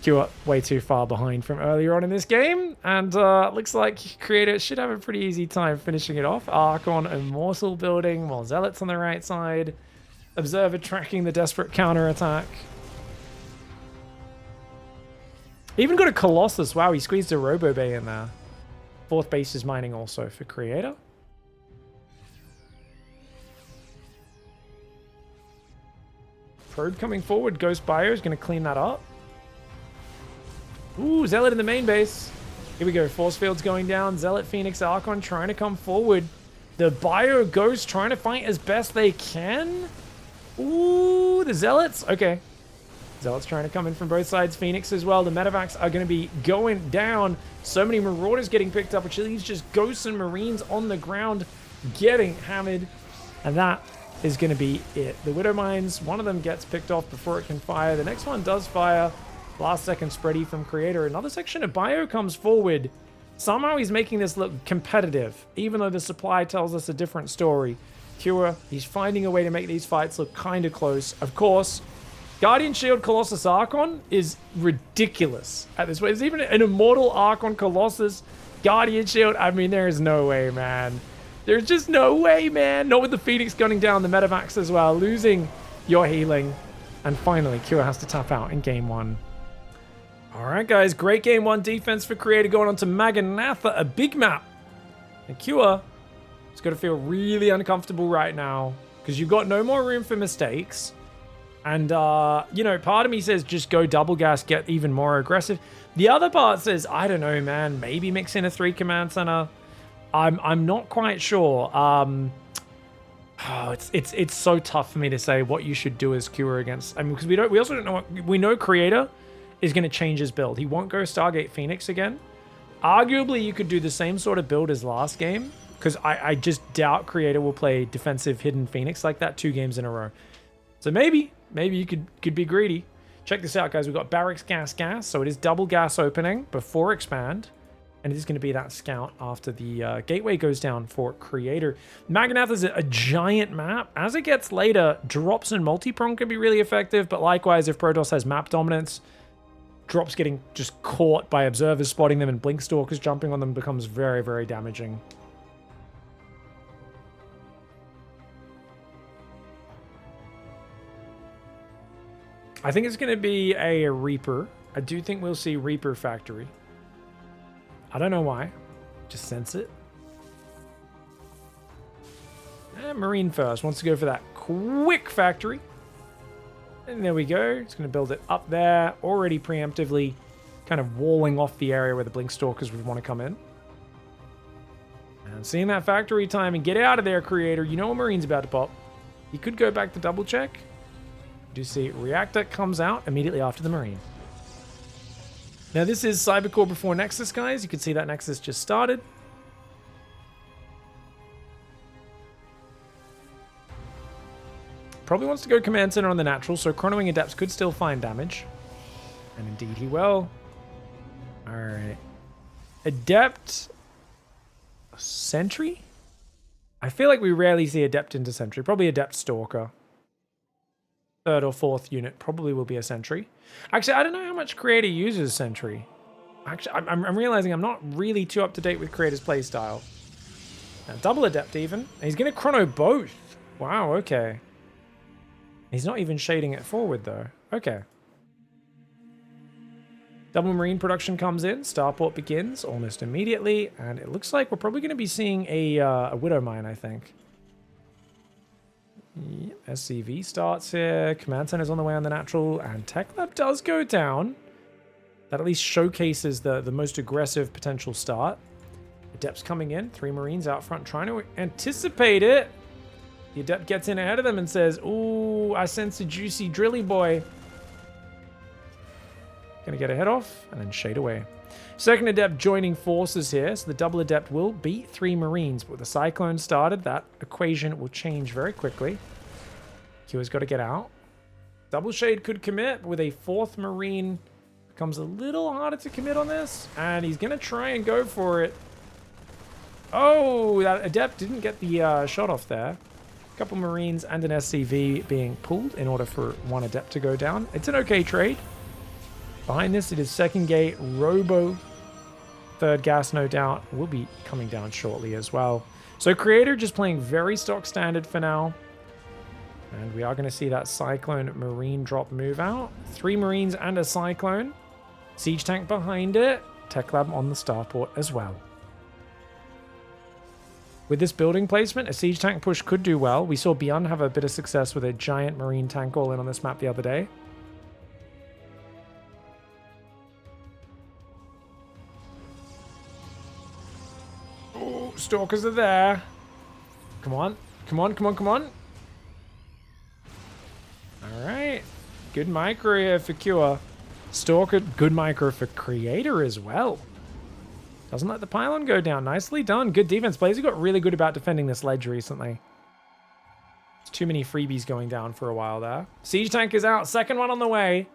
Kua way too far behind from earlier on in this game. And looks like Creator should have a pretty easy time finishing it off. Archon Immortal building. More Zealots on the right side. Observer tracking the desperate counter-attack. Even got a Colossus. Wow, he squeezed a Robo Bay in there. 4th base is mining also for Creator. Probe coming forward. Ghost Bio is going to clean that up. Ooh, Zealot in the main base. Here we go. Force Field's going down. Zealot, Phoenix, Archon trying to come forward. The Bio Ghost trying to fight as best they can. Ooh, the Zealots. Okay. Zealots trying to come in from both sides. Phoenix as well. The medevacs are going to be going down. So many Marauders getting picked up, which leaves just Ghosts and Marines on the ground getting hammered. And that is going to be it. The Widow Mines, one of them gets picked off before it can fire. The next one does fire. Last second spready from Creator. Another section of Bio comes forward. Somehow he's making this look competitive, even though the supply tells us a different story. Kua, he's finding a way to make these fights look kind of close. Of course, Guardian Shield Colossus Archon is ridiculous at this point. There's even an Immortal Archon Colossus Guardian Shield. I mean, there is no way, man. There's just no way, man. Not with the Phoenix gunning down the medevacs as well. Losing your healing. And finally, Kua has to tap out in game 1. All right, guys. Great game 1 defense for Creator going on to Maganatha, a big map. And Kua has got to feel really uncomfortable right now because you've got no more room for mistakes. And, you know, part of me says just go double gas, get even more aggressive. The other part says, I don't know, man, maybe mix in a 3 command center. I'm not quite sure. Oh, it's so tough for me to say what you should do as Kua against. I mean, because we also don't know what we know. Creator is going to change his build. He won't go Stargate Phoenix again. Arguably, you could do the same sort of build as last game because I just doubt Creator will play defensive hidden Phoenix like that 2 games in a row. So maybe you could be greedy. Check this out, guys. We've got Barracks Gas. So it is double gas opening before expand. And it is going to be that scout after the gateway goes down for Creator. Maganatha is a giant map. As it gets later, drops and multi-prong can be really effective. But likewise, if Protoss has map dominance, drops getting just caught by observers spotting them and blink stalkers jumping on them becomes very, very damaging. I think it's going to be a Reaper. I do think we'll see Reaper Factory. I don't know why. Just sense it. And Marine first. Wants to go for that quick factory. And there we go. It's going to build it up there. Already preemptively kind of walling off the area where the Blink Stalkers would want to come in. And seeing that factory time and get out of there, Creator. You know a Marine's about to pop. You could go back to double check. You do see Reactor comes out immediately after the Marine. Now this is Cybercore before Nexus, guys. You can see that Nexus just started. Probably wants to go Command Center on the natural, so Chronoing Adepts could still find damage. And indeed he will. Alright. Adept... Sentry? I feel like we rarely see Adept into Sentry. Probably Adept Stalker. Third or fourth unit probably will be a Sentry. Actually, I don't know how much Creator uses Sentry. Actually, I'm realizing I'm not really too up to date with Creator's playstyle. Now, double Adept even. He's going to Chrono both. Wow, okay. He's not even shading it forward, though. Okay. Double Marine production comes in. Starport begins almost immediately. And it looks like we're probably going to be seeing a Widow Mine, I think. Yep, SCV starts here. Command Center's on the way on the natural. And Tech Lab does go down. That at least showcases the most aggressive potential start. Adepts coming in. 3 Marines out front trying to anticipate it. The Adept gets in ahead of them and says, ooh, I sense a juicy drilly boy. Gonna get a head off and then shade away. Second Adept joining forces here. So the double Adept will beat 3 Marines. But with the Cyclone started, that equation will change very quickly. Q has got to get out. Double Shade could commit, but with a 4th Marine, becomes a little harder to commit on this. And he's gonna try and go for it. Oh, that Adept didn't get the shot off there. Couple Marines and an SCV being pulled in order for 1 Adept to go down. It's an okay trade. Behind this, it is second gate, Robo. Third gas, no doubt, will be coming down shortly as well. So Creator just playing very stock standard for now. And we are going to see that Cyclone Marine drop move out. 3 Marines and a Cyclone. Siege tank behind it. Tech Lab on the starport as well. With this building placement, a siege tank push could do well. We saw Beyond have a bit of success with a giant Marine tank all in on this map the other day. Oh, Stalkers are there. Come on. Come on, come on, come on. Alright. Good micro here for Cure. Stalker, good micro for Creator as well. Doesn't let the pylon go down. Nicely done. Good defense. Players have got really good about defending this ledge recently. There's too many freebies going down for a while there. Siege tank is out. Second one on the way.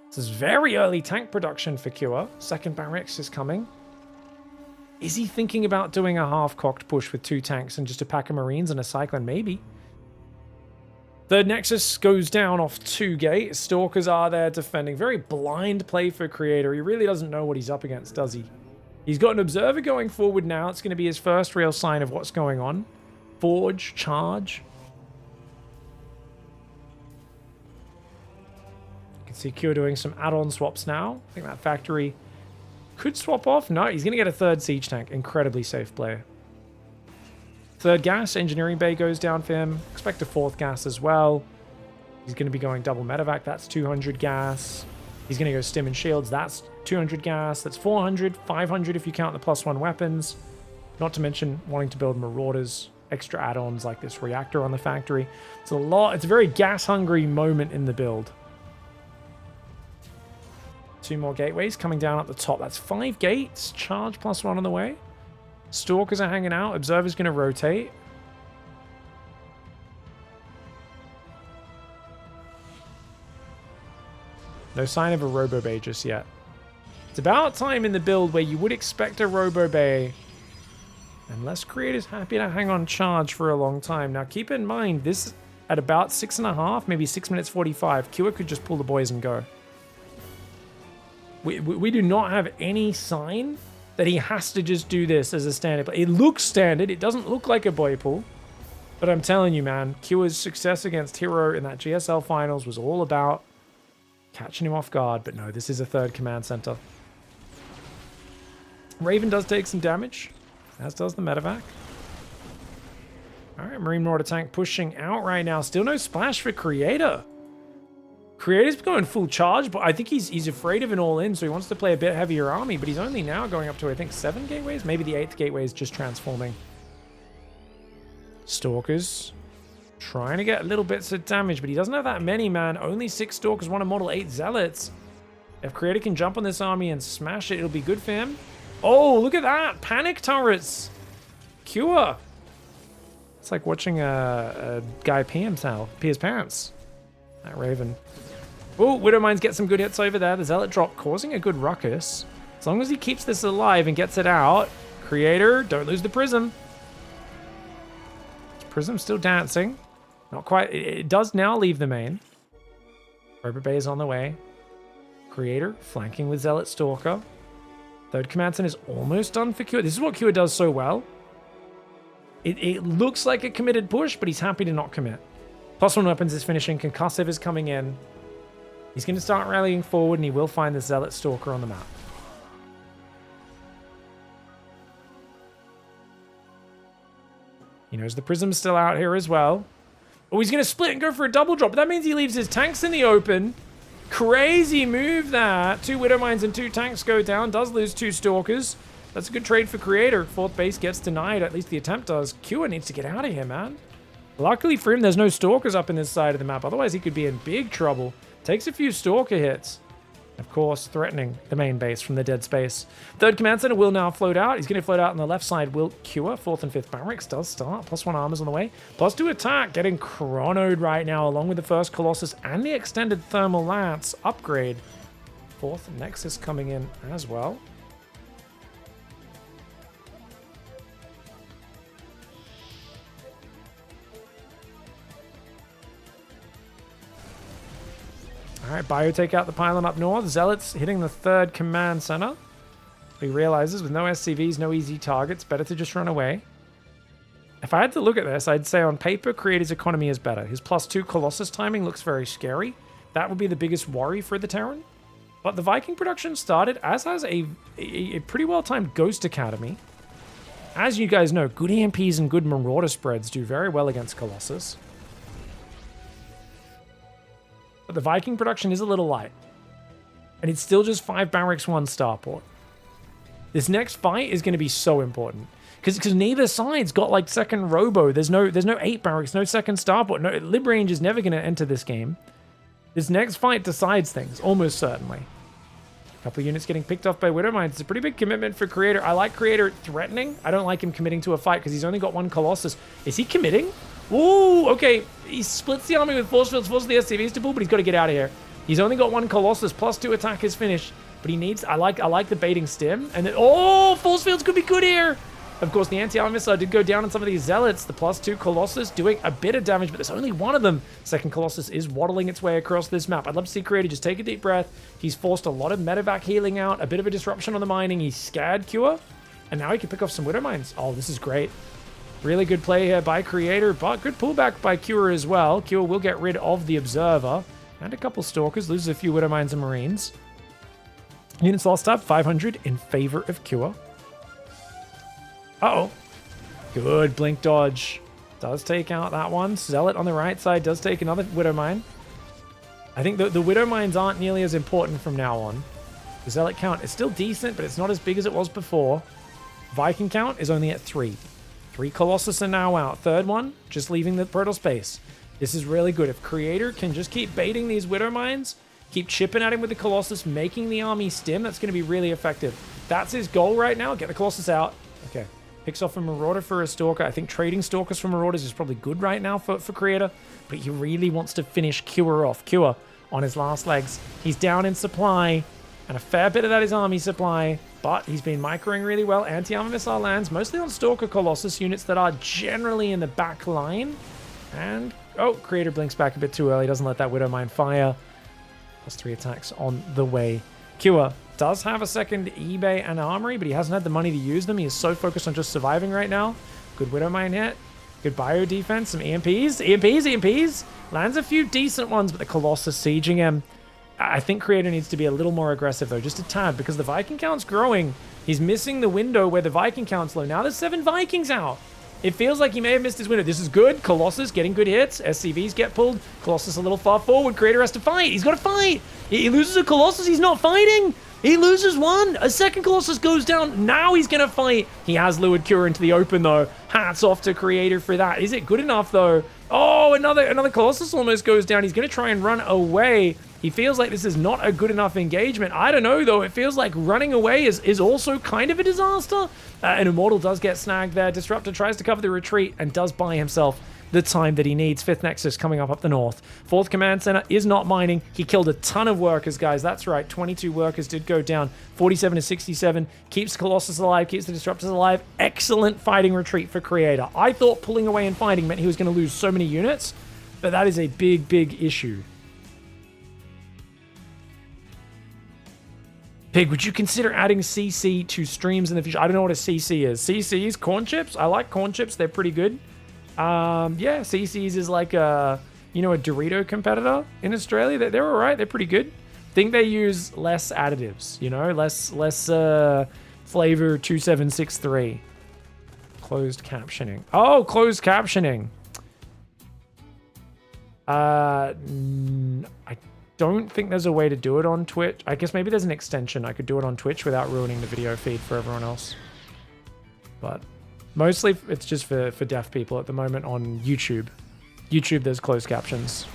This is very early tank production for Cure. Second barracks is coming. Is he thinking about doing a half-cocked push with 2 tanks and just a pack of Marines and a Cyclone? Maybe. Third Nexus goes down off 2 gate. Stalkers are there defending. Very blind play for Creator. He really doesn't know what he's up against, does he? He's got an Observer going forward now. It's going to be his first real sign of what's going on. Forge, charge. You can see Cure doing some add-on swaps now. I think that factory could swap off. No, he's going to get a 3rd siege tank. Incredibly safe play. 3rd gas, engineering bay goes down for him. Expect a 4th gas as well. He's going to be going double medevac. That's 200 gas. He's going to go stim and shields. That's 200 gas. That's 400, 500 if you count the +1 weapons. Not to mention wanting to build Marauders, extra add-ons like this reactor on the factory. It's a lot. It's a very gas-hungry moment in the build. 2 more gateways coming down at the top. That's 5 gates. Charge +1 on the way. Stalkers are hanging out. Observer's going to rotate. No sign of a Robo Bay just yet. It's about time in the build where you would expect a Robo Bay. Unless Creator's happy to hang on charge for a long time. Now keep in mind, this at about 6.5, maybe 6 minutes 45, Cure could just pull the boys and go. We do not have any sign that he has to just do this as a standard play. It looks standard. It doesn't look like a boy pull. But I'm telling you, man, Cure's success against Hero in that GSL finals was all about catching him off guard. But no, this is a 3rd command center. Raven does take some damage, as does the medevac. All right, Marine Marauder tank pushing out right now. Still no splash for Creator. Creator's going full charge, but I think he's afraid of an all-in, so he wants to play a bit heavier army, but he's only now going up to, I think, 7 gateways? Maybe the 8th gateway is just transforming. Stalkers. Trying to get little bits of damage, but he doesn't have that many, man. Only 6 Stalkers, 1 to model 8 Zealots. If Creator can jump on this army and smash it, it'll be good for him. Oh, look at that! Panic turrets! Cure! It's like watching a guy pee his pants. That Raven. Oh, Widowmines get some good hits over there. The Zealot drop causing a good ruckus. As long as he keeps this alive and gets it out. Creator, don't lose the Prism. Prism's still dancing. Not quite. It does now leave the main. Robot Bay is on the way. Creator flanking with Zealot Stalker. Third Command Center is almost done for Cure. This is what Cure does so well. It looks like a committed push, but he's happy to not commit. +1 weapons is finishing. Concussive is coming in. He's going to start rallying forward, and he will find the Zealot Stalker on the map. He knows the Prism's still out here as well. Oh, he's going to split and go for a double drop. But that means he leaves his tanks in the open. Crazy move that. 2 Widowmines and 2 tanks go down. Does lose 2 Stalkers. That's a good trade for Creator. 4th base gets denied. At least the attempt does. Cure needs to get out of here, man. Luckily for him, there's no Stalkers up in this side of the map. Otherwise, he could be in big trouble. Takes a few Stalker hits. Of course, threatening the main base from the dead space. 3rd Command Center will now float out. He's going to float out on the left side. Will Cure. 4th and 5th Barracks does start. +1 armors on the way. +2 attack. Getting chronoed right now, along with the first Colossus and the extended Thermal Lance upgrade. 4th Nexus coming in as well. All right, Bio take out the pylon up north. Zealots hitting the 3rd Command Center. He realizes with no SCVs, no easy targets, better to just run away. If I had to look at this, I'd say on paper, Creator's economy is better. His +2 Colossus timing looks very scary. That would be the biggest worry for the Terran. But the Viking production started, as has a pretty well-timed Ghost Academy. As you guys know, good EMPs and good Marauder spreads do very well against Colossus. But the Viking production is a little light. And it's still just 5 Barracks, 1 Starport. This next fight is going to be so important. Because neither side's got like second Robo. There's no 8 Barracks, no second Starport. No, Lib Range is never going to enter this game. This next fight decides things, almost certainly. A couple of units getting picked off by Widowmines. It's a pretty big commitment for Creator. I like Creator threatening. I don't like him committing to a fight because he's only got 1 Colossus. Is he committing? Ooh, okay. He splits the army with force fields, forces the SCVs to pull, but he's got to get out of here. He's only got 1 Colossus, +2 attack is finished. But he needs, I like the baiting stim. And then, oh, force fields could be good here. Of course, the anti-armor missile did go down on some of these Zealots. The +2 Colossus doing a bit of damage, but there's only 1 of them. Second Colossus is waddling its way across this map. I'd love to see Creator just take a deep breath. He's forced a lot of medevac healing out, a bit of a disruption on the mining. He's scared Cure, and now he can pick off some Widowmines. Oh, this is great. Really good play here by Creator, but good pullback by Cure as well. Cure will get rid of the Observer and a couple Stalkers, loses a few Widowmines and Marines. Units lost up, 500 in favor of Cure. Uh-oh. Good blink dodge. Does take out that one. Zealot on the right side does take another Widowmine. I think the Widowmines aren't nearly as important from now on. The Zealot count is still decent, but it's not as big as it was before. Viking count is only at 3. 3 Colossus are now out. 3rd one, just leaving the Proto space. This is really good. If Creator can just keep baiting these Widowmines, keep chipping at him with the Colossus, making the army stim, that's going to be really effective. That's his goal right now. Get the Colossus out. Okay. Picks off a Marauder for a Stalker. I think trading Stalkers for Marauders is probably good right now for Creator, but he really wants to finish Cure off. Cure on his last legs. He's down in supply, and a fair bit of that is army supply, but he's been microing really well. Anti-armor missile lands, mostly on Stalker Colossus units that are generally in the back line. And, oh, Creator blinks back a bit too early. Doesn't let that Widowmine fire. +3 attacks on the way. Cure does have a second eBay and armory, but he hasn't had the money to use them. He is so focused on just surviving right now. Good Widowmine hit. Good bio defense. Some EMPs. Lands a few decent ones, but the Colossus sieging him. I think Creator needs to be a little more aggressive, though, just a tad, because the Viking count's growing. He's missing the window where the Viking count's low. Now there's 7 Vikings out. It feels like he may have missed his window. This is good. Colossus getting good hits. SCVs get pulled. Colossus a little far forward. Creator has to fight. He's got to fight. He loses a Colossus. He's not fighting. He loses one. A second Colossus goes down. Now he's going to fight. He has lured Cure into the open, though. Hats off to Creator for that. Is it good enough, though? Oh, another Colossus almost goes down. He's going to try and run away. He feels like this is not a good enough engagement. I don't know, though. It feels like running away is also kind of a disaster. And Immortal does get snagged there. Disruptor tries to cover the retreat and does buy himself the time that he needs. 5th Nexus coming up the north. 4th Command Center is not mining. He killed a ton of workers, guys. That's right. 22 workers did go down. 47 to 67. Keeps Colossus alive. Keeps the Disruptors alive. Excellent fighting retreat for Creator. I thought pulling away and fighting meant he was going to lose so many units, but that is a big, big issue. Pig, would you consider adding CC to streams in the future? I don't know what a CC is. CCs, corn chips. I like corn chips. They're pretty good. Yeah, CCs is like a Dorito competitor in Australia. They're all right. They're pretty good. Think they use less additives, less flavor 2763. Closed captioning. Oh, closed captioning. I don't think there's a way to do it on Twitch. I guess maybe there's an extension. I could do it on Twitch without ruining the video feed for everyone else. But mostly it's just for deaf people at the moment on YouTube. YouTube, there's closed captions.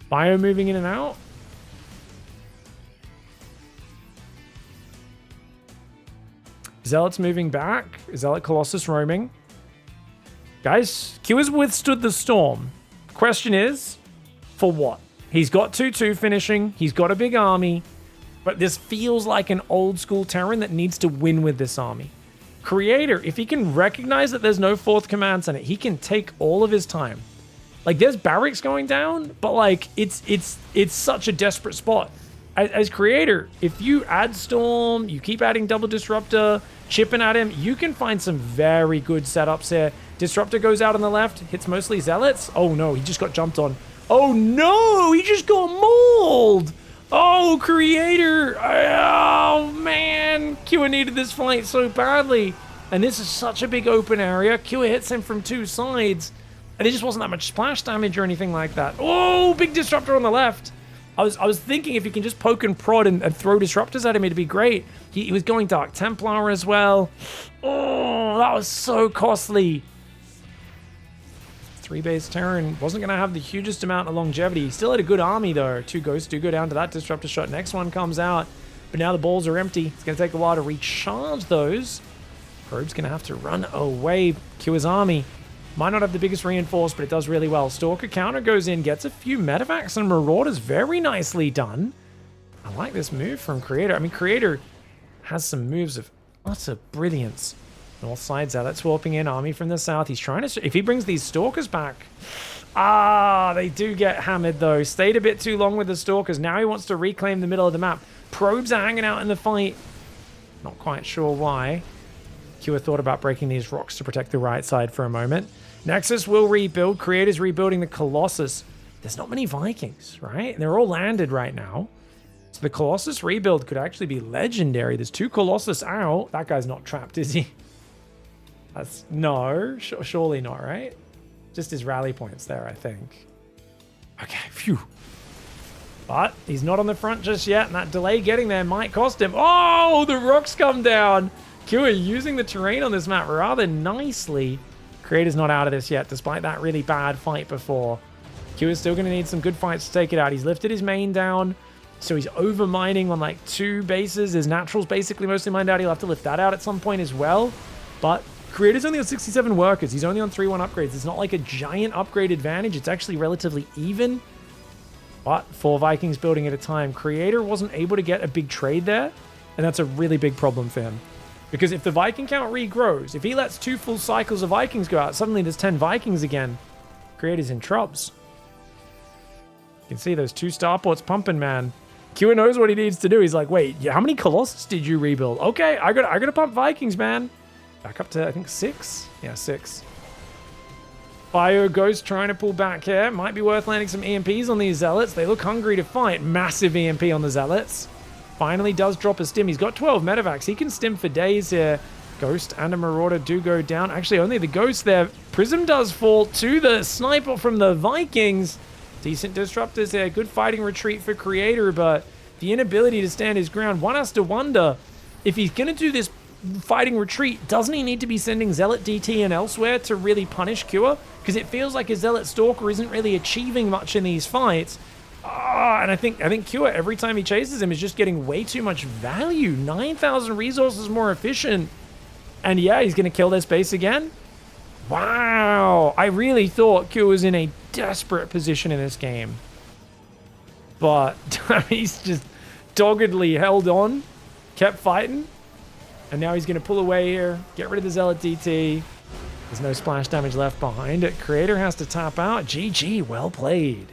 Bio moving in and out. Zealot's moving back. Zealot Colossus roaming. Guys, Q has withstood the storm. Question is, for what? He's got 2-2 finishing. He's got a big army. But this feels like an old school Terran that needs to win with this army. Creator, if he can recognize that there's no 4th command center, he can take all of his time. Like, there's barracks going down, but like it's such a desperate spot. As Creator, if you add Storm, you keep adding double Disruptor, chipping at him, you can find some very good setups here. Disruptor goes out on the left, hits mostly Zealots. Oh no, he just got jumped on. Oh no, he just got mauled. Oh, Creator. Oh man, Kua needed this fight so badly. And this is such a big open area. Kua hits him from 2 sides. And there just wasn't that much splash damage or anything like that. Oh, big Disruptor on the left. I was thinking if you can just poke and prod and throw Disruptors at him, it'd be great. He was going Dark Templar as well. Oh, that was so costly. 3-base Terran wasn't going to have the hugest amount of longevity. He still had a good army, though. 2 ghosts do go down to that Disruptor shot. Next one comes out, but now the balls are empty. It's going to take a while to recharge those. Probe's going to have to run away. Cua's army might not have the biggest reinforce, but it does really well. Stalker counter goes in, gets a few medevacs and marauders. Very nicely done. I like this move from Creator. I mean, Creator has some moves of utter brilliance. North side, Zealot swapping in, army from the south. He's trying to... If he brings these Stalkers back... Ah, they do get hammered, though. Stayed a bit too long with the Stalkers. Now he wants to reclaim the middle of the map. Probes are hanging out in the fight. Not quite sure why. Kua thought about breaking these rocks to protect the right side for a moment. Nexus will rebuild. Creator's rebuilding the Colossus. There's not many Vikings, right? They're all landed right now. So the Colossus rebuild could actually be legendary. There's 2 Colossus out. That guy's not trapped, is he? That's... No, surely not, right? Just his rally points there, I think. Okay, phew. But he's not on the front just yet, and that delay getting there might cost him. Oh, the rocks come down. Kua using the terrain on this map rather nicely. Creator's not out of this yet, despite that really bad fight before. Kua's still going to need some good fights to take it out. He's lifted his main down, so he's over mining on like 2 bases. His natural's basically mostly mined out. He'll have to lift that out at some point as well. But Creator's only on 67 workers. He's only on 3-1 upgrades. It's not like a giant upgrade advantage. It's actually relatively even. But 4 Vikings building at a time. Creator wasn't able to get a big trade there, and that's a really big problem for him. Because if the Viking count regrows, if he lets 2 full cycles of Vikings go out, suddenly there's 10 Vikings again. Creator's in troubles. You can see those 2 starports pumping, man. Kua knows what he needs to do. He's like, wait, how many Colossus did you rebuild? Okay, I gotta pump Vikings, man. Back up to, I think, 6? Yeah, 6. Bio Ghost trying to pull back here. Might be worth landing some EMPs on these Zealots. They look hungry to fight. Massive EMP on the Zealots. Finally does drop a stim. He's got 12 medevacs. He can stim for days here. Ghost and a Marauder do go down. Actually, only the Ghost there. Prism does fall to the Sniper from the Vikings. Decent disruptors there. Good fighting retreat for Creator, but the inability to stand his ground. One has to wonder if he's going to do this fighting retreat, doesn't he need to be sending Zealot DT in elsewhere to really punish Cure? Because it feels like his Zealot Stalker isn't really achieving much in these fights. And I think Cure, every time he chases him, is just getting way too much value. 9,000 resources more efficient. And yeah, he's going to kill their space again. Wow. I really thought Cure was in a desperate position in this game. But he's just doggedly held on, kept fighting. And now he's going to pull away here, get rid of the Zealot DT. There's no splash damage left behind it. Creator has to tap out. GG, well played.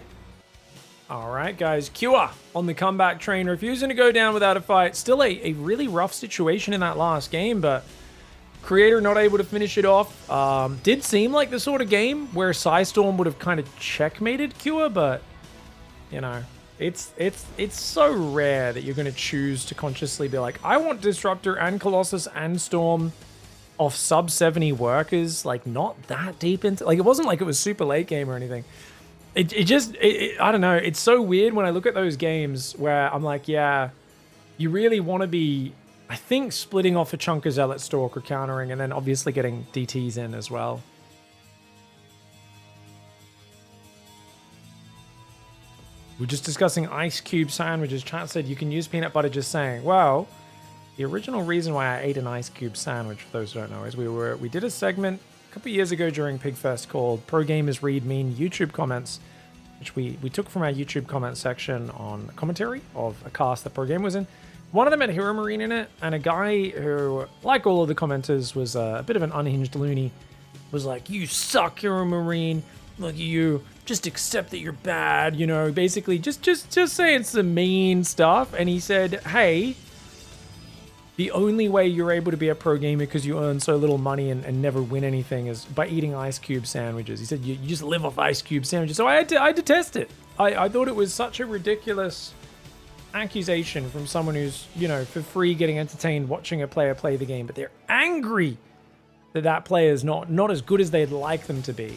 All right, guys. Cure on the comeback train, refusing to go down without a fight. Still a really rough situation in that last game, but Creator not able to finish it off. Did seem like the sort of game where Psystorm would have kind of checkmated Cure, but, you know, it's so rare that you're going to choose to consciously be like, I want Disruptor and Colossus and Storm off sub 70 workers, like not that deep into, like it wasn't like it was super late game or anything. I don't know. It's so weird when I look at those games where I'm like, yeah, you really want to be, I think, splitting off a chunk of Zealot Stalker countering and then obviously getting DTs in as well. We're just discussing ice cube sandwiches. Chat said you can use peanut butter, just saying. Well, the original reason why I ate an ice cube sandwich, for those who don't know, is we did a segment a couple years ago during Pigfest called Pro Gamers Read Mean YouTube Comments, which we took from our YouTube comment section on commentary of a cast that Pro Game was in. One of them had Hero Marine in it, and a guy who, like all of the commenters, was a bit of an unhinged loony, was like, you suck, Hero Marine. Look at you. Just accept that you're bad, you know, basically just saying some mean stuff. And he said, hey, the only way you're able to be a pro gamer because you earn so little money and never win anything is by eating ice cube sandwiches. He said, you just live off ice cube sandwiches. So I had to test it. I thought it was such a ridiculous accusation from someone who's, you know, for free getting entertained watching a player play the game, but they're angry that player is not as good as they'd like them to be.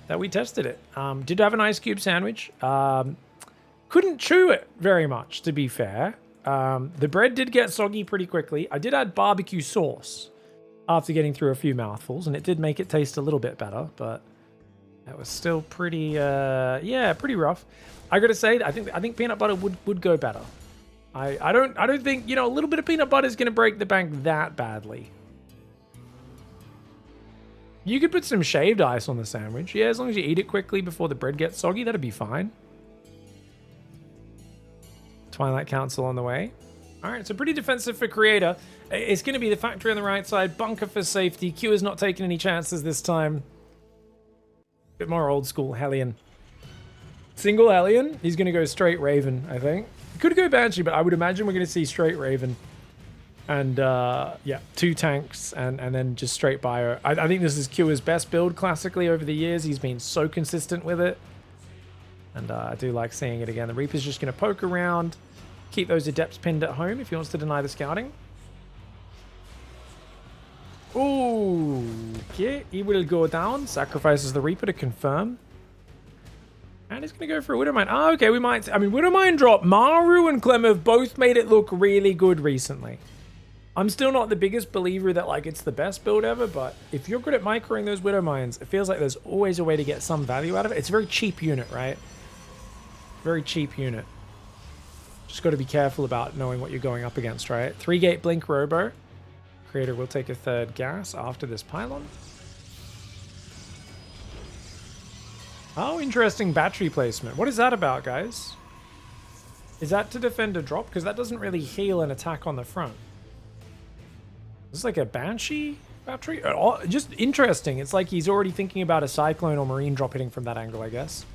That we tested it. Did have an ice cube sandwich. Couldn't chew it very much, to be fair. The bread did get soggy pretty quickly. I did add barbecue sauce after getting through a few mouthfuls, and it did make it taste a little bit better, but that was still pretty, pretty rough. I gotta say, I think peanut butter would go better. I don't think, you know, a little bit of peanut butter is gonna break the bank that badly. You could put some shaved ice on the sandwich. Yeah, as long as you eat it quickly before the bread gets soggy, that'd be fine. Twilight Council on the way. All right, so pretty defensive for Creator. It's going to be the factory on the right side. Bunker for safety. Q is not taking any chances this time. Bit more old school Hellion. Single Hellion. He's going to go straight Raven, I think. Could go Banshee, but I would imagine we're going to see straight Raven. And, yeah, 2 tanks and then just straight bio. I think this is Q's best build classically over the years. He's been so consistent with it. And I do like seeing it again. The Reaper's just going to poke around, keep those Adepts pinned at home if he wants to deny the scouting. Ooh, okay. He will go down. Sacrifices the Reaper to confirm. And he's going to go for a Widowmine. Oh, okay, we might... I mean, Widowmine drop. Maru and Clem have both made it look really good recently. I'm still not the biggest believer that, like, it's the best build ever, but if you're good at microing those Widow Mines, it feels like there's always a way to get some value out of it. It's a very cheap unit, right? Very cheap unit. Just got to be careful about knowing what you're going up against, right? 3-gate Blink Robo. Creator will take a 3rd gas after this pylon. Oh, interesting battery placement. What is that about, guys? Is that to defend a drop? Because that doesn't really heal an attack on the front. Is this like a Banshee battery? Oh, just interesting. It's like he's already thinking about a Cyclone or Marine drop hitting from that angle, I guess.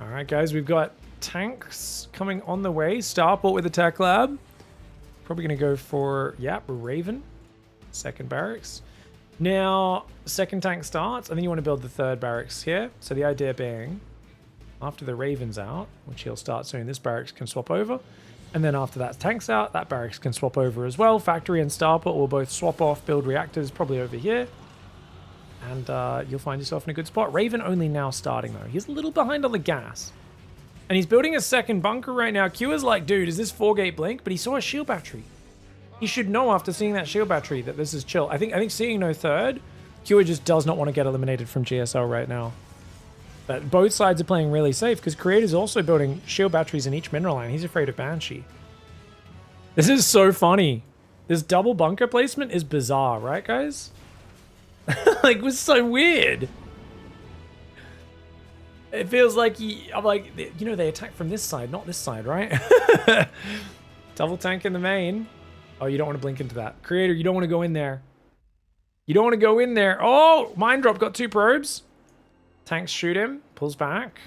All right, guys, we've got tanks coming on the way. Starport with a tech lab. Probably going to go for, yeah, Raven. 2nd barracks. Now, 2nd tank starts, and then you want to build the 3rd barracks here. So the idea being, After the Raven's out, which he'll start soon, this barracks can swap over. And then after that tank's out, that barracks can swap over as well. Factory and Starport will both swap off, build reactors probably over here. And you'll find yourself in a good spot. Raven only now starting though. He's a little behind on the gas. And he's building a second bunker right now. Q is like, dude, is this 4-gate blink? But he saw a shield battery. He should know after seeing that shield battery that this is chill. I think seeing no third, Q just does not want to get eliminated from GSL right now. But both sides are playing really safe because Creator's also building shield batteries in each mineral line. He's afraid of Banshee. This is so funny. This double bunker placement is bizarre, right, guys? Like, it was so weird. It feels like I'm like, you know, they attack from this side, not this side, right? Double tank in the main. Oh, you don't want to blink into that. Creator, you don't want to go in there. You don't want to go in there. Oh, mine drop, got 2 probes. Tanks shoot him, pulls back.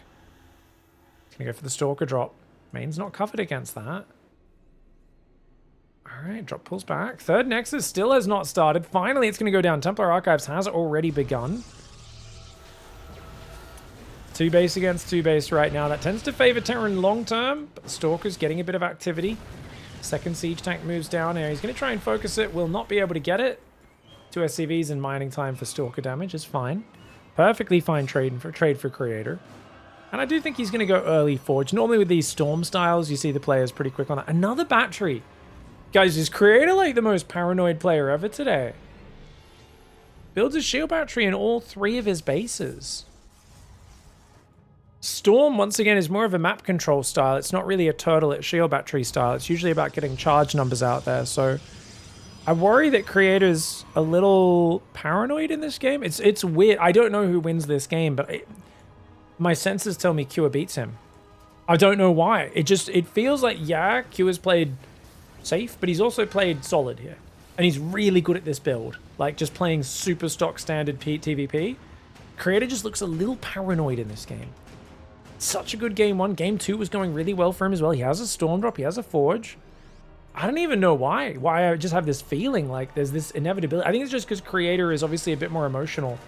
He's gonna go for the Stalker drop. Main's not covered against that. Alright, drop pulls back. Third Nexus still has not started. Finally, it's gonna go down. Templar Archives has already begun. 2 base against 2 base right now. That tends to favor Terran long term, but the Stalker's getting a bit of activity. Second siege tank moves down here. He's gonna try and focus it. Will not be able to get it. 2 SCVs in mining time for Stalker damage is fine. Perfectly fine trade for Creator. And I do think he's going to go early Forge. Normally with these Storm styles, you see the players pretty quick on that. Another battery. Guys, is Creator like the most paranoid player ever today? Builds a shield battery in all 3 of his bases. Storm, once again, is more of a map control style. It's not really a turtle at shield battery style. It's usually about getting charge numbers out there. So I worry that Creator's a little paranoid in this game. It's weird. I don't know who wins this game, but my senses tell me Kua beats him. I don't know why. It feels like, yeah, Kua's played safe, but he's also played solid here. And he's really good at this build. Like, just playing super stock standard TVP. Creator just looks a little paranoid in this game. Such a good game 1. Game 2 was going really well for him as well. He has a Storm Drop. He has a Forge. I don't even know why. I just have this feeling like there's this inevitability. I think it's just because Creator is obviously a bit more emotional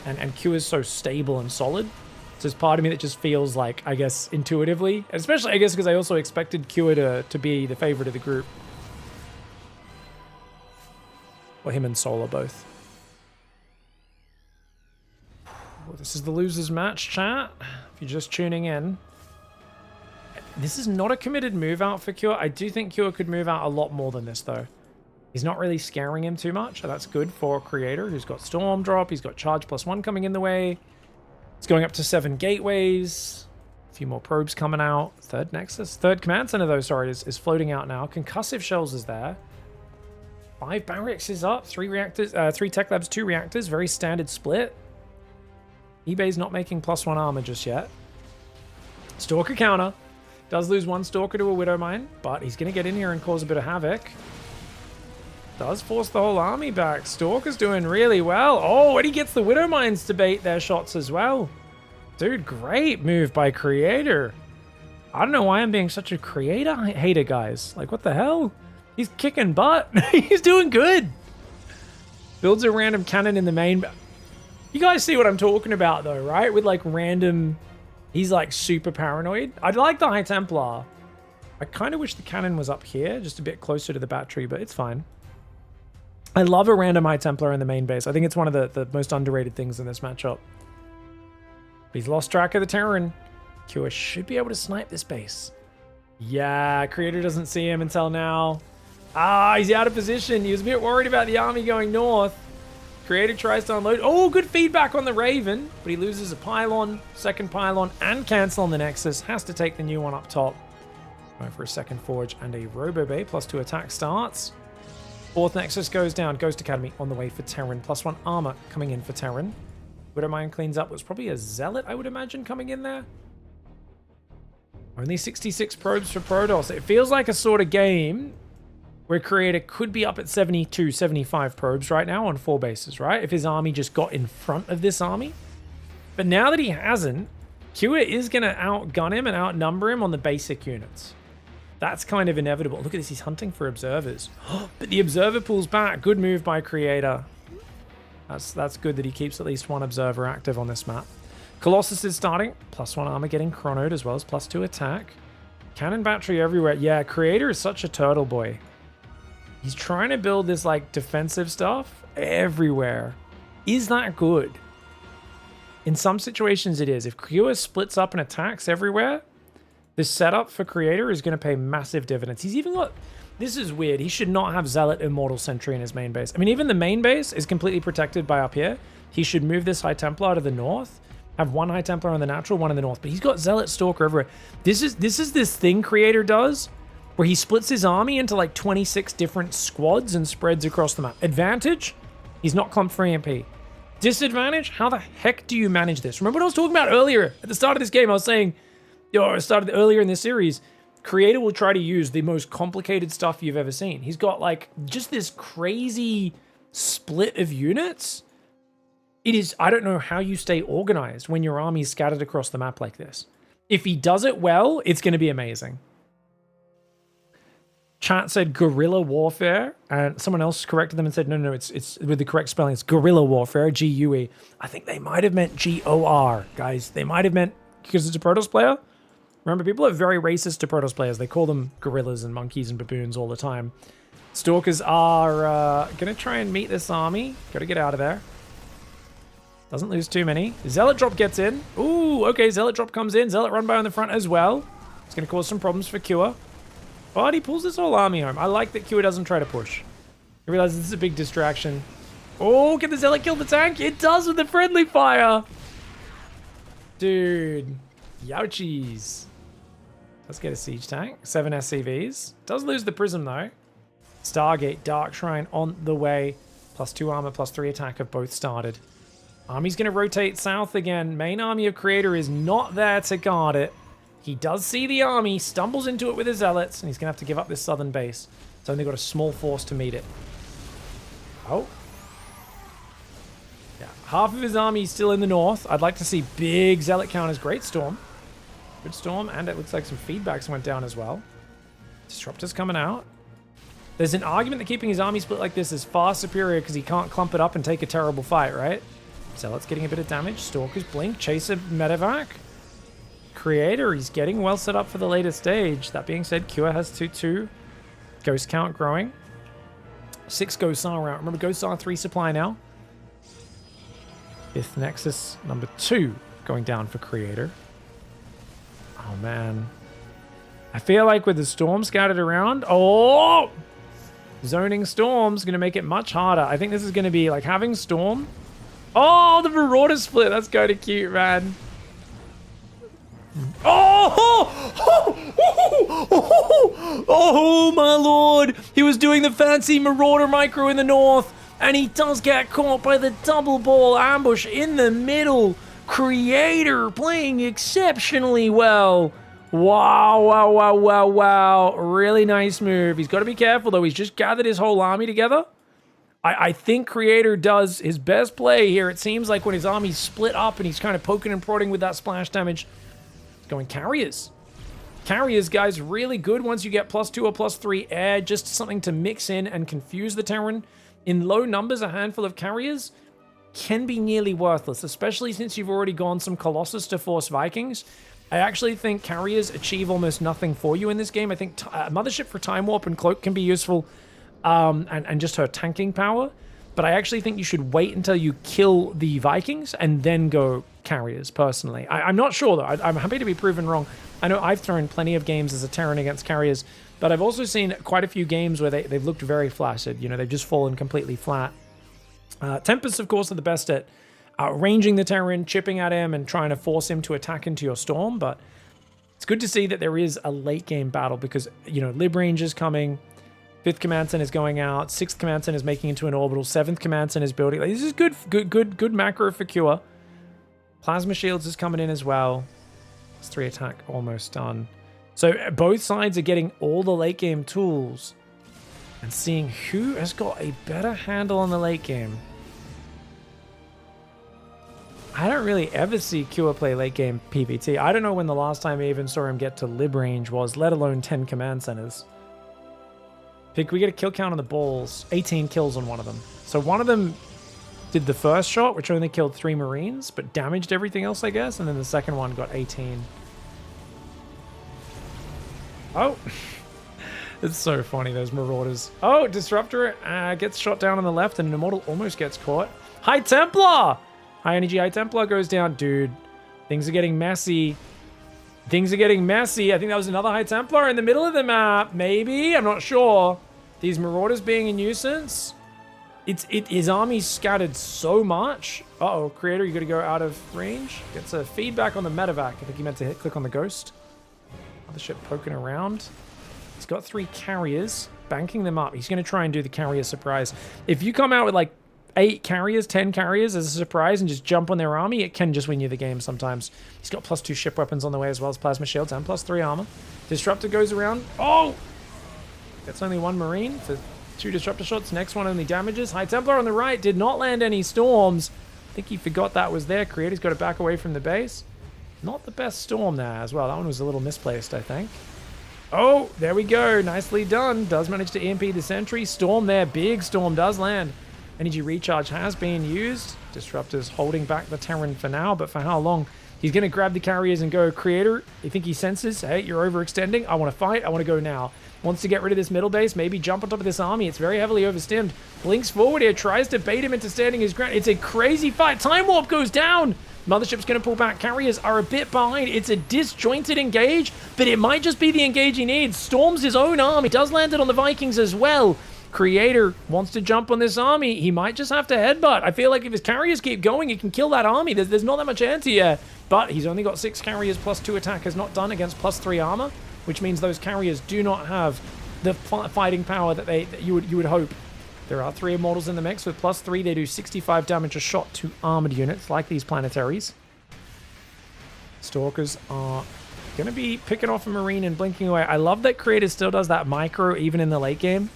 and Q is so stable and solid. So there's part of me that just feels like, I guess, intuitively, especially, I guess, because I also expected Q to be the favorite of the group. Or him and Solar both. This is the losers match, chat. If you're just tuning in. This is not a committed move out for Cure. I do think Cure could move out a lot more than this, though. He's not really scaring him too much, so that's good for Creator, who's got Storm Drop. He's got Charge +1 coming in the way. It's going up to 7 gateways. A few more probes coming out. Third Command Center, though, sorry, is floating out now. Concussive Shells is there. 5 barracks is up. 3 reactors, 3 tech labs, 2 reactors. Very standard split. eBay's not making +1 armor just yet. Stalker counter. Does lose 1 Stalker to a Widow Mine, but he's going to get in here and cause a bit of havoc. Does force the whole army back. Stalker's doing really well. Oh, and he gets the Widow Mines to bait their shots as well. Dude, great move by Creator. I don't know why I'm being such a Creator hater, guys. Like, what the hell? He's kicking butt. He's doing good. Builds a random cannon in the main. You guys see what I'm talking about, though, right? With, like, random... He's like super paranoid. I'd like the High Templar. I kind of wish the cannon was up here, just a bit closer to the battery, but it's fine. I love a random High Templar in the main base. I think it's one of the most underrated things in this matchup. He's lost track of the Terran. Kua should be able to snipe this base. Yeah, Creator doesn't see him until now. Ah, he's out of position. He was a bit worried about the army going north. Creator tries to unload. Oh, good feedback on the Raven, but he loses a pylon, second pylon, and cancel on the Nexus. Has to take the new one up top. Going for a second Forge and a Robo Bay. +2 attack starts. 4th Nexus goes down. Ghost Academy on the way for Terran. +1 armor coming in for Terran. Widow Mine cleans up. It was probably a Zealot, I would imagine, coming in there. Only 66 probes for Protoss. It feels like a sort of game where Creator could be up at 72, 75 probes right now on 4 bases, right? If his army just got in front of this army. But now that he hasn't, Kua is going to outgun him and outnumber him on the basic units. That's kind of inevitable. Look at this, he's hunting for observers. But the observer pulls back. Good move by Creator. That's good that he keeps at least 1 observer active on this map. Colossus is starting. +1 armor getting chronoed as well as +2 attack. Cannon battery everywhere. Yeah, Creator is such a turtle boy. He's trying to build this like defensive stuff everywhere. Is that good? In some situations it is. If Kua splits up and attacks everywhere, the setup for Creator is going to pay massive dividends. He's even got... This is weird. He should not have Zealot, Immortal, Sentry in his main base. I mean, even the main base is completely protected by up here. He should move this High Templar to the north. Have one High Templar on the natural, one in the north. But he's got Zealot, Stalker everywhere. This is this thing Creator does where he splits his army into like 26 different squads and spreads across the map. Advantage? He's not clump free MP. Disadvantage? How the heck do you manage this? Remember what I was talking about earlier? At the start of this game, I was saying, I started earlier in this series, Creator will try to use the most complicated stuff you've ever seen. He's got like just this crazy split of units. It is, I don't know how you stay organized when your army is scattered across the map like this. If he does it well, it's going to be amazing. Chat said guerrilla warfare, and someone else corrected them and said, no, it's with the correct spelling. It's guerrilla warfare, G-U-E. I think they might have meant G-O-R, guys. They might have meant, because it's a Protoss player. Remember, people are very racist to Protoss players. They call them gorillas and monkeys and baboons all the time. Stalkers are going to try and meet this army. Got to get out of there. Doesn't lose too many. Zealot drop gets in. Ooh, okay, Zealot drop comes in. Zealot run by on the front as well. It's going to cause some problems for Kua. But he pulls this whole army home. I like that Kua doesn't try to push. He realizes this is a big distraction. Oh, can the Zealot kill the tank? It does with the friendly fire. Dude. Youchies. Let's get a siege tank. 7 SCVs. Does lose the prism though. Stargate, Dark Shrine on the way. +2 armor, +3 attack have both started. Army's going to rotate south again. Main army of Creator is not there to guard it. He does see the army, stumbles into it with his zealots, and he's going to have to give up this southern base. It's only got a small force to meet it. Oh. Yeah, half of his army is still in the north. I'd like to see big zealot counters. Great storm. Good storm, and it looks like some feedbacks went down as well. Disruptor's coming out. There's an argument that keeping his army split like this is far superior because he can't clump it up and take a terrible fight, right? Zealot's getting a bit of damage. Stalker's blink. Chaser medevac. Creator, he's getting well set up for the later stage. That being said, Kua has 2-2. Ghost count growing. 6 Ghosts are out. Remember, Ghosts are 3 supply now. 5th Nexus, number 2, going down for Creator. Oh, man. I feel like with the storm scattered around... Oh! Zoning Storm's going to make it much harder. I think this is going to be like having Storm... Oh, the Marauder split. That's kind of cute, man. Oh, my lord. He was doing the fancy Marauder micro in the north, and he does get caught by the double ball ambush in the middle. Creator playing exceptionally well. Wow. Really nice move. He's got to be careful, though. He's just gathered his whole army together. I think Creator does his best play here. It seems like when his army's split up and he's kind of poking and prodding with that splash damage. He's going carriers. Carriers, guys, really good once you get +2 or +3 air. Just something to mix in and confuse the Terran. In low numbers, a handful of carriers can be nearly worthless, especially since you've already gone some Colossus to force Vikings. I actually think carriers achieve almost nothing for you in this game. I think Mothership for Time Warp and Cloak can be useful. And just her tanking power. But I actually think you should wait until you kill the Vikings and then go carriers, personally. I'm not sure, though. I'm happy to be proven wrong. I know I've thrown plenty of games as a Terran against carriers, but I've also seen quite a few games where they've looked very flaccid. You know, they've just fallen completely flat. Tempests, of course, are the best at outranging the Terran, chipping at him, and trying to force him to attack into your storm, but it's good to see that there is a late-game battle because, you know, Lib Range is coming... 5th Command Center is going out. 6th Command Center is making into an orbital. 7th Command Center is building. Like, this is good macro for Kua. Plasma Shields is coming in as well. It's 3 attack almost done. So both sides are getting all the late game tools and seeing who has got a better handle on the late game. I don't really ever see Kua play late game PvT. I don't know when the last time I even saw him get to Lib Range was, let alone 10 Command Centers. We get a kill count on the balls. 18 kills on one of them. So one of them did the first shot, which only killed 3 Marines, but damaged everything else, I guess. And then the second one got 18. Oh, it's so funny, those Marauders. Oh, Disruptor gets shot down on the left, and an Immortal almost gets caught. High Templar! High Energy High Templar goes down. Dude, things are getting messy. Things are getting messy. I think that was another High Templar in the middle of the map. Maybe? I'm not sure. These Marauders being a nuisance. His army's scattered so much. Uh-oh, Creator, you got to go out of range. Gets a feedback on the medevac. I think he meant to click on the Ghost. Other ship poking around. He's got 3 carriers, banking them up. He's going to try and do the carrier surprise. If you come out with like 8 carriers, 10 carriers as a surprise and just jump on their army, it can just win you the game sometimes. He's got +2 ship weapons on the way as well as plasma shields and +3 armor. Disruptor goes around. Oh! That's only 1 Marine for 2 Disruptor shots. Next one only damages. High Templar on the right did not land any storms. I think he forgot that was there. Creator's got to back away from the base. Not the best storm there as well. That one was a little misplaced, I think. Oh, there we go. Nicely done. Does manage to EMP the sentry. Storm there. Big storm does land. Energy recharge has been used. Disruptor's holding back the Terran for now, but for how long? He's going to grab the carriers and go. Creator, you think he senses, hey, you're overextending. I want to fight. I want to go now. Wants to get rid of this middle base. Maybe jump on top of this army. It's very heavily overstimmed. Blinks forward here. Tries to bait him into standing his ground. It's a crazy fight. Time Warp goes down. Mothership's going to pull back. Carriers are a bit behind. It's a disjointed engage, but it might just be the engage he needs. Storms his own army. Does land it on the Vikings as well. Creator wants to jump on this army. He might just have to headbutt. I feel like if his carriers keep going, he can kill that army. There's not that much anti-air, but he's only got 6 carriers +2 attack has not done against +3 armor, which means those carriers do not have the fighting power that you would hope. There are 3 Immortals in the mix. With +3, they do 65 damage a shot to armored units like these planetaries. Stalkers are going to be picking off a Marine and blinking away. I love that Creator still does that micro even in the late game.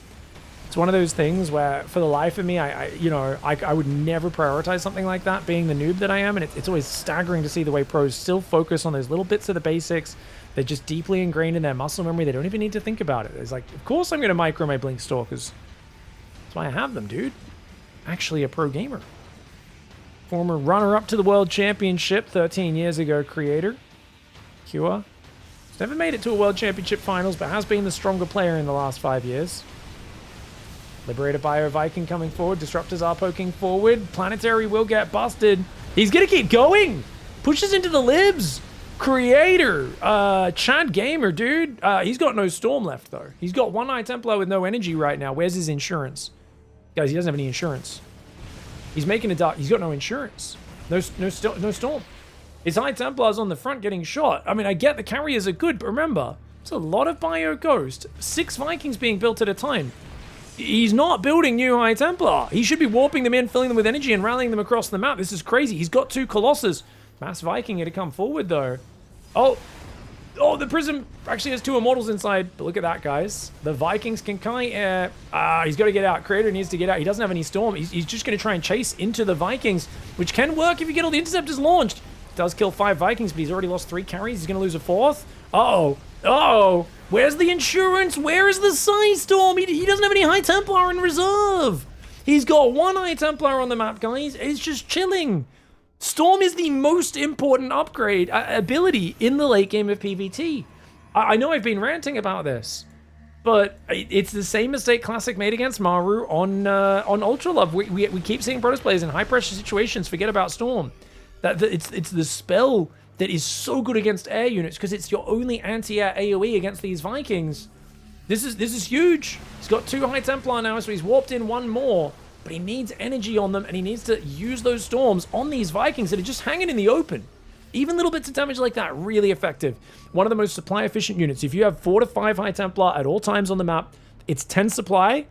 It's one of those things where, for the life of me, I would never prioritize something like that, being the noob that I am, and it's always staggering to see the way pros still focus on those little bits of the basics. They're just deeply ingrained in their muscle memory. They don't even need to think about it. It's like, of course I'm going to micro my Blink Stalkers. That's why I have them, dude. Actually a pro gamer. Former runner-up to the World Championship 13 years ago, Creator. Cure. He's never made it to a World Championship finals, but has been the stronger player in the last 5 years. Liberator Bio Viking coming forward. Disruptors are poking forward. Planetary will get busted. He's going to keep going. Pushes into the libs. Creator. Chad Gamer, dude. He's got no storm left, though. He's got 1 High Templar with no energy right now. Where's his insurance? Guys, he doesn't have any insurance. He's making a dark. He's got no insurance. No storm. His High Templars on the front getting shot. I mean, I get the carriers are good, but remember, it's a lot of Bio Ghost. 6 Vikings being built at a time. He's not building new High Templar. He should be warping them in, filling them with energy, and rallying them across the map. This is crazy. He's got 2 Colossus. Mass Viking here to come forward, though. Oh, the Prism actually has 2 Immortals inside. But look at that, guys. The Vikings can kind of... he's got to get out. Creator needs to get out. He doesn't have any Storm. He's just going to try and chase into the Vikings, which can work if you get all the Interceptors launched. Does kill 5 Vikings, but he's already lost 3 carries. He's going to lose a 4th. Uh-oh. Uh-oh. Where's the insurance? Where is the Psi Storm? He doesn't have any High Templar in reserve. He's got 1 High Templar on the map, guys. It's just chilling. Storm is the most important upgrade ability in the late game of PvT. I know I've been ranting about this, but it's the same mistake Classic made against Maru on Ultra Love. We keep seeing Protoss players in high pressure situations forget about Storm. It's the spell that is so good against air units because it's your only anti-air AoE against these Vikings. This is huge. He's got 2 High Templar now, so he's warped in 1 more. But he needs energy on them, and he needs to use those storms on these Vikings that are just hanging in the open. Even little bits of damage like that, really effective. One of the most supply-efficient units. If you have 4 to 5 High Templar at all times on the map, it's 10 supply.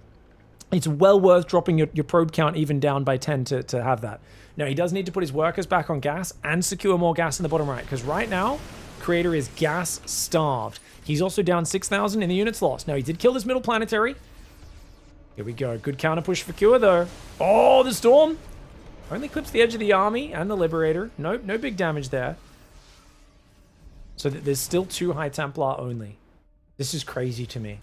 It's well worth dropping your probe count even down by 10 to have that. Now, he does need to put his workers back on gas and secure more gas in the bottom right, because right now, Creator is gas-starved. He's also down 6,000 in the units lost. Now, he did kill this middle planetary. Here we go. Good counter push for Cure, though. Oh, the Storm. Only clips the edge of the army and the Liberator. No big damage there. So there's still 2 High Templar only. This is crazy to me.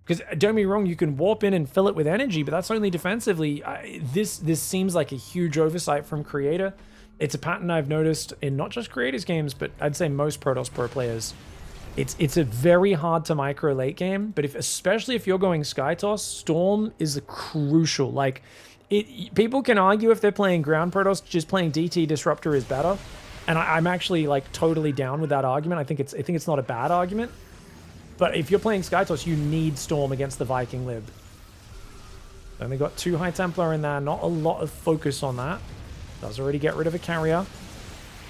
Because don't get me wrong, you can warp in and fill it with energy, but that's only defensively. This seems like a huge oversight from Creator. It's a pattern I've noticed in not just Creator's games, but I'd say most Protoss Pro players. It's a very hard to micro late game, but especially if you're going Skytoss, Storm is crucial. Like, people can argue if they're playing ground Protoss, just playing DT Disruptor is better. And I'm actually like totally down with that argument. I think it's not a bad argument. But if you're playing Skytoss, you need Storm against the Viking Lib. Only got 2 High Templar in there. Not a lot of focus on that. Does already get rid of a carrier.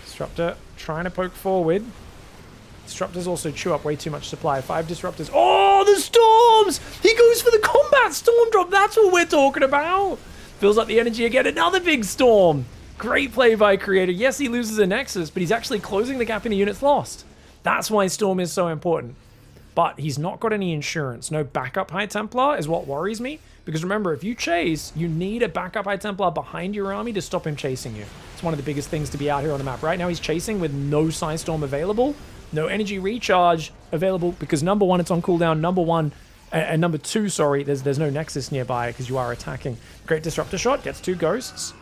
Disruptor trying to poke forward. Disruptors also chew up way too much supply. 5 Disruptors. Oh, the Storms! He goes for the combat Storm drop. That's what we're talking about. Fills up the energy again. Another big Storm. Great play by Creator. Yes, he loses a Nexus, but he's actually closing the gap in the units lost. That's why Storm is so important. But he's not got any insurance. No backup High Templar is what worries me. Because remember, if you chase, you need a backup High Templar behind your army to stop him chasing you. It's one of the biggest things to be out here on the map. Right now he's chasing with no Psy Storm available. No energy recharge available because number 1, it's on cooldown. And number 2, sorry, there's no Nexus nearby because you are attacking. Great Disruptor shot, gets 2 ghosts.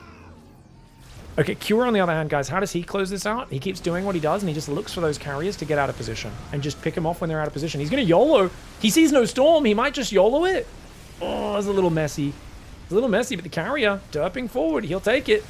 Okay, Cure on the other hand, guys, how does he close this out? He keeps doing what he does, and he just looks for those carriers to get out of position and just pick them off when they're out of position. He's going to YOLO. He sees no Storm. He might just YOLO it. Oh, it's a little messy. It's a little messy, but the carrier derping forward. He'll take it.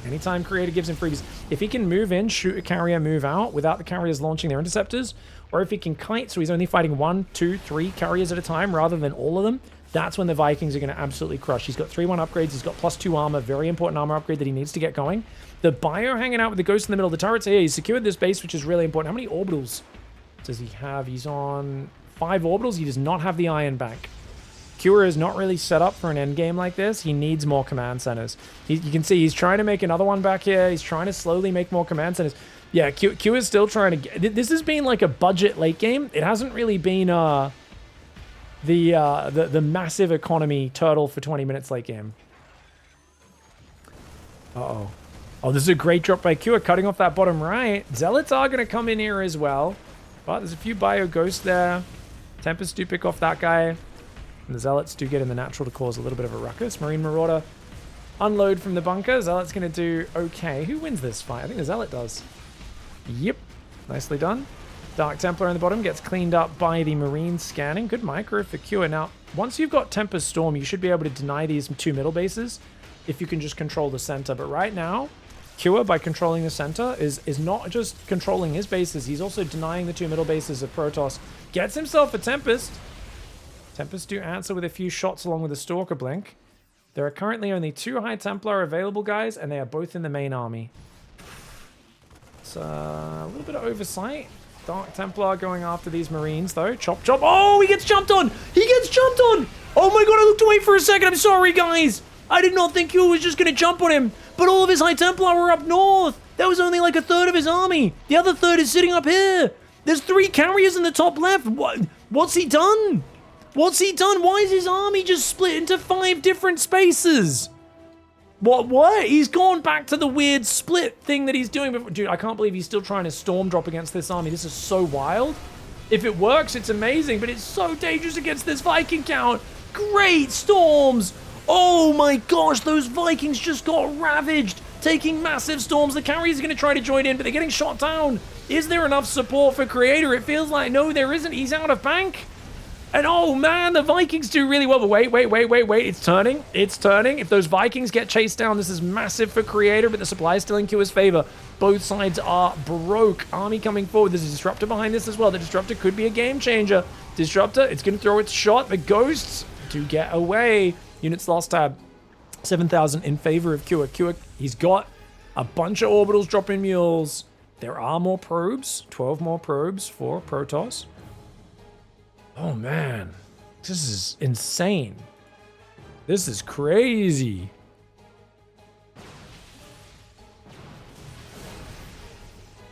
Anytime Creator gives him freebies. If he can move in, shoot a carrier, move out without the carriers launching their interceptors, or if he can kite so he's only fighting 1, 2, 3 carriers at a time rather than all of them, that's when the Vikings are going to absolutely crush. He's got 3-1 upgrades. He's got +2 armor. Very important armor upgrade that he needs to get going. The bio hanging out with the ghost in the middle of the turrets here. He's secured this base, which is really important. How many orbitals does he have? He's on 5 orbitals. He does not have the Iron Bank. Cure is not really set up for an end game like this. He needs more command centers. You can see he's trying to make another one back here. He's trying to slowly make more command centers. Yeah, Q is still trying to get... This has been like a budget late game. It hasn't really been the massive economy turtle for 20 minutes late game. Uh-oh. Oh, this is a great drop by Q, cutting off that bottom right. Zealots are going to come in here as well. But there's a few bio ghosts there. Tempest do pick off that guy. And the Zealots do get in the natural to cause a little bit of a ruckus. Marine Marauder unload from the bunker. Zealot's going to do okay. Who wins this fight? I think the Zealot does. Yep. Nicely done. Dark Templar in the bottom gets cleaned up by the Marine scanning. Good micro for Cure. Now, once you've got Tempest Storm, you should be able to deny these 2 middle bases if you can just control the center. But right now, Cure, by controlling the center, is not just controlling his bases, he's also denying the 2 middle bases of Protoss. Gets himself a Tempest. Tempest do answer with a few shots along with a Stalker Blink. There are currently only 2 High Templar available, guys, and they are both in the main army. It's a little bit of oversight. Dark Templar going after these Marines, though. Chop, chop. Oh, he gets jumped on! He gets jumped on! Oh my god, I looked away for a second. I'm sorry, guys. I did not think you was just going to jump on him. But all of his High Templar were up north. That was only like a third of his army. The other third is sitting up here. There's 3 carriers in the top left. What's he done? What's he done? Why is his army just split into 5 different spaces? What? He's gone back to the weird split thing that he's doing. Dude, I can't believe he's still trying to storm drop against this army. This is so wild. If it works, it's amazing, but it's so dangerous against this Viking count. Great storms. Oh my gosh, those Vikings just got ravaged, taking massive storms. The carriers are going to try to join in, but they're getting shot down. Is there enough support for Creator? It feels like no, there isn't. He's out of bank. And oh man, the Vikings do really well. But wait. It's turning. It's turning. If those Vikings get chased down, this is massive for Creator, but the supply is still in Q's favor. Both sides are broke. Army coming forward. There's a Disruptor behind this as well. The Disruptor could be a game changer. Disruptor, it's going to throw its shot. The Ghosts do get away. Units lost tab. 7,000 in favor of Q. He's got a bunch of orbitals dropping mules. There are more probes. 12 more probes for Protoss. Oh man, this is insane. This is crazy.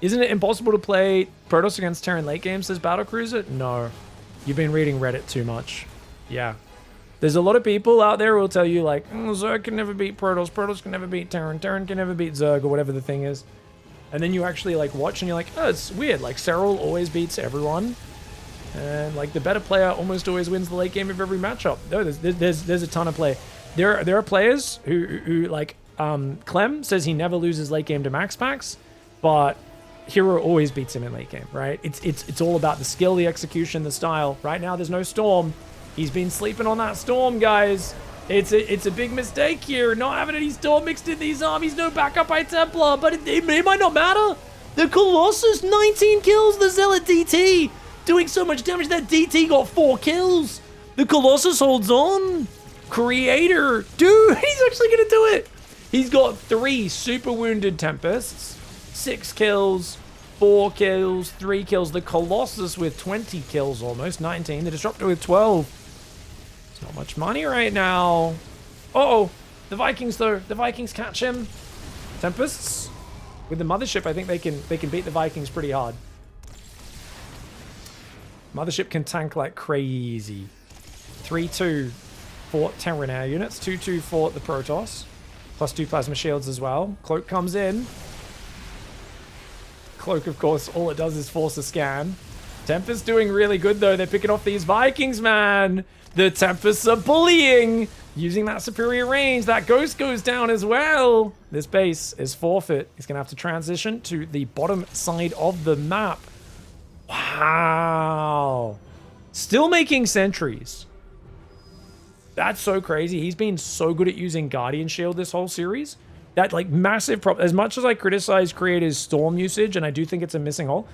Isn't it impossible to play Protoss against Terran late game, says Battlecruiser? No. You've been reading Reddit too much. Yeah. There's a lot of people out there who will tell you like, Zerg can never beat Protoss, Protoss can never beat Terran, Terran can never beat Zerg, or whatever the thing is. And then you actually like watch and you're like, oh, it's weird. Like Serral always beats everyone. And like the better player almost always wins the late game of every matchup. No, there's a ton of play. There are players who like Clem says he never loses late game to max packs, but Hero always beats him in late game, right? It's all about the skill, the execution, the style. Right now there's no Storm. He's been sleeping on that Storm, guys. It's a big mistake here, not having any Storm mixed in these armies, no backup by Templar, but it might not matter. The Colossus, 19 kills, the Zealot DT, doing so much damage that DT got 4 kills. The Colossus holds on. Creator, dude, he's actually gonna do it. He's got 3 super wounded Tempests, 6 kills, 4 kills, 3 kills. The Colossus with 20 kills almost, 19. The Disruptor with 12. It's not much money right now. Uh-oh, the Vikings though. The Vikings catch him. Tempests with the Mothership, I think they can beat the Vikings pretty hard. Mothership can tank like crazy. 3-2 fought Terran air units. 2-2 fought the Protoss. +2 plasma shields as well. Cloak comes in. Cloak, of course, all it does is force a scan. Tempest doing really good, though. They're picking off these Vikings, man. The Tempests are bullying. Using that superior range. That Ghost goes down as well. This base is forfeit. He's going to have to transition to the bottom side of the map. Wow. Still making sentries. That's so crazy. He's been so good at using Guardian Shield this whole series. That, like, massive problem. As much as I criticize Creator's Storm usage, and I do think it's a missing hole,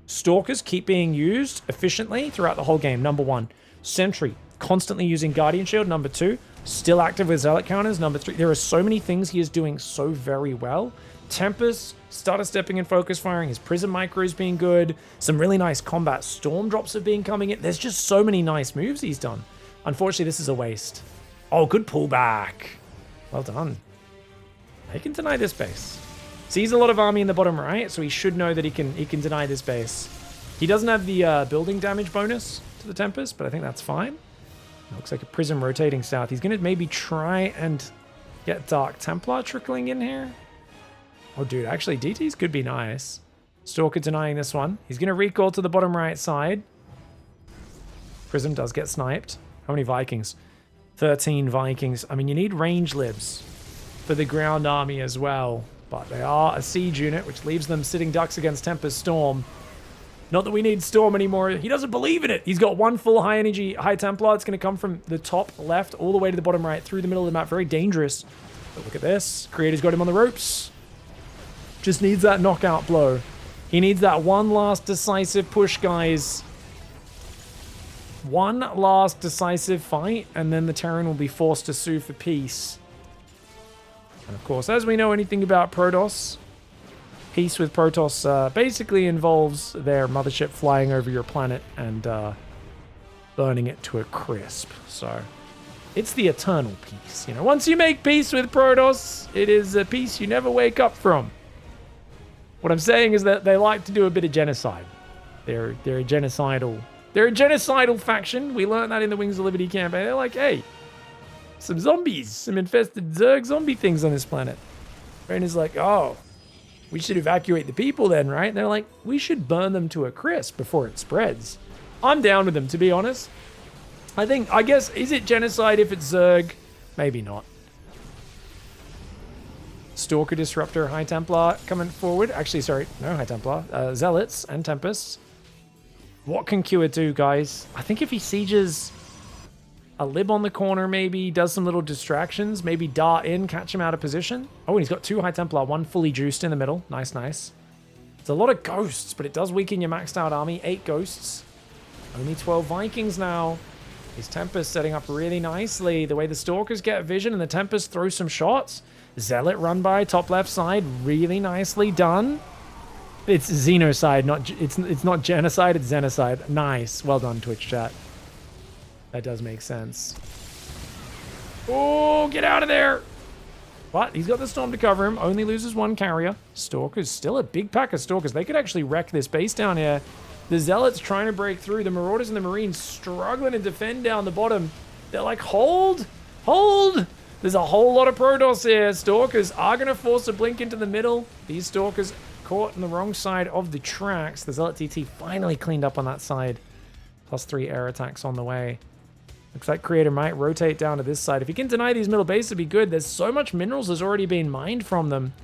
Stalkers keep being used efficiently throughout the whole game, number 1. Sentry, constantly using Guardian Shield, number 2. Still active with Zealot counters, number 3. There are so many things he is doing so very well. Tempest, starter stepping and focus firing. His Prism Micros being good. Some really nice combat Storm drops have been coming in. There's just so many nice moves he's done. Unfortunately, this is a waste. Oh, good pullback. Well done. He can deny this base. Sees a lot of army in the bottom right, so he should know that he can deny this base. He doesn't have the building damage bonus to the Tempest, but I think that's fine. Looks like a Prism rotating south. He's going to maybe try and get Dark Templar trickling in here. Oh, dude, actually, DTs could be nice. Stalker denying this one. He's going to recall to the bottom right side. Prism does get sniped. How many Vikings? 13 Vikings. I mean, you need range libs for the ground army as well. But they are a siege unit, which leaves them sitting ducks against Tempest Storm. Not that we need Storm anymore. He doesn't believe in it. He's got one full high energy High Templar. It's going to come from the top left all the way to the bottom right through the middle of the map. Very dangerous. But look at this. Creator's got him on the ropes. Just needs that knockout blow. He needs that one last decisive push, guys. One last decisive fight, and then the Terran will be forced to sue for peace. And of course, as we know anything about Protoss, peace with Protoss basically involves their mothership flying over your planet and burning it to a crisp. So it's the eternal peace. You know, once you make peace with Protoss, it is a peace you never wake up from. What I'm saying is that they like to do a bit of genocide. They're a genocidal faction. We learned that in the Wings of Liberty campaign. They're like, hey, some zombies, some infested Zerg zombie things on this planet. Rain is like, oh, we should evacuate the people then, right? And they're like, we should burn them to a crisp before it spreads. I'm down with them, to be honest. I guess, is it genocide if it's Zerg? Maybe not. Stalker, Disruptor, High Templar coming forward. Actually, sorry, no High Templar. Zealots and Tempests. What can Kua do, guys? I think if he sieges a lib on the corner, maybe does some little distractions, maybe dart in, catch him out of position. Oh, and he's got 2 High Templar, 1 fully juiced in the middle. Nice, nice. It's a lot of ghosts, but it does weaken your maxed out army. 8 ghosts. Only 12 Vikings now. His Tempest setting up really nicely. The way the Stalkers get vision and the Tempest throw some shots. Zealot run by top left side, really nicely done. It's Xenocide, it's not genocide, it's Xenocide. Nice, well done, Twitch chat. That does make sense. Oh, get out of there! But he's got the Storm to cover him, only loses 1 carrier. Stalkers, still a big pack of Stalkers. They could actually wreck this base down here. The Zealots trying to break through. The Marauders and the Marines struggling to defend down the bottom. They're like, hold! Hold! There's a whole lot of Protoss here. Stalkers are going to force a blink into the middle. These Stalkers caught on the wrong side of the tracks. The Zealot TT finally cleaned up on that side. +3 air attacks on the way. Looks like Creator might rotate down to this side. If he can deny these middle bases, it'd be good. There's so much minerals has already been mined from them.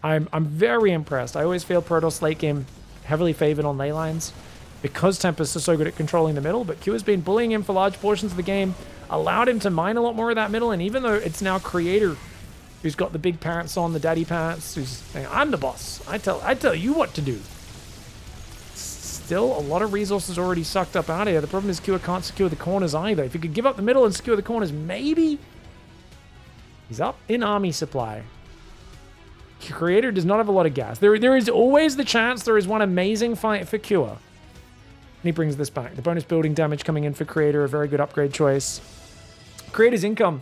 I'm very impressed. I always feel Protoss late game heavily favored on ley lines because Tempest is so good at controlling the middle, but Q has been bullying him for large portions of the game, allowed him to mine a lot more of that middle, and even though it's now Creator who's got the big pants on, the daddy pants, who's saying, I'm the boss. I tell you what to do. Still a lot of resources already sucked up out of here. The problem is Q can't secure the corners either. If he could give up the middle and secure the corners, maybe. He's up in army supply. Creator does not have a lot of gas. There is always the chance there is one amazing fight for Cure. And he brings this back. The bonus building damage coming in for Creator, a very good upgrade choice. Creator's income,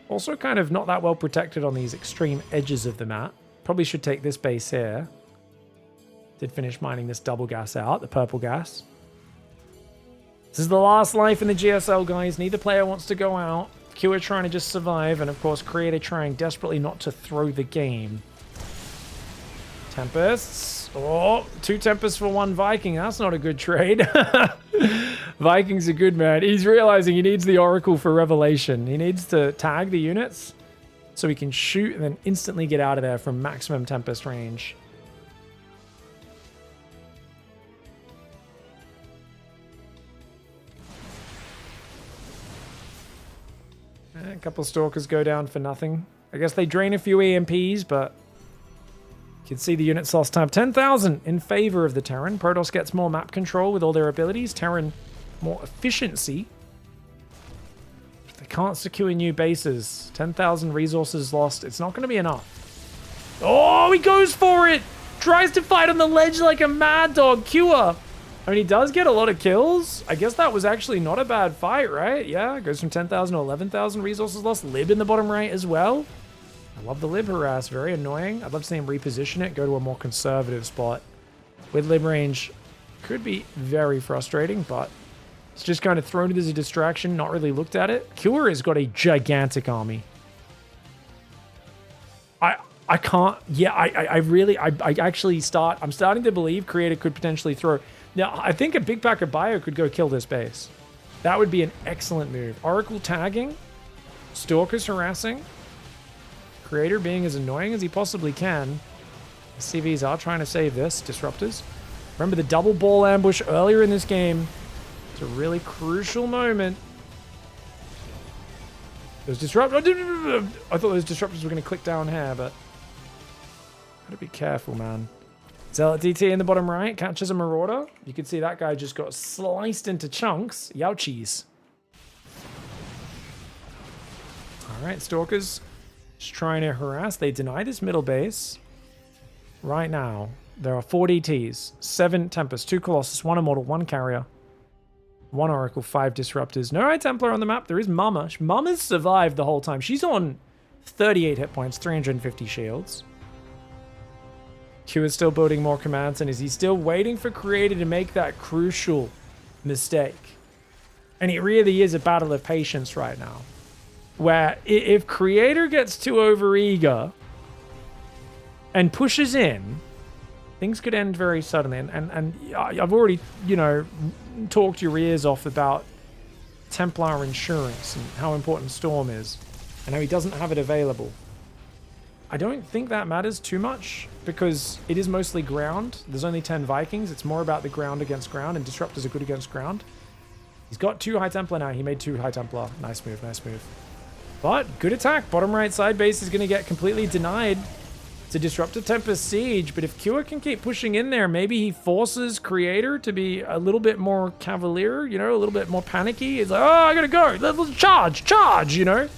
also kind of not that well protected on these extreme edges of the map. Probably should take this base here. Did finish mining this double gas out, the purple gas. This is the last life in the GSL, guys. Neither player wants to go out. Q are trying to just survive, and of course, Creator trying desperately not to throw the game. Tempests. Oh, 2 Tempests for 1 Viking. That's not a good trade. Viking's a good man. He's realizing he needs the Oracle for Revelation. He needs to tag the units so he can shoot and then instantly get out of there from maximum Tempest range. A couple Stalkers go down for nothing. I guess they drain a few EMPs, but you can see the units lost time. 10,000 in favor of the Terran. Protoss gets more map control with all their abilities. Terran more efficiency. If they can't secure new bases, 10,000 resources lost. It's not going to be enough. Oh, he goes for it! Tries to fight on the ledge like a mad dog. Cure. I mean, he does get a lot of kills. I guess that was actually not a bad fight, right? Yeah, goes from 10,000 to 11,000 resources lost. Lib in the bottom right as well. I love the Lib harass. Very annoying. I'd love to see him reposition it, go to a more conservative spot. With Lib range, could be very frustrating, but it's just kind of thrown it as a distraction, not really looked at it. Cure has got a gigantic army. I can't... Yeah, I'm starting to believe Creator could potentially throw... Now, I think a big pack of bio could go kill this base. That would be an excellent move. Oracle tagging. Stalkers harassing. Creator being as annoying as he possibly can. The CVs are trying to save this. Disruptors. Remember the double ball ambush earlier in this game. It's a really crucial moment. Those disruptors... I thought those disruptors were going to click down here, but... Gotta be careful, man. Zealot DT in the bottom right catches a Marauder. You can see that guy just got sliced into chunks. Youchies. Alright, Stalkers just trying to harass. They deny this middle base. Right now, there are 4 DTs, 7 Tempests, 2 Colossus, 1 Immortal, 1 Carrier, 1 Oracle, 5 Disruptors. No High Templar on the map. There is Mama. Mama's survived the whole time. She's on 38 hit points, 350 shields. Q is still building more commands, and is he still waiting for Creator to make that crucial mistake? And it really is a battle of patience right now. Where if Creator gets too overeager and pushes in, things could end very suddenly. And I've already, you know, talked your ears off about Templar insurance and how important Storm is and how he doesn't have it available. I don't think that matters too much because it is mostly ground. There's only 10 Vikings. It's more about the ground against ground, and Disruptors are good against ground. He's got 2 High Templar now. He made 2 High Templar. Nice move, nice move. But good attack. Bottom right side base is going to get completely denied to Disruptor Tempest Siege. But if Cure can keep pushing in there, maybe he forces Creator to be a little bit more cavalier, you know, a little bit more panicky. He's like, oh, I gotta go. Let's charge, you know.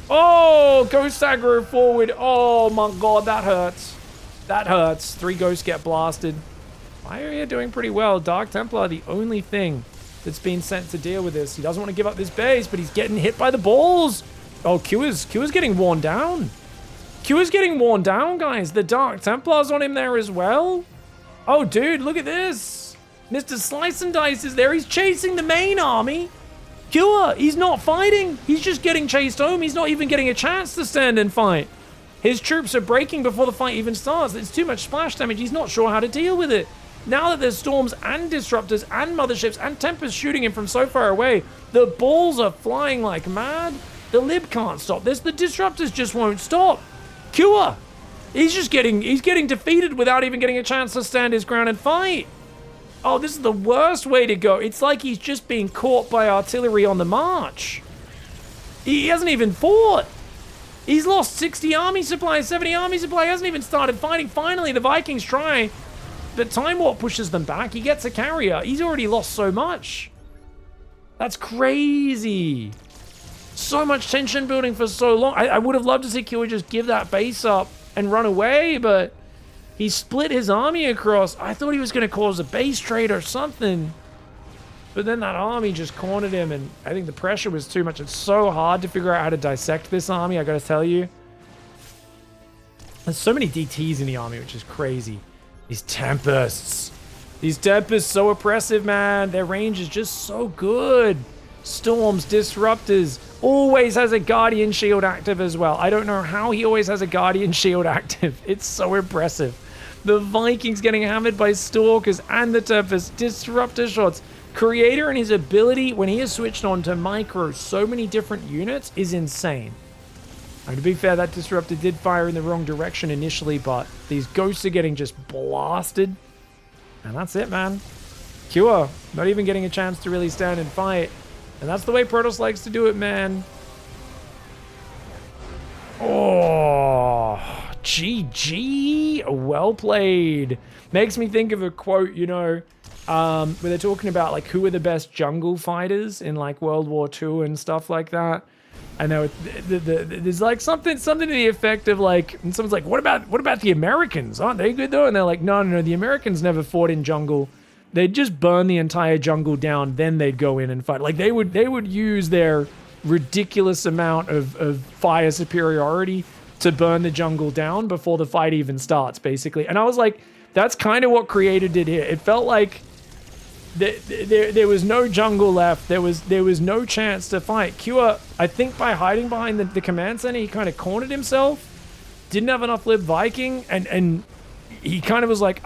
Oh, Ghost aggro forward. Oh my god, that hurts. That hurts. 3 Ghosts get blasted. My area doing pretty well. Dark Templar, the only thing that's been sent to deal with this. He doesn't want to give up this base, but he's getting hit by the balls. Oh, Q is getting worn down. Q is getting worn down, guys. The Dark Templar's on him there as well. Oh, dude, look at this. Mr. Slice and Dice is there. He's chasing the main army. Cure, he's not fighting. He's just getting chased home. He's not even getting a chance to stand and fight. His troops are breaking before the fight even starts. It's too much splash damage. He's not sure how to deal with it. Now that there's Storms and Disruptors and Motherships and Tempests shooting him from so far away, the balls are flying like mad. The Lib can't stop this. The Disruptors just won't stop. Cure! He's getting defeated without even getting a chance to stand his ground and fight. Oh, this is the worst way to go. It's like he's just being caught by artillery on the march. He hasn't even fought. He's lost 60 army supply, 70 army supply. He hasn't even started fighting. Finally, the Vikings try. But Time Warp pushes them back. He gets a carrier. He's already lost so much. That's crazy. So much tension building for so long. I would have loved to see Killer just give that base up and run away, but he split his army across. I thought he was going to cause a base trade or something. But then that army just cornered him, and I think the pressure was too much. It's so hard to figure out how to dissect this army, I gotta tell you. There's so many DTs in the army, which is crazy. These Tempests. These Tempests, so oppressive, man. Their range is just so good. Storms, Disruptors. Always has a Guardian Shield active as well. I don't know how he always has a Guardian Shield active. It's so impressive. The Vikings getting hammered by Stalkers and the Tempest. Disruptor shots. Creator and his ability, when he is switched on to micro so many different units, is insane. And to be fair, that Disruptor did fire in the wrong direction initially, but these ghosts are getting just blasted. And that's it, man. Cure, not even getting a chance to really stand and fight. And that's the way Protoss likes to do it, man. Oh, GG. Well played. Makes me think of a quote, you know, where they're talking about, like, who are the best jungle fighters in, like, World War II and stuff like that. I know there's like something to the effect of, like, and someone's like, what about the Americans? Aren't they good though? And they're like, no, the Americans never fought in jungle. They'd just burn the entire jungle down, then they'd go in and fight. Like they would use their ridiculous amount of fire superiority to burn the jungle down before the fight even starts, basically. And I was like, that's kind of what Creator did here. It felt like there was no jungle left. There was no chance to fight. Cure, I think by hiding behind the command center, he kind of cornered himself. Didn't have enough Lib Viking, and he kind of was like,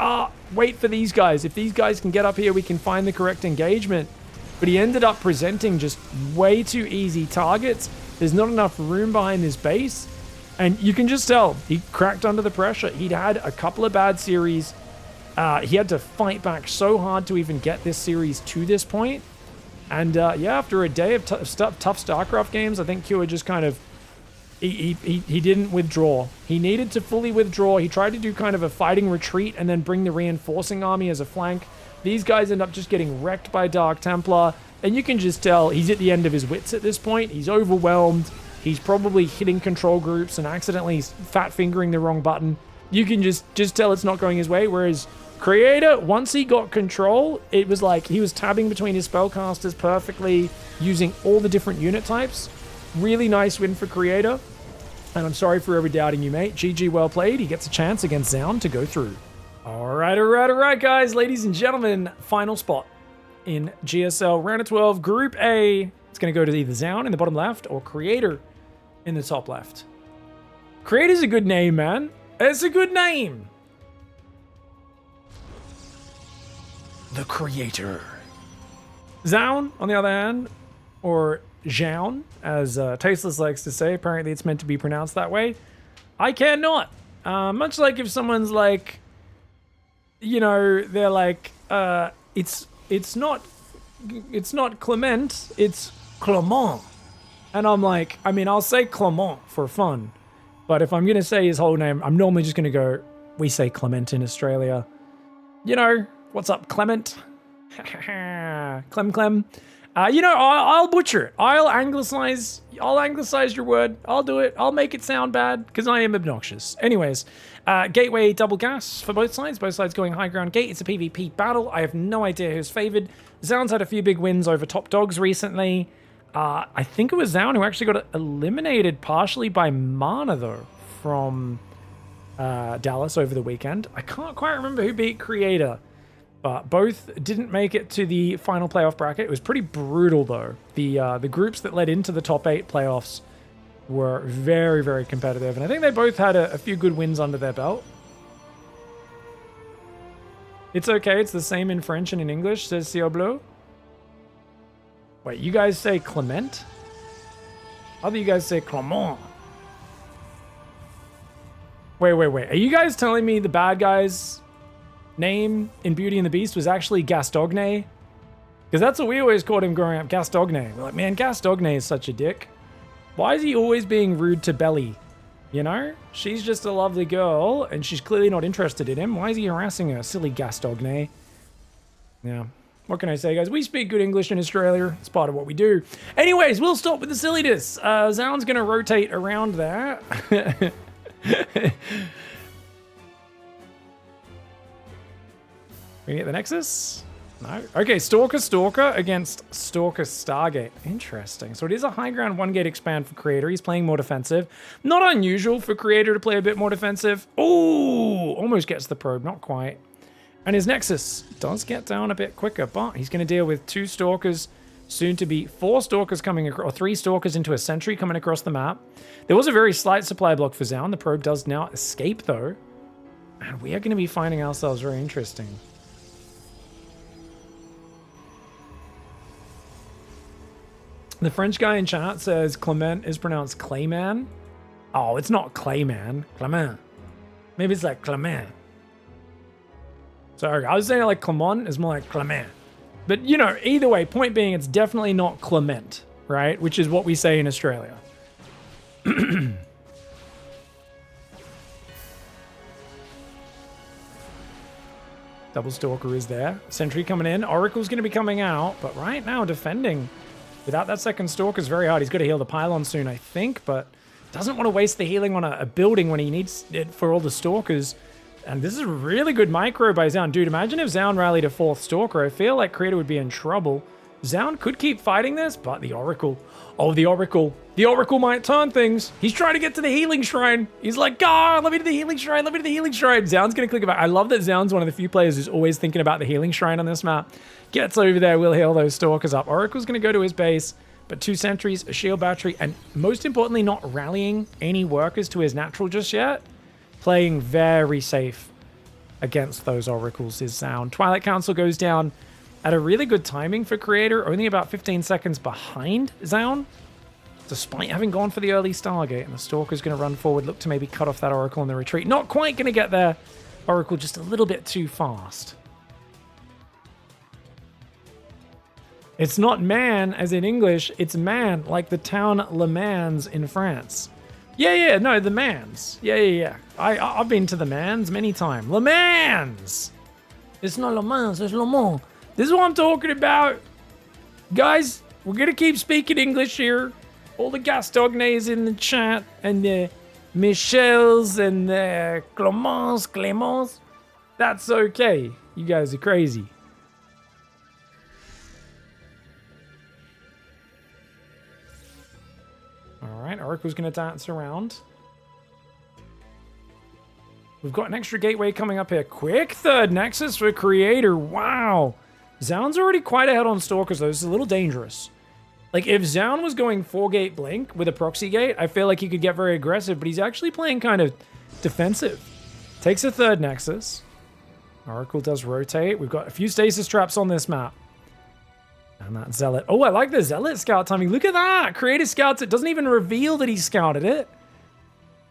wait for these guys. If these guys can get up here, we can find the correct engagement. But he ended up presenting just way too easy targets. There's not enough room behind this base. And you can just tell, he cracked under the pressure. He'd had a couple of bad series. He had to fight back so hard to even get this series to this point. And yeah, after a day of tough StarCraft games, I think Cure just kind of, he didn't withdraw. He needed to fully withdraw. He tried to do kind of a fighting retreat and then bring the reinforcing army as a flank. These guys end up just getting wrecked by Dark Templar. And you can just tell he's at the end of his wits at this point. He's overwhelmed. He's probably hitting control groups and accidentally fat fingering the wrong button. You can just tell it's not going his way. Whereas Creator, once he got control, it was like he was tabbing between his spellcasters perfectly, using all the different unit types. Really nice win for Creator. And I'm sorry for ever doubting you, mate. GG, well played. He gets a chance against ZOUN to go through. All right, guys. Ladies and gentlemen, final spot in GSL round of 12, Group A. It's going to go to either ZOUN in the bottom left or Creator in the top left. Creator's a good name, man. It's a good name. The Creator. ZOUN, on the other hand, or ZOUN, as Tasteless likes to say. Apparently it's meant to be pronounced that way. I cannot. Much like if someone's like, you know, they're like, it's not Clement, it's Clement. And I'm like, I mean, I'll say Clement for fun. But if I'm going to say his whole name, I'm normally just going to go, we say Clement in Australia. You know, what's up, Clement? Clem. You know, I'll butcher it. I'll anglicize your word. I'll do it. I'll make it sound bad because I am obnoxious. Anyways, gateway double gas for both sides. Both sides going high ground gate. It's a PvP battle. I have no idea who's favored. ZOUN's had a few big wins over top dogs recently. I think it was ZOUN who actually got eliminated partially by Mana, though, from Dallas over the weekend. I can't quite remember who beat Creator, but both didn't make it to the final playoff bracket. It was pretty brutal, though. The groups that led into the top 8 playoffs were very, very competitive, and I think they both had a few good wins under their belt. It's okay. It's the same in French and in English, says Ciel Bleu. Wait, you guys say Clement? How do you guys say Clement? Wait. Are you guys telling me the bad guy's name in Beauty and the Beast was actually Gastogne? Because that's what we always called him growing up, Gastogne. We're like, man, Gastogne is such a dick. Why is he always being rude to Belly? You know? She's just a lovely girl, and she's clearly not interested in him. Why is he harassing her? Silly Gastogne. Yeah. What can I say, guys? We speak good English in Australia. It's part of what we do. Anyways, we'll stop with the silliness. ZOUN's going to rotate around there. We get the Nexus? No. Okay, Stalker against Stalker Stargate. Interesting. So it is a high ground 1-gate expand for Creator. He's playing more defensive. Not unusual for Creator to play a bit more defensive. Ooh, almost gets the probe. Not quite. And his Nexus does get down a bit quicker, but he's going to deal with 2 Stalkers, soon to be 4 Stalkers coming across, or 3 Stalkers into a Sentry coming across the map. There was a very slight supply block for ZOUN. The probe does now escape, though. And we are going to be finding ourselves very interesting. The French guy in chat says Clement is pronounced Clayman. Oh, it's not Clayman. Clement. Maybe it's like Clement. Sorry, I was saying like Clement is more like Clement. But, you know, either way, point being, it's definitely not Clement, right? Which is what we say in Australia. Double Stalker is there. Sentry coming in. Oracle's going to be coming out, but right now defending. Without that second Stalker is very hard. He's got to heal the pylon soon, I think, but doesn't want to waste the healing on a building when he needs it for all the Stalkers. And this is a really good micro by ZOUN. Dude, imagine if ZOUN rallied a 4th Stalker. I feel like Creator would be in trouble. ZOUN could keep fighting this, but the Oracle. Oh, the Oracle. The Oracle might turn things. He's trying to get to the healing shrine. He's like, God, let me to the healing shrine. Let me to the healing shrine. ZOUN's going to click about. I love that ZOUN's one of the few players who's always thinking about the healing shrine on this map. Gets over there, will heal those Stalkers up. Oracle's going to go to his base, but 2 sentries, a shield battery, and most importantly, not rallying any workers to his natural just yet. Playing very safe against those Oracles is ZOUN. Twilight Council goes down at a really good timing for Creator, only about 15 seconds behind ZOUN, despite having gone for the early Stargate. And the Stalker's going to run forward, look to maybe cut off that Oracle in the retreat. Not quite going to get there. Oracle just a little bit too fast. It's not man, as in English, it's man, like the town Le Mans in France. Yeah, no, the Mans. Yeah. I've been to the Mans many times. Le Mans! It's not Le Mans, it's Le Mans. This is what I'm talking about. Guys, we're going to keep speaking English here. All the Gastognes in the chat, and the Michels, and the Clements. That's okay. You guys are crazy. Alright, Oracle's going to dance around. We've got an extra gateway coming up here. Quick 3rd Nexus for Creator. Wow. ZOUN's already quite ahead on Stalkers, though. This is a little dangerous. Like, if ZOUN was going 4-gate Blink with a proxy gate, I feel like he could get very aggressive, but he's actually playing kind of defensive. Takes a 3rd Nexus. Oracle does rotate. We've got a few stasis traps on this map. And that Zealot. Oh, I like the Zealot scout timing. Look at that. Creator scouts it. Doesn't even reveal that he scouted it.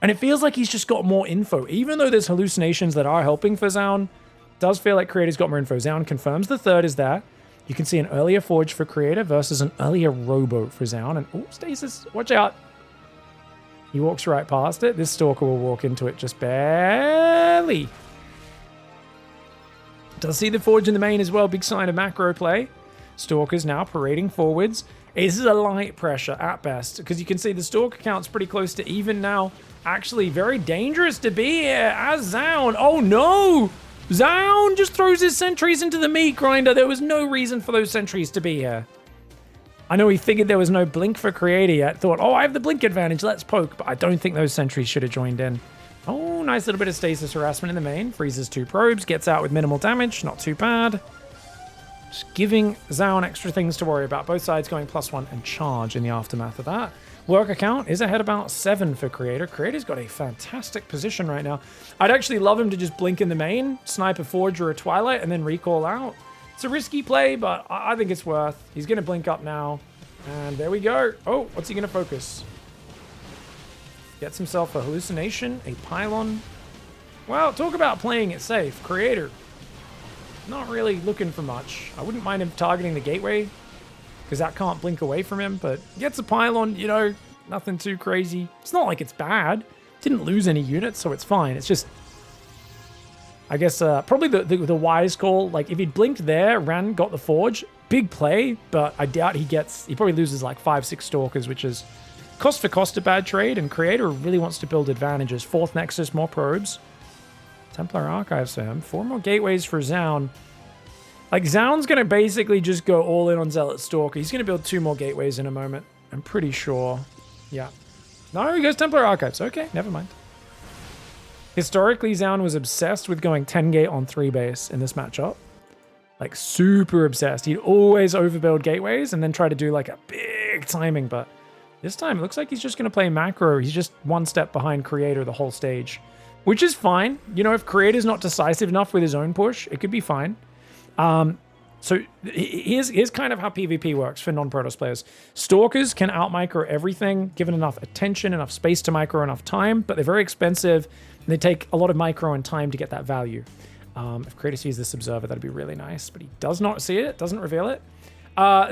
And it feels like he's just got more info. Even though there's hallucinations that are helping for ZOUN, does feel like Creator's got more info. ZOUN confirms the 3rd is there. You can see an earlier Forge for Creator versus an earlier Rowboat for ZOUN. And, oh, Stasis. Watch out. He walks right past it. This Stalker will walk into it just barely. Does see the Forge in the main as well. Big sign of macro play. Stalkers now parading forwards. This is a light pressure at best, because you can see the Stalker count's pretty close to even now. Actually, very dangerous to be here as ZOUN. Oh no! ZOUN just throws his sentries into the meat grinder. There was no reason for those sentries to be here. I know he figured there was no blink for Creator yet. Thought, oh, I have the blink advantage. Let's poke. But I don't think those sentries should have joined in. Oh, nice little bit of stasis harassment in the main. Freezes 2 probes. Gets out with minimal damage. Not too bad. Just giving ZOUN extra things to worry about. Both sides going +1 and charge in the aftermath of that. Worker count is ahead about 7 for Creator. Creator's got a fantastic position right now. I'd actually love him to just blink in the main, snipe a Forge or a Twilight, and then recall out. It's a risky play, but I think it's worth. He's going to blink up now. And there we go. Oh, what's he going to focus? Gets himself a hallucination, a pylon. Well, talk about playing it safe. Creator, not really looking for much. I wouldn't mind him targeting the gateway, because that can't blink away from him, but gets a pylon, you know, nothing too crazy. It's not like it's bad. Didn't lose any units, so it's fine. It's just, I guess, probably the wise call. Like, if he'd blinked there, ran, got the Forge, big play, but I doubt he probably loses like 5-6 Stalkers, which is cost for cost a bad trade, and Creator really wants to build advantages. 4th Nexus, more probes. Templar Archives for him. 4 more gateways for ZOUN. Like, ZOUN's going to basically just go all in on Zealot Stalker. He's going to build 2 more gateways in a moment. I'm pretty sure. Yeah. No, he goes Templar Archives. Okay, never mind. Historically, ZOUN was obsessed with going 10 gate on 3 base in this matchup. Like, super obsessed. He'd always overbuild gateways and then try to do, like, a big timing. But this time, it looks like he's just going to play macro. He's just 1 step behind Creator the whole stage. Which is fine. You know, if Creator's not decisive enough with his own push, it could be fine. So here's kind of how PvP works for non-Protoss players. Stalkers can out-micro everything, given enough attention, enough space to micro, enough time, but they're very expensive, and they take a lot of micro and time to get that value. If Creator sees this Observer, that'd be really nice, but he does not see it, doesn't reveal it.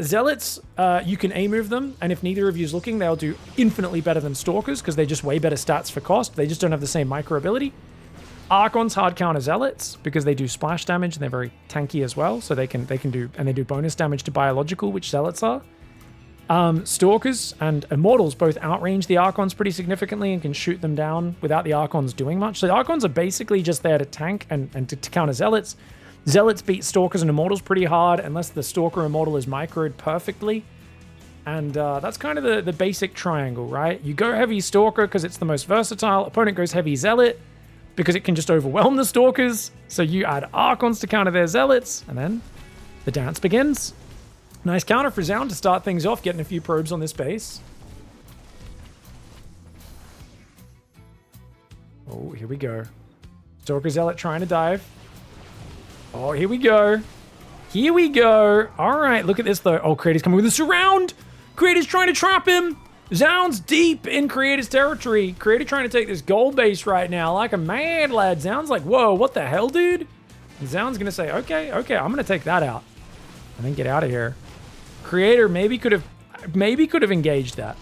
Zealots, you can A-move them, and if neither of you is looking, they'll do infinitely better than Stalkers, because they're just way better stats for cost. They just don't have the same micro ability. Archons hard counter Zealots because they do splash damage and they're very tanky as well, so they can do, and they do bonus damage to biological, which Zealots are. Stalkers and Immortals both outrange the Archons pretty significantly and can shoot them down without the Archons doing much. So the Archons are basically just there to tank and to counter Zealots. Zealots beat Stalkers and Immortals pretty hard unless the Stalker Immortal is microed perfectly. And that's kind of the basic triangle, right? You go heavy Stalker because it's the most versatile. Opponent goes heavy Zealot because it can just overwhelm the Stalkers. So you add Archons to counter their Zealots, and then the dance begins. Nice counter for ZOUN to start things off, getting a few probes on this base. Oh, here we go. Stalker Zealot trying to dive. Oh, here we go. Here we go. All right, look at this, though. Oh, Creator's coming with a surround. Creator's trying to trap him. ZOUN's deep in Creator's territory. Creator trying to take this gold base right now like a mad lad. ZOUN's like, whoa, what the hell, dude? And ZOUN's going to say, okay, I'm going to take that out. And then get out of here. Creator maybe could have engaged that.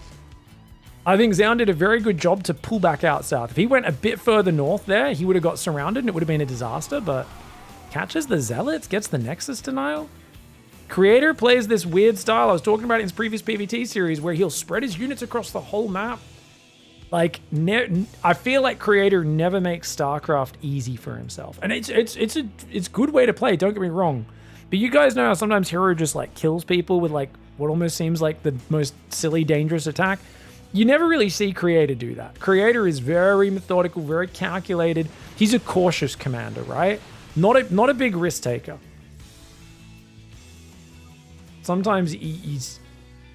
I think ZOUN did a very good job to pull back out south. If he went a bit further north there, he would have got surrounded and it would have been a disaster, but catches the Zealots, gets the Nexus denial. Creator plays this weird style I was talking about in his previous PvT series where he'll spread his units across the whole map. Like, I feel like Creator never makes StarCraft easy for himself. And it's a good way to play, don't get me wrong. But you guys know how sometimes Hero just like kills people with like what almost seems like the most silly, dangerous attack. You never really see Creator do that. Creator is very methodical, very calculated. He's a cautious commander, right? Not a big risk taker. Sometimes he's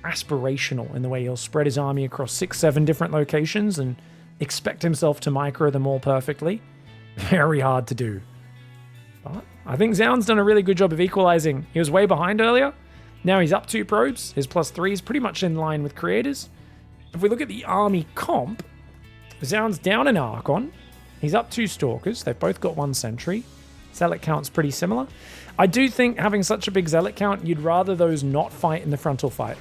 aspirational in the way he'll spread his army across 6-7 different locations and expect himself to micro them all perfectly. Very hard to do. But I think ZOUN's done a really good job of equalizing. He was way behind earlier. Now he's up 2 probes. His +3 is pretty much in line with Creator's. If we look at the army comp, ZOUN's down an Archon. He's up 2 Stalkers. They've both got 1 Sentry. Zealot count's pretty similar. I do think having such a big Zealot count, you'd rather those not fight in the frontal fight.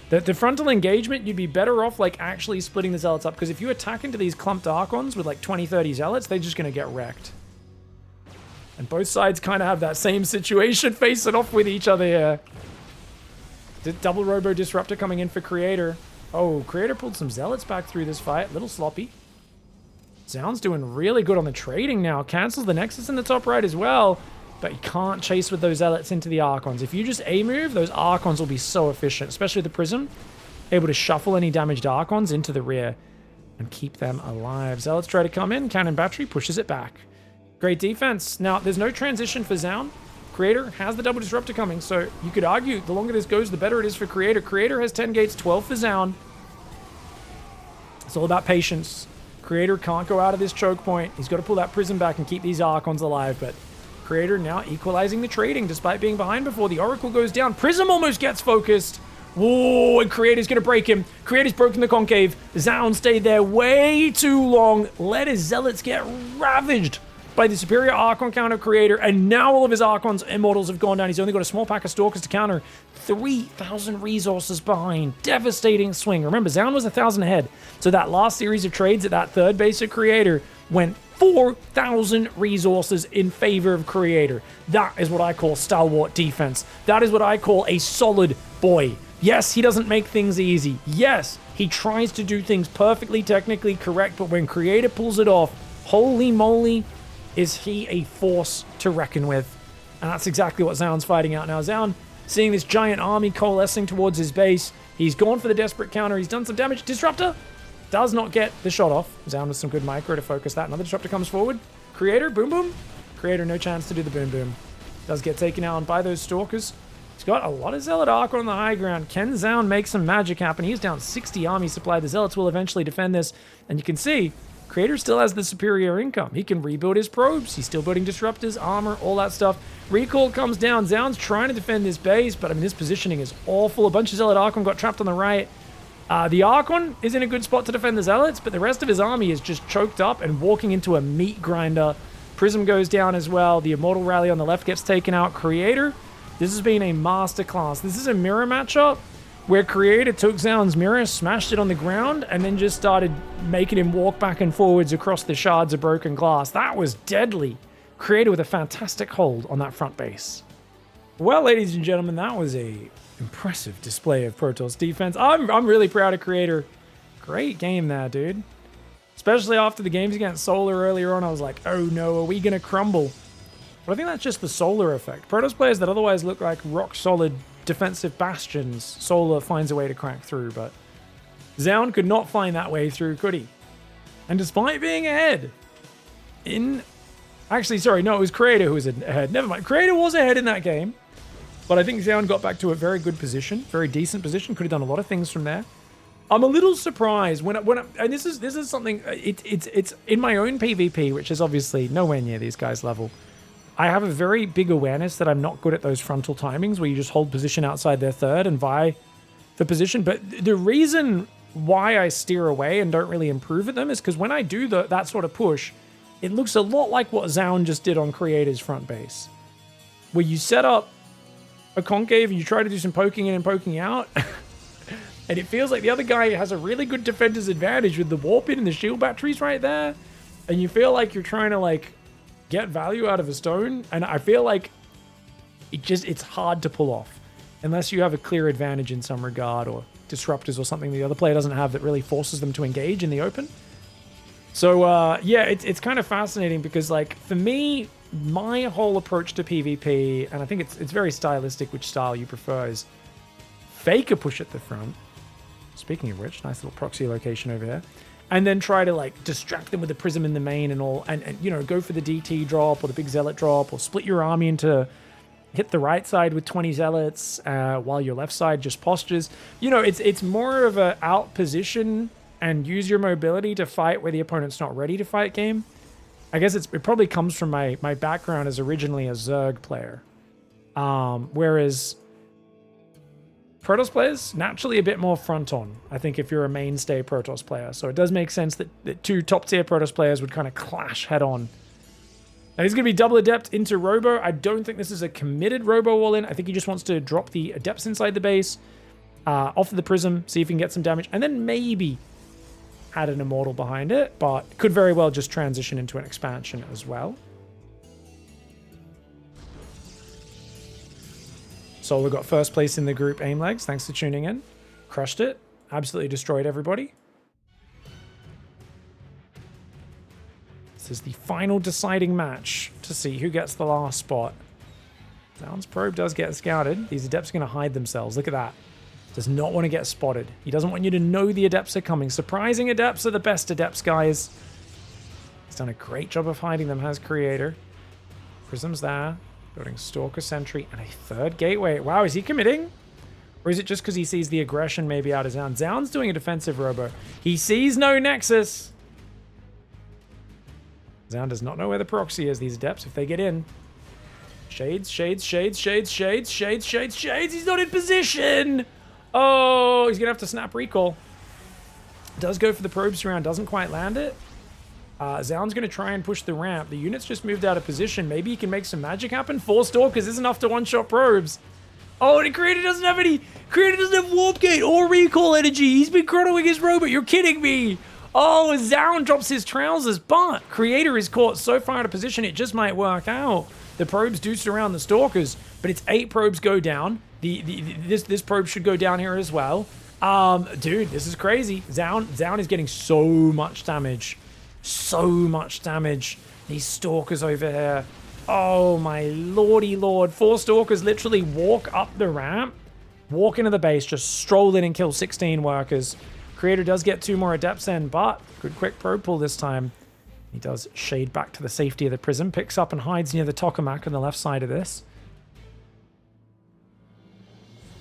The frontal engagement, you'd be better off like actually splitting the Zealots up, because if you attack into these clumped Archons with like 20-30 Zealots, they're just going to get wrecked. And both sides kind of have that same situation facing off with each other here. The double Robo Disruptor coming in for Creator. Oh, Creator pulled some Zealots back through this fight. A little sloppy. ZOUN's doing really good on the trading now. Cancels the Nexus in the top right as well. But you can't chase with those Zealots into the Archons. If you just A-move, those Archons will be so efficient. Especially the Prism. Able to shuffle any damaged Archons into the rear. And keep them alive. Zealots try to come in. Cannon Battery pushes it back. Great defense. Now, there's no transition for ZOUN. Creator has the double Disruptor coming. So you could argue the longer this goes, the better it is for Creator. Creator has 10 gates, 12 for ZOUN. It's all about patience. Creator can't go out of this choke point. He's got to pull that Prism back and keep these Archons alive, but Creator now equalizing the trading despite being behind before the Oracle goes down. Prism almost gets focused. Whoa, and Creator's going to break him. Creator's broken the Concave. ZOUN stayed there way too long. Let his Zealots get ravaged by the superior Archon count of Creator, and now all of his Archons Immortals have gone down. He's only got a small pack of Stalkers to counter. 3,000 resources behind. Devastating swing. Remember, ZOUN was 1,000 ahead, so that last series of trades at that third base of Creator went 4,000 resources in favor of Creator. That is what I call stalwart defense. That is what I call a solid boy. Yes, he doesn't make things easy. Yes, he tries to do things perfectly technically correct, but when Creator pulls it off, holy moly, is he a force to reckon with. And that's exactly what ZOUN's fighting out now. ZOUN seeing this giant army coalescing towards his base. He's gone for the desperate counter. He's done some damage. Disruptor does not get the shot off. ZOUN with some good micro to focus that. Another Disruptor comes forward. Creator, boom boom. Creator, no chance to do the boom boom. Does get taken out by those Stalkers. He's got a lot of Zealot Archon on the high ground. Can ZOUN make some magic happen? He's down 60 army supply. The Zealots will eventually defend this. And you can see Creator still has the superior income. He can rebuild his probes. He's still building disruptors, armor, all that stuff. Recall comes down. ZOUN's trying to defend this base, but I mean, this positioning is awful. A bunch of Zealot Archon got trapped on the right. The Archon is in a good spot to defend the Zealots, but the rest of his army is just choked up and walking into a meat grinder. Prism goes down as well. The Immortal Rally on the left gets taken out. Creator, this has been a masterclass. This is a mirror matchup where Creator took ZOUN's mirror, smashed it on the ground, and then just started making him walk back and forwards across the shards of broken glass. That was deadly. Creator with a fantastic hold on that front base. Well, ladies and gentlemen, that was a impressive display of Protoss defense. I'm really proud of Creator. Great game there, dude. Especially after the games against Solar earlier on, I was like, oh no, are we going to crumble? But I think that's just the Solar effect. Protoss players that otherwise look like rock-solid defensive bastions, Solar finds a way to crack through, but ZOUN could not find that way through, could he? And despite being ahead actually, sorry, no, it was Creator who was ahead. Never mind. Creator was ahead in that game, but I think ZOUN got back to a very good position, very decent position. Could have done a lot of things from there. I'm a little surprised and this is something, it's in my own PvP, which is obviously nowhere near these guys' level. I have a very big awareness that I'm not good at those frontal timings where you just hold position outside their third and vie for position. But the reason why I steer away and don't really improve at them is because when I do that sort of push, it looks a lot like what ZOUN just did on Creator's front base, where you set up a concave and you try to do some poking in and poking out. And it feels like the other guy has a really good defender's advantage with the warp in and the shield batteries right there. And you feel like you're trying to get value out of a stone, and I feel like it's hard to pull off unless you have a clear advantage in some regard or disruptors or something the other player doesn't have that really forces them to engage in the open. So yeah, it's kind of fascinating because for me, my whole approach to PvP, and I think it's very stylistic which style you prefer, is fake a push at the front. Speaking of which, nice little proxy location over here. And then try to distract them with the Prism in the main and all, and go for the DT drop or the big Zealot drop, or split your army into hit the right side with 20 Zealots while your left side just postures. It's more of a out position and use your mobility to fight where the opponent's not ready to fight game. I guess it probably comes from my background as originally a Zerg player, whereas Protoss players, naturally a bit more front on, I think, if you're a mainstay Protoss player. So it does make sense that two top-tier Protoss players would kind of clash head-on. Now, he's going to be double Adept into Robo. I don't think this is a committed Robo all-in. I think he just wants to drop the Adepts inside the base, off of the Prism, see if he can get some damage, and then maybe add an Immortal behind it, but could very well just transition into an expansion as well. Solar got first place in the group aim legs. Thanks for tuning in. Crushed it. Absolutely destroyed everybody. This is the final deciding match to see who gets the last spot. ZOUN's probe does get scouted. These Adepts are going to hide themselves. Look at that. Does not want to get spotted. He doesn't want you to know the Adepts are coming. Surprising Adepts are the best Adepts, guys. He's done a great job of hiding them, has Creator. Prism's there. Building Stalker Sentry and a third gateway. Wow, is he committing? Or is it just because he sees the aggression maybe out of ZOUN? ZOUN's doing a defensive robo. He sees no Nexus. ZOUN does not know where the proxy is. These Adepts, if they get in. Shades, shades, shades, shades, shades, shades, shades, shades. He's not in position. Oh, he's going to have to snap recall. Does go for the probes around. Doesn't quite land it. ZOUN's going to try and push the ramp. The unit's just moved out of position. Maybe he can make some magic happen. 4 Stalkers is enough to one-shot probes. Oh, and Creator doesn't have any. Creator doesn't have Warp Gate or recall energy. He's been chronoing his robot. You're kidding me. Oh, ZOUN drops his trousers, but Creator is caught so far out of position it just might work out. The probes do surround the Stalkers, but it's 8 probes go down. This probe should go down here as well. Dude, this is crazy. ZOUN is getting so much damage. So much damage. These Stalkers over here. Oh my lordy lord. 4 Stalkers literally walk up the ramp, walk into the base, just stroll in and kill 16 workers. Creator does get 2 more Adepts in, but good quick probe pull this time. He does shade back to the safety of the prism, picks up and hides near the tokamak on the left side of this.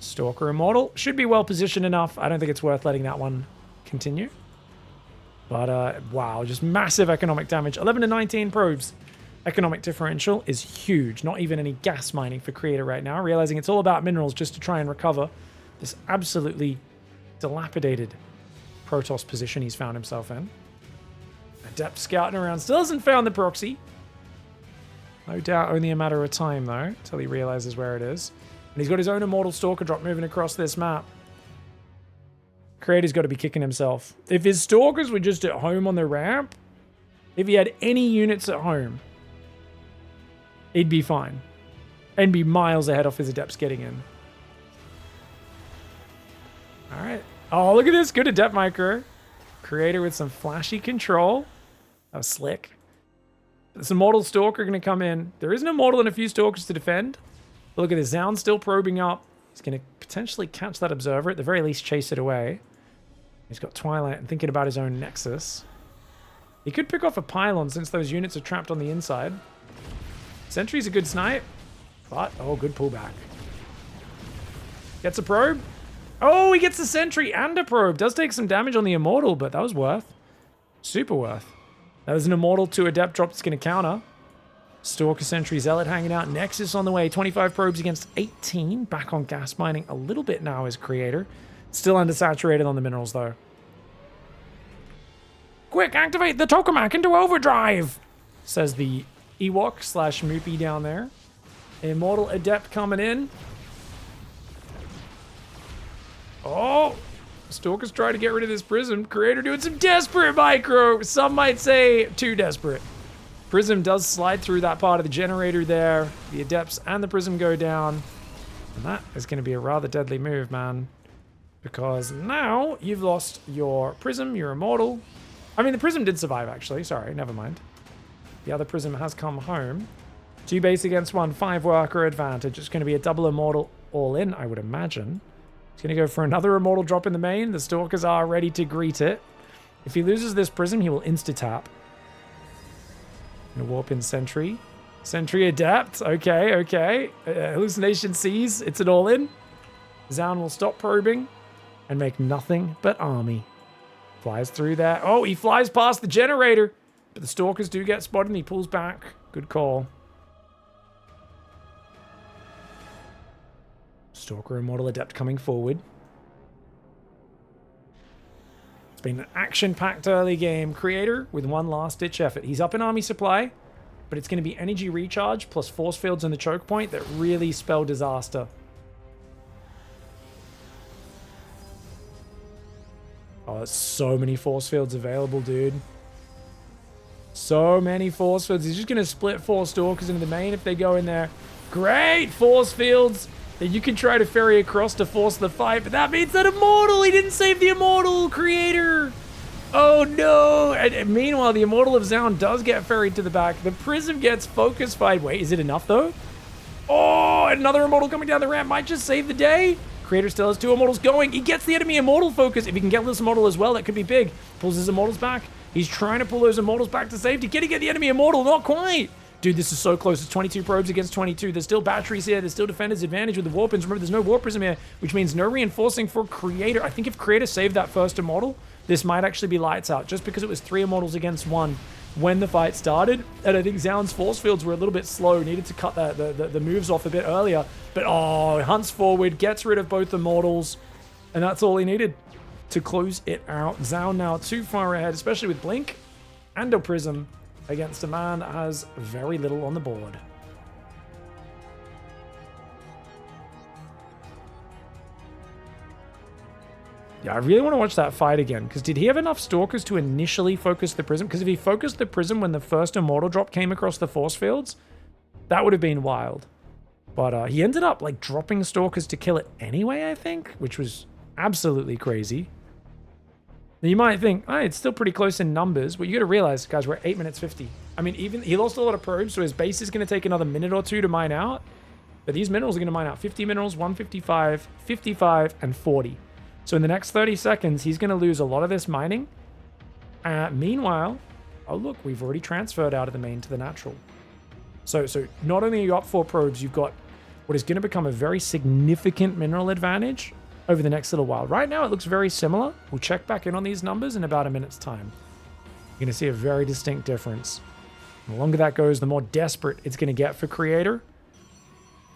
Stalker Immortal should be well positioned enough. I don't think it's worth letting that one continue. But wow, just massive economic damage. 11 to 19 probes. Economic differential is huge. Not even any gas mining for Creator right now. Realizing it's all about minerals just to try and recover this absolutely dilapidated Protoss position he's found himself in. Adept scouting around. Still hasn't found the proxy. No doubt only a matter of time, though, until he realizes where it is. And he's got his own Immortal Stalker drop moving across this map. Creator's got to be kicking himself. If his Stalkers were just at home on the ramp, if he had any units at home, he'd be fine. And be miles ahead off his Adepts getting in. Alright. Oh, look at this. Good Adept micro. Creator with some flashy control. That was slick. This Immortal Stalker going to come in. There is an Immortal and a few Stalkers to defend. But look at this. ZOUN still probing up. He's going to potentially catch that Observer. At the very least, chase it away. He's got Twilight and thinking about his own Nexus. He could pick off a Pylon since those units are trapped on the inside. Sentry's a good snipe. But, oh, good pullback. Gets a probe. Oh, he gets a Sentry and a probe. Does take some damage on the Immortal, but that was worth. Super worth. That was an Immortal to Adept drop that's going to counter. Stalker, Sentry, Zealot hanging out. Nexus on the way. 25 probes against 18. Back on gas mining a little bit now as Creator. Still undersaturated on the minerals, though. Quick, activate the tokamak into overdrive, says the Ewok / Moopy down there. Immortal Adept coming in. Oh, Stalker's trying to get rid of this Prism. Creator doing some desperate micro. Some might say too desperate. Prism does slide through that part of the generator there. The Adepts and the Prism go down. And that is going to be a rather deadly move, man. Because now you've lost your Prism, your Immortal. I mean, the Prism did survive, actually. Sorry, never mind. The other Prism has come home. 2 base against 1, 5 worker advantage. It's going to be a double Immortal all in, I would imagine. He's going to go for another Immortal drop in the main. The Stalkers are ready to greet it. If he loses this Prism, he will insta-tap. Going to warp in Sentry. Sentry Adept. Okay, okay. Hallucination sees. It's an all-in. ZOUN will stop probing and make nothing but army. Flies through there. Oh, he flies past the generator. But the Stalkers do get spotted and he pulls back. Good call. Stalker Immortal Adept coming forward. It's been an action-packed early game. Creator with one last-ditch effort. He's up in army supply, but it's going to be energy recharge plus force fields in the choke point that really spell disaster. Oh, there's so many force fields available, dude. So many force fields. He's just going to split 4 Stalkers into the main if they go in there. Great force fields that you can try to ferry across to force the fight, but that means that Immortal, he didn't save the Immortal. Creator. Oh no. And meanwhile, the Immortal of ZOUN does get ferried to the back. The Prism gets focus fired. Wait, is it enough though? Oh, another Immortal coming down the ramp might just save the day. Creator still has 2 Immortals going. He gets the enemy Immortal focus. If he can get this Immortal as well, that could be big. Pulls his Immortals back. He's trying to pull those Immortals back to safety. Can he get the enemy Immortal? Not quite. Dude, this is so close. It's 22 probes against 22. There's still batteries here. There's still defender's advantage with the warpins. Remember, there's no warp prism here, which means no reinforcing for Creator. I think if Creator saved that first immortal, this might actually be lights out, just because it was 3 immortals against 1 when the fight started. And I think ZOUN's force fields were a little bit slow. Needed to cut the moves off a bit earlier. But, oh, hunts forward, gets rid of both immortals. And that's all he needed to close it out. ZOUN now too far ahead, especially with Blink and a Prism against a man that has very little on the board. Yeah, I really want to watch that fight again, because did he have enough Stalkers to initially focus the Prism? Because if he focused the Prism when the first Immortal drop came across the force fields, that would have been wild. But he ended up, like, dropping Stalkers to kill it anyway, I think, which was absolutely crazy. You might think, oh, it's still pretty close in numbers, but you got to realize, guys, we're at 8 minutes 50. I mean, even he lost a lot of probes, so his base is going to take another minute or two to mine out. But these minerals are going to mine out 50 minerals, 155, 55, and 40. So in the next 30 seconds, he's going to lose a lot of this mining. Meanwhile, oh look, we've already transferred out of the main to the natural. So not only are you up 4 probes, you've got what is going to become a very significant mineral advantage over the next little while. Right now, it looks very similar. We'll check back in on these numbers in about a minute's time. You're going to see a very distinct difference. The longer that goes, the more desperate it's going to get for Creator.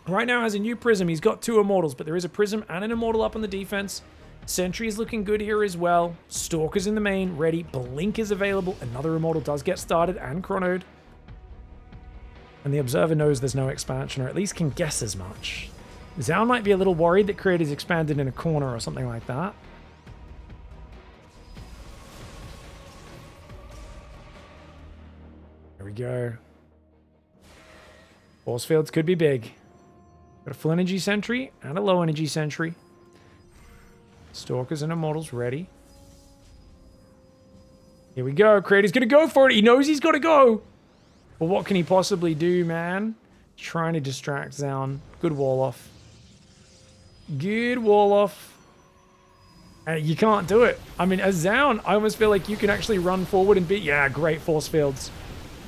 Right now, has a new Prism. He's got 2 Immortals, but there is a Prism and an Immortal up on the defense. Sentry is looking good here as well. Stalker's in the main, ready. Blink is available. Another Immortal does get started and chronoed. And the Observer knows there's no expansion, or at least can guess as much. ZOUN might be a little worried that Creator's expanded in a corner or something like that. There we go. Force fields could be big. Got a full energy sentry and a low energy sentry. Stalkers and Immortals ready. Here we go. Creator's going to go for it. He knows he's got to go. Well, what can he possibly do, man? Trying to distract ZOUN. Good wall off. Good wall off. You can't do it. I mean, as ZOUN, I almost feel like you can actually run forward and beat... Yeah, great force fields.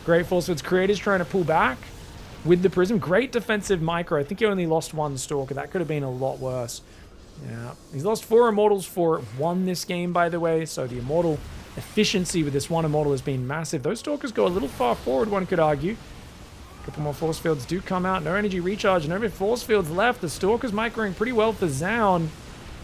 Great force fields. Creator's trying to pull back with the Prism. Great defensive micro. I think he only lost 1 Stalker. That could have been a lot worse. Yeah. He's lost 4 Immortals for 1 this game, by the way. So the Immortal efficiency with this 1 Immortal has been massive. Those Stalkers go a little far forward, one could argue. A couple more force fields do come out. No energy recharge. No more force fields left. The Stalker's microing pretty well for ZOUN.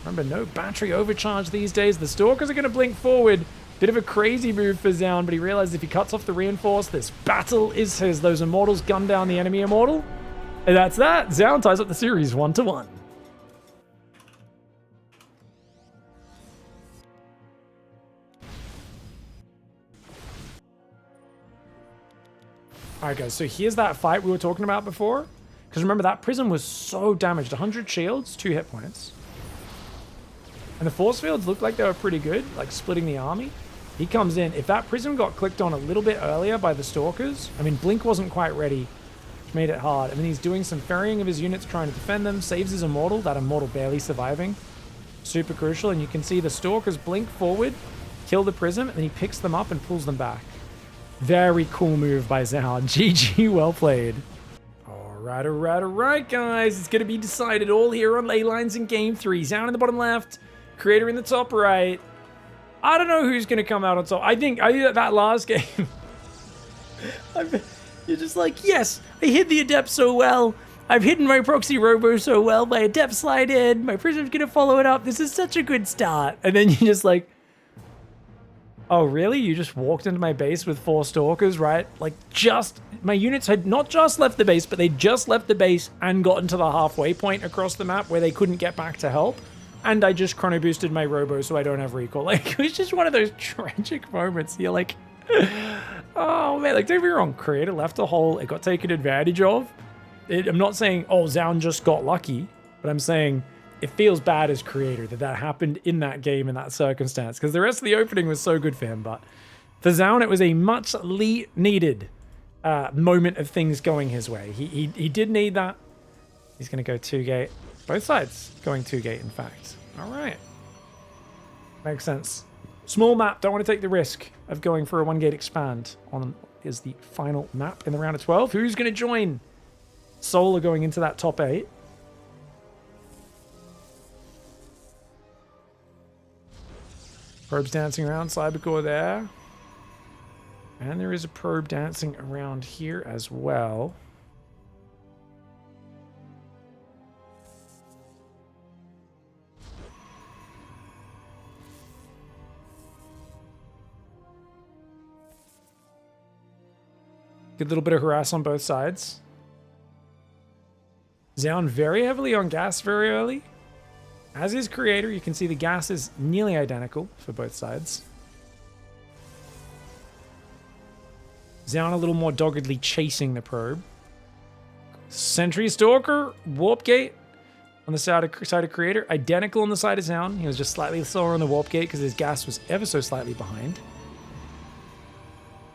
Remember, no battery overcharge these days. The Stalkers are going to blink forward. Bit of a crazy move for ZOUN, but he realized if he cuts off the reinforce, this battle is his. Those Immortals gun down the enemy Immortal. And that's that. ZOUN ties up the series 1-1. Alright guys, so here's that fight we were talking about before. Because remember, that Prism was so damaged. 100 shields, 2 hit points. And the force fields looked like they were pretty good, like splitting the army. He comes in. If that Prism got clicked on a little bit earlier by the Stalkers, I mean, Blink wasn't quite ready, which made it hard. And then he's doing some ferrying of his units, trying to defend them, saves his Immortal, that Immortal barely surviving. Super crucial, and you can see the Stalkers blink forward, kill the Prism, and then he picks them up and pulls them back. Very cool move by ZOUN. GG, well played. Alright, guys. It's going to be decided all here on Ley Lines in Game 3. ZOUN in the bottom left, Creator in the top right. I don't know who's going to come out on top. I think that last game, you're just like, yes, I hid the Adept so well. I've hidden my Proxy Robo so well. My Adept slide in. My Prism's going to follow it up. This is such a good start. And then you're just like, oh, really? You just walked into my base with 4 Stalkers, right? Like, my units had not just left the base, but they just left the base and gotten to the halfway point across the map where they couldn't get back to help. And I just chrono boosted my Robo so I don't have recall. Like, it was just one of those tragic moments. You're like, oh man, like, don't get me wrong. Creator left a hole. It got taken advantage of. I'm not saying, oh, ZOUN just got lucky, but I'm saying it feels bad as Creator that happened in that game in that circumstance, because the rest of the opening was so good for him. But for ZOUN, it was a much needed moment of things going his way. He did need that. He's going to go 2-gate. Both sides going 2-gate, in fact. All right. Makes sense. Small map. Don't want to take the risk of going for a 1-gate expand is the final map in the round of 12. Who's going to join Solar going into that top 8? Probes dancing around, Cybercore there. And there is a probe dancing around here as well. Good little bit of harass on both sides. ZOUN very heavily on gas very early. As is Creator, you can see the gas is nearly identical for both sides. ZOUN a little more doggedly chasing the probe. Sentry Stalker, Warp Gate on the side of Creator. Identical on the side of ZOUN. He was just slightly slower on the Warp Gate because his gas was ever so slightly behind.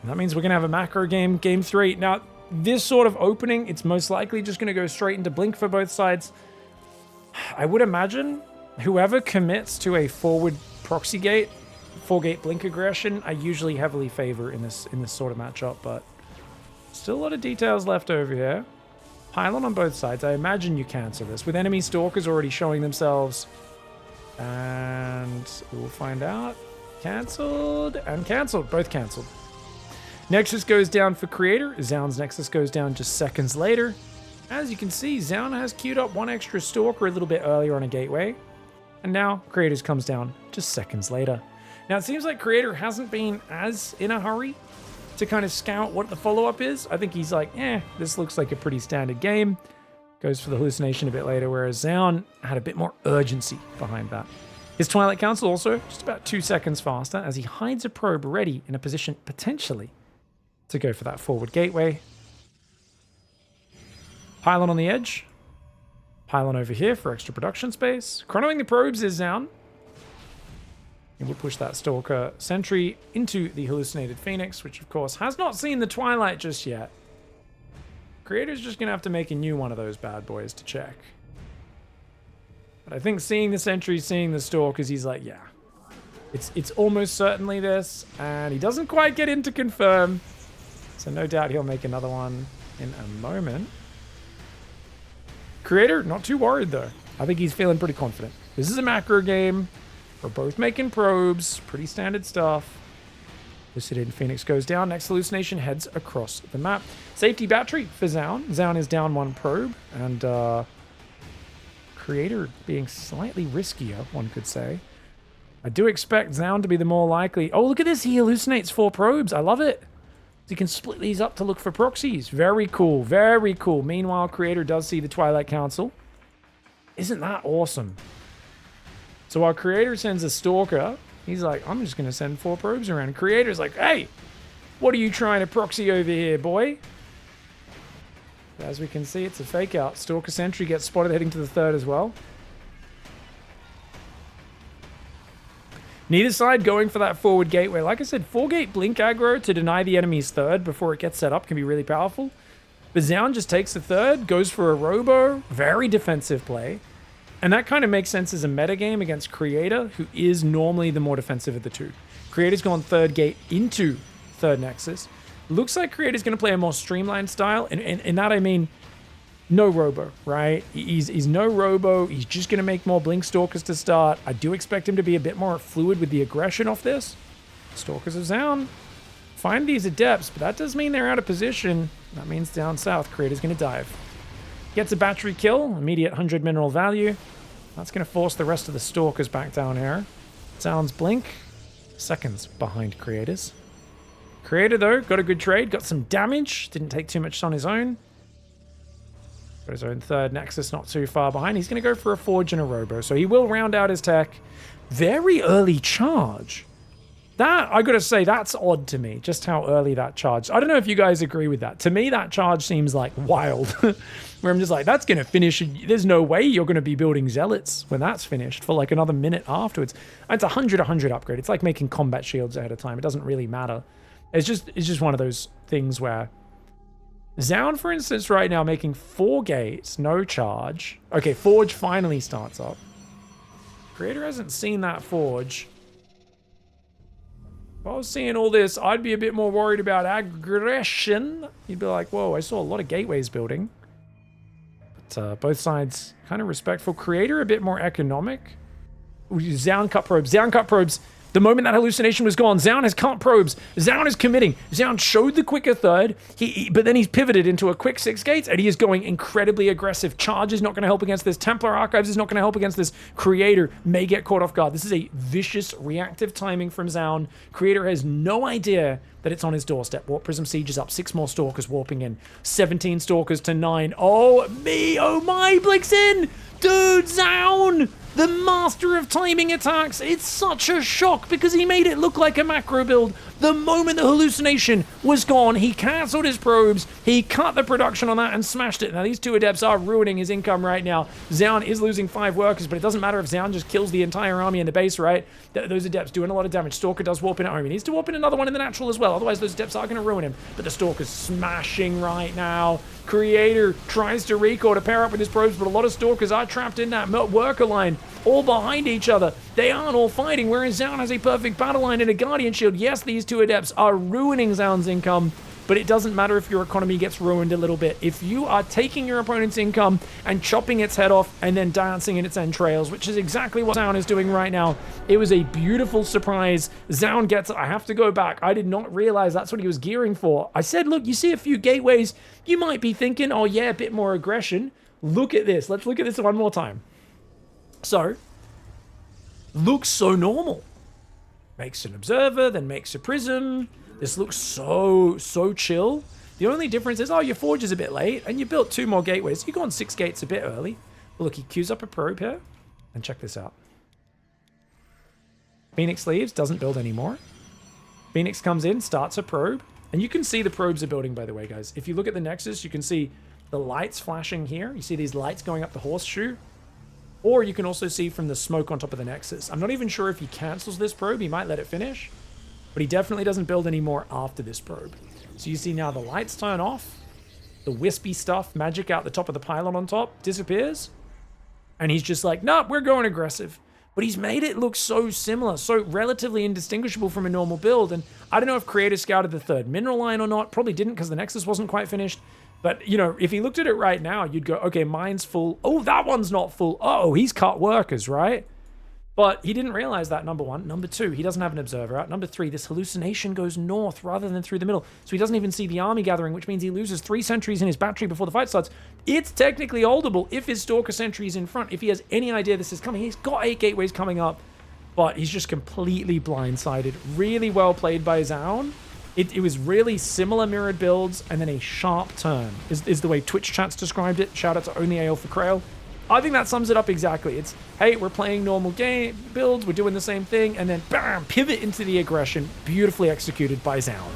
And that means we're going to have a macro game, game 3. Now, this sort of opening, it's most likely just going to go straight into Blink for both sides. I would imagine whoever commits to a forward proxy gate, 4-gate Blink aggression, I usually heavily favor in this sort of matchup, but still a lot of details left over here. Pylon on both sides. I imagine you cancel this with enemy Stalkers already showing themselves. And we'll find out. Cancelled and cancelled. Both cancelled. Nexus goes down for Creator. ZOUN's Nexus goes down just seconds later. As you can see, ZOUN has queued up one extra Stalker a little bit earlier on a gateway. And now Creator's comes down just seconds later. Now it seems like Creator hasn't been as in a hurry to kind of scout what the follow-up is. I think he's like, this looks like a pretty standard game. Goes for the hallucination a bit later, whereas ZOUN had a bit more urgency behind that. His Twilight Council also just about 2 seconds faster as he hides a probe ready in a position potentially to go for that forward gateway. Pylon on the edge. Pylon over here for extra production space. Chronoing the probes is ZOUN. He will push that Stalker Sentry into the Hallucinated Phoenix, which of course has not seen the Twilight just yet. Creator's just going to have to make a new one of those bad boys to check. But I think seeing the Sentry, seeing the Stalkers, he's like, yeah. It's almost certainly this, and he doesn't quite get in to confirm. So no doubt he'll make another one in a moment. Creator, not too worried though. I think he's feeling pretty confident. This is a macro game. We're both making probes. Pretty standard stuff. Hallucinated Phoenix goes down. Next hallucination heads across the map. Safety battery for ZOUN. ZOUN is down one probe. And Creator being slightly riskier, one could say. I do expect ZOUN to be the more likely. Oh, look at this. He hallucinates 4 probes. I love it. You can split these up to look for proxies. Very cool. Very cool. Meanwhile, Creator does see the Twilight Council. Isn't that awesome? So while Creator sends a Stalker, he's like, I'm just going to send 4 probes around. Creator's like, hey, what are you trying to proxy over here, boy? As we can see, it's a fake out. Stalker Sentry gets spotted heading to the 3rd as well. Neither side going for that forward gateway. Like I said, 4-gate Blink aggro to deny the enemy's 3rd before it gets set up can be really powerful. But ZOUN just takes the 3rd, goes for a Robo. Very defensive play. And that kind of makes sense as a metagame against Creator, who is normally the more defensive of the two. Creator's gone 3rd gate into 3rd Nexus. Looks like Creator's going to play a more streamlined style. And in that I mean, no Robo, right? He's no Robo. He's just going to make more Blink Stalkers to start. I do expect him to be a bit more fluid with the aggression off this. Stalkers of ZOUN find these Adepts, but that does mean they're out of position. That means down south, Creator's going to dive. Gets a battery kill, immediate 100 mineral value. That's going to force the rest of the Stalkers back down here. ZOUN's Blink, seconds behind Creator's. Creator, though, got a good trade, got some damage, didn't take too much on his own. Got his own 3rd Nexus not too far behind. He's going to go for a Forge and a Robo, so he will round out his tech. Very early charge. That, I gotta say, that's odd to me, just how early that charged. I don't know if you guys agree with that. To me, that charge seems like wild. Where I'm just like, that's gonna finish. There's no way you're gonna be building Zealots when that's finished for like another minute afterwards. It's a 100 upgrade. It's like making combat shields ahead of time. It doesn't really matter. It's just one of those things where ZOUN, for instance, right now making 4 gates, no charge. Okay, Forge finally starts up. Creator hasn't seen that Forge. If I was seeing all this, I'd be a bit more worried about aggression. You'd be like, whoa, I saw a lot of gateways building. But both sides kind of respectful. Creator a bit more economic. ZOUN cut probes. ZOUN cut probes. The moment that hallucination was gone, ZOUN has cut probes. ZOUN is committing. ZOUN showed the quicker third, but then he's pivoted into a quick 6 gates, and he is going incredibly aggressive. Charge is not going to help against this. Templar Archives is not going to help against this. Creator may get caught off guard. This is a vicious reactive timing from ZOUN. Creator has no idea that it's on his doorstep. Warp Prism Siege is up. 6 more Stalkers warping in. 17 Stalkers to 9. Oh, me. Oh, my. Blixen. Dude, ZOUN. The master of timing attacks. It's such a shock because he made it look like a macro build. The moment the hallucination was gone, he cancelled his probes, he cut the production on that and smashed it. Now, these 2 adepts are ruining his income right now. ZOUN is losing 5 workers, but it doesn't matter if ZOUN just kills the entire army in the base, right? Those adepts doing a lot of damage. Stalker does warp in at home. He needs to warp in another one in the natural as well. Otherwise, those adepts are going to ruin him. But the Stalker's smashing right now. Creator tries to recall to pair up with his probes, but a lot of Stalkers are trapped in that worker line, all behind each other. They aren't all fighting, whereas ZOUN has a perfect battle line and a Guardian Shield. Yes, these 2 adepts are ruining ZOUN's income, but it doesn't matter if your economy gets ruined a little bit. If you are taking your opponent's income and chopping its head off and then dancing in its entrails, which is exactly what ZOUN is doing right now, it was a beautiful surprise. ZOUN gets it. I have to go back. I did not realize that's what he was gearing for. I said, look, you see a few gateways, you might be thinking, oh yeah, a bit more aggression. Look at this. Let's look at this one more time. So, looks so normal. Makes an observer, then makes a prism. This looks so chill. The only difference is, oh, your forge is a bit late, and you built 2 more gateways. You go on 6 gates a bit early. Well, look, he queues up a probe here, and check this out. Phoenix leaves, doesn't build anymore. Phoenix comes in, starts a probe, and you can see the probes are building, by the way, guys. If you look at the Nexus, you can see the lights flashing here. You see these lights going up the horseshoe. Or you can also see from the smoke on top of the Nexus. I'm not even sure if he cancels this probe. He might let it finish. But he definitely doesn't build any more after this probe. So you see now the lights turn off. The wispy stuff, magic out the top of the pylon on top, disappears. And he's just like, nope, we're going aggressive. But he's made it look so similar, so relatively indistinguishable from a normal build. And I don't know if Creator scouted the 3rd mineral line or not. Probably didn't because the Nexus wasn't quite finished. But, you know, if he looked at it right now, you'd go, okay, mine's full. Oh, that one's not full. Oh, he's cut workers, right? But he didn't realize that, number 1. Number 2, he doesn't have an observer out. Number 3, this hallucination goes north rather than through the middle. So he doesn't even see the army gathering, which means he loses 3 sentries in his battery before the fight starts. It's technically holdable if his Stalker sentry is in front. If he has any idea this is coming, he's got 8 gateways coming up. But he's just completely blindsided. Really well played by ZOUN. It was really similar mirrored builds and then a sharp turn is the way Twitch chat's described it. Shout out to Only AL for Krail. I think that sums it up exactly. It's, hey, we're playing normal game builds, we're doing the same thing, and then bam, pivot into the aggression. Beautifully executed by ZOUN.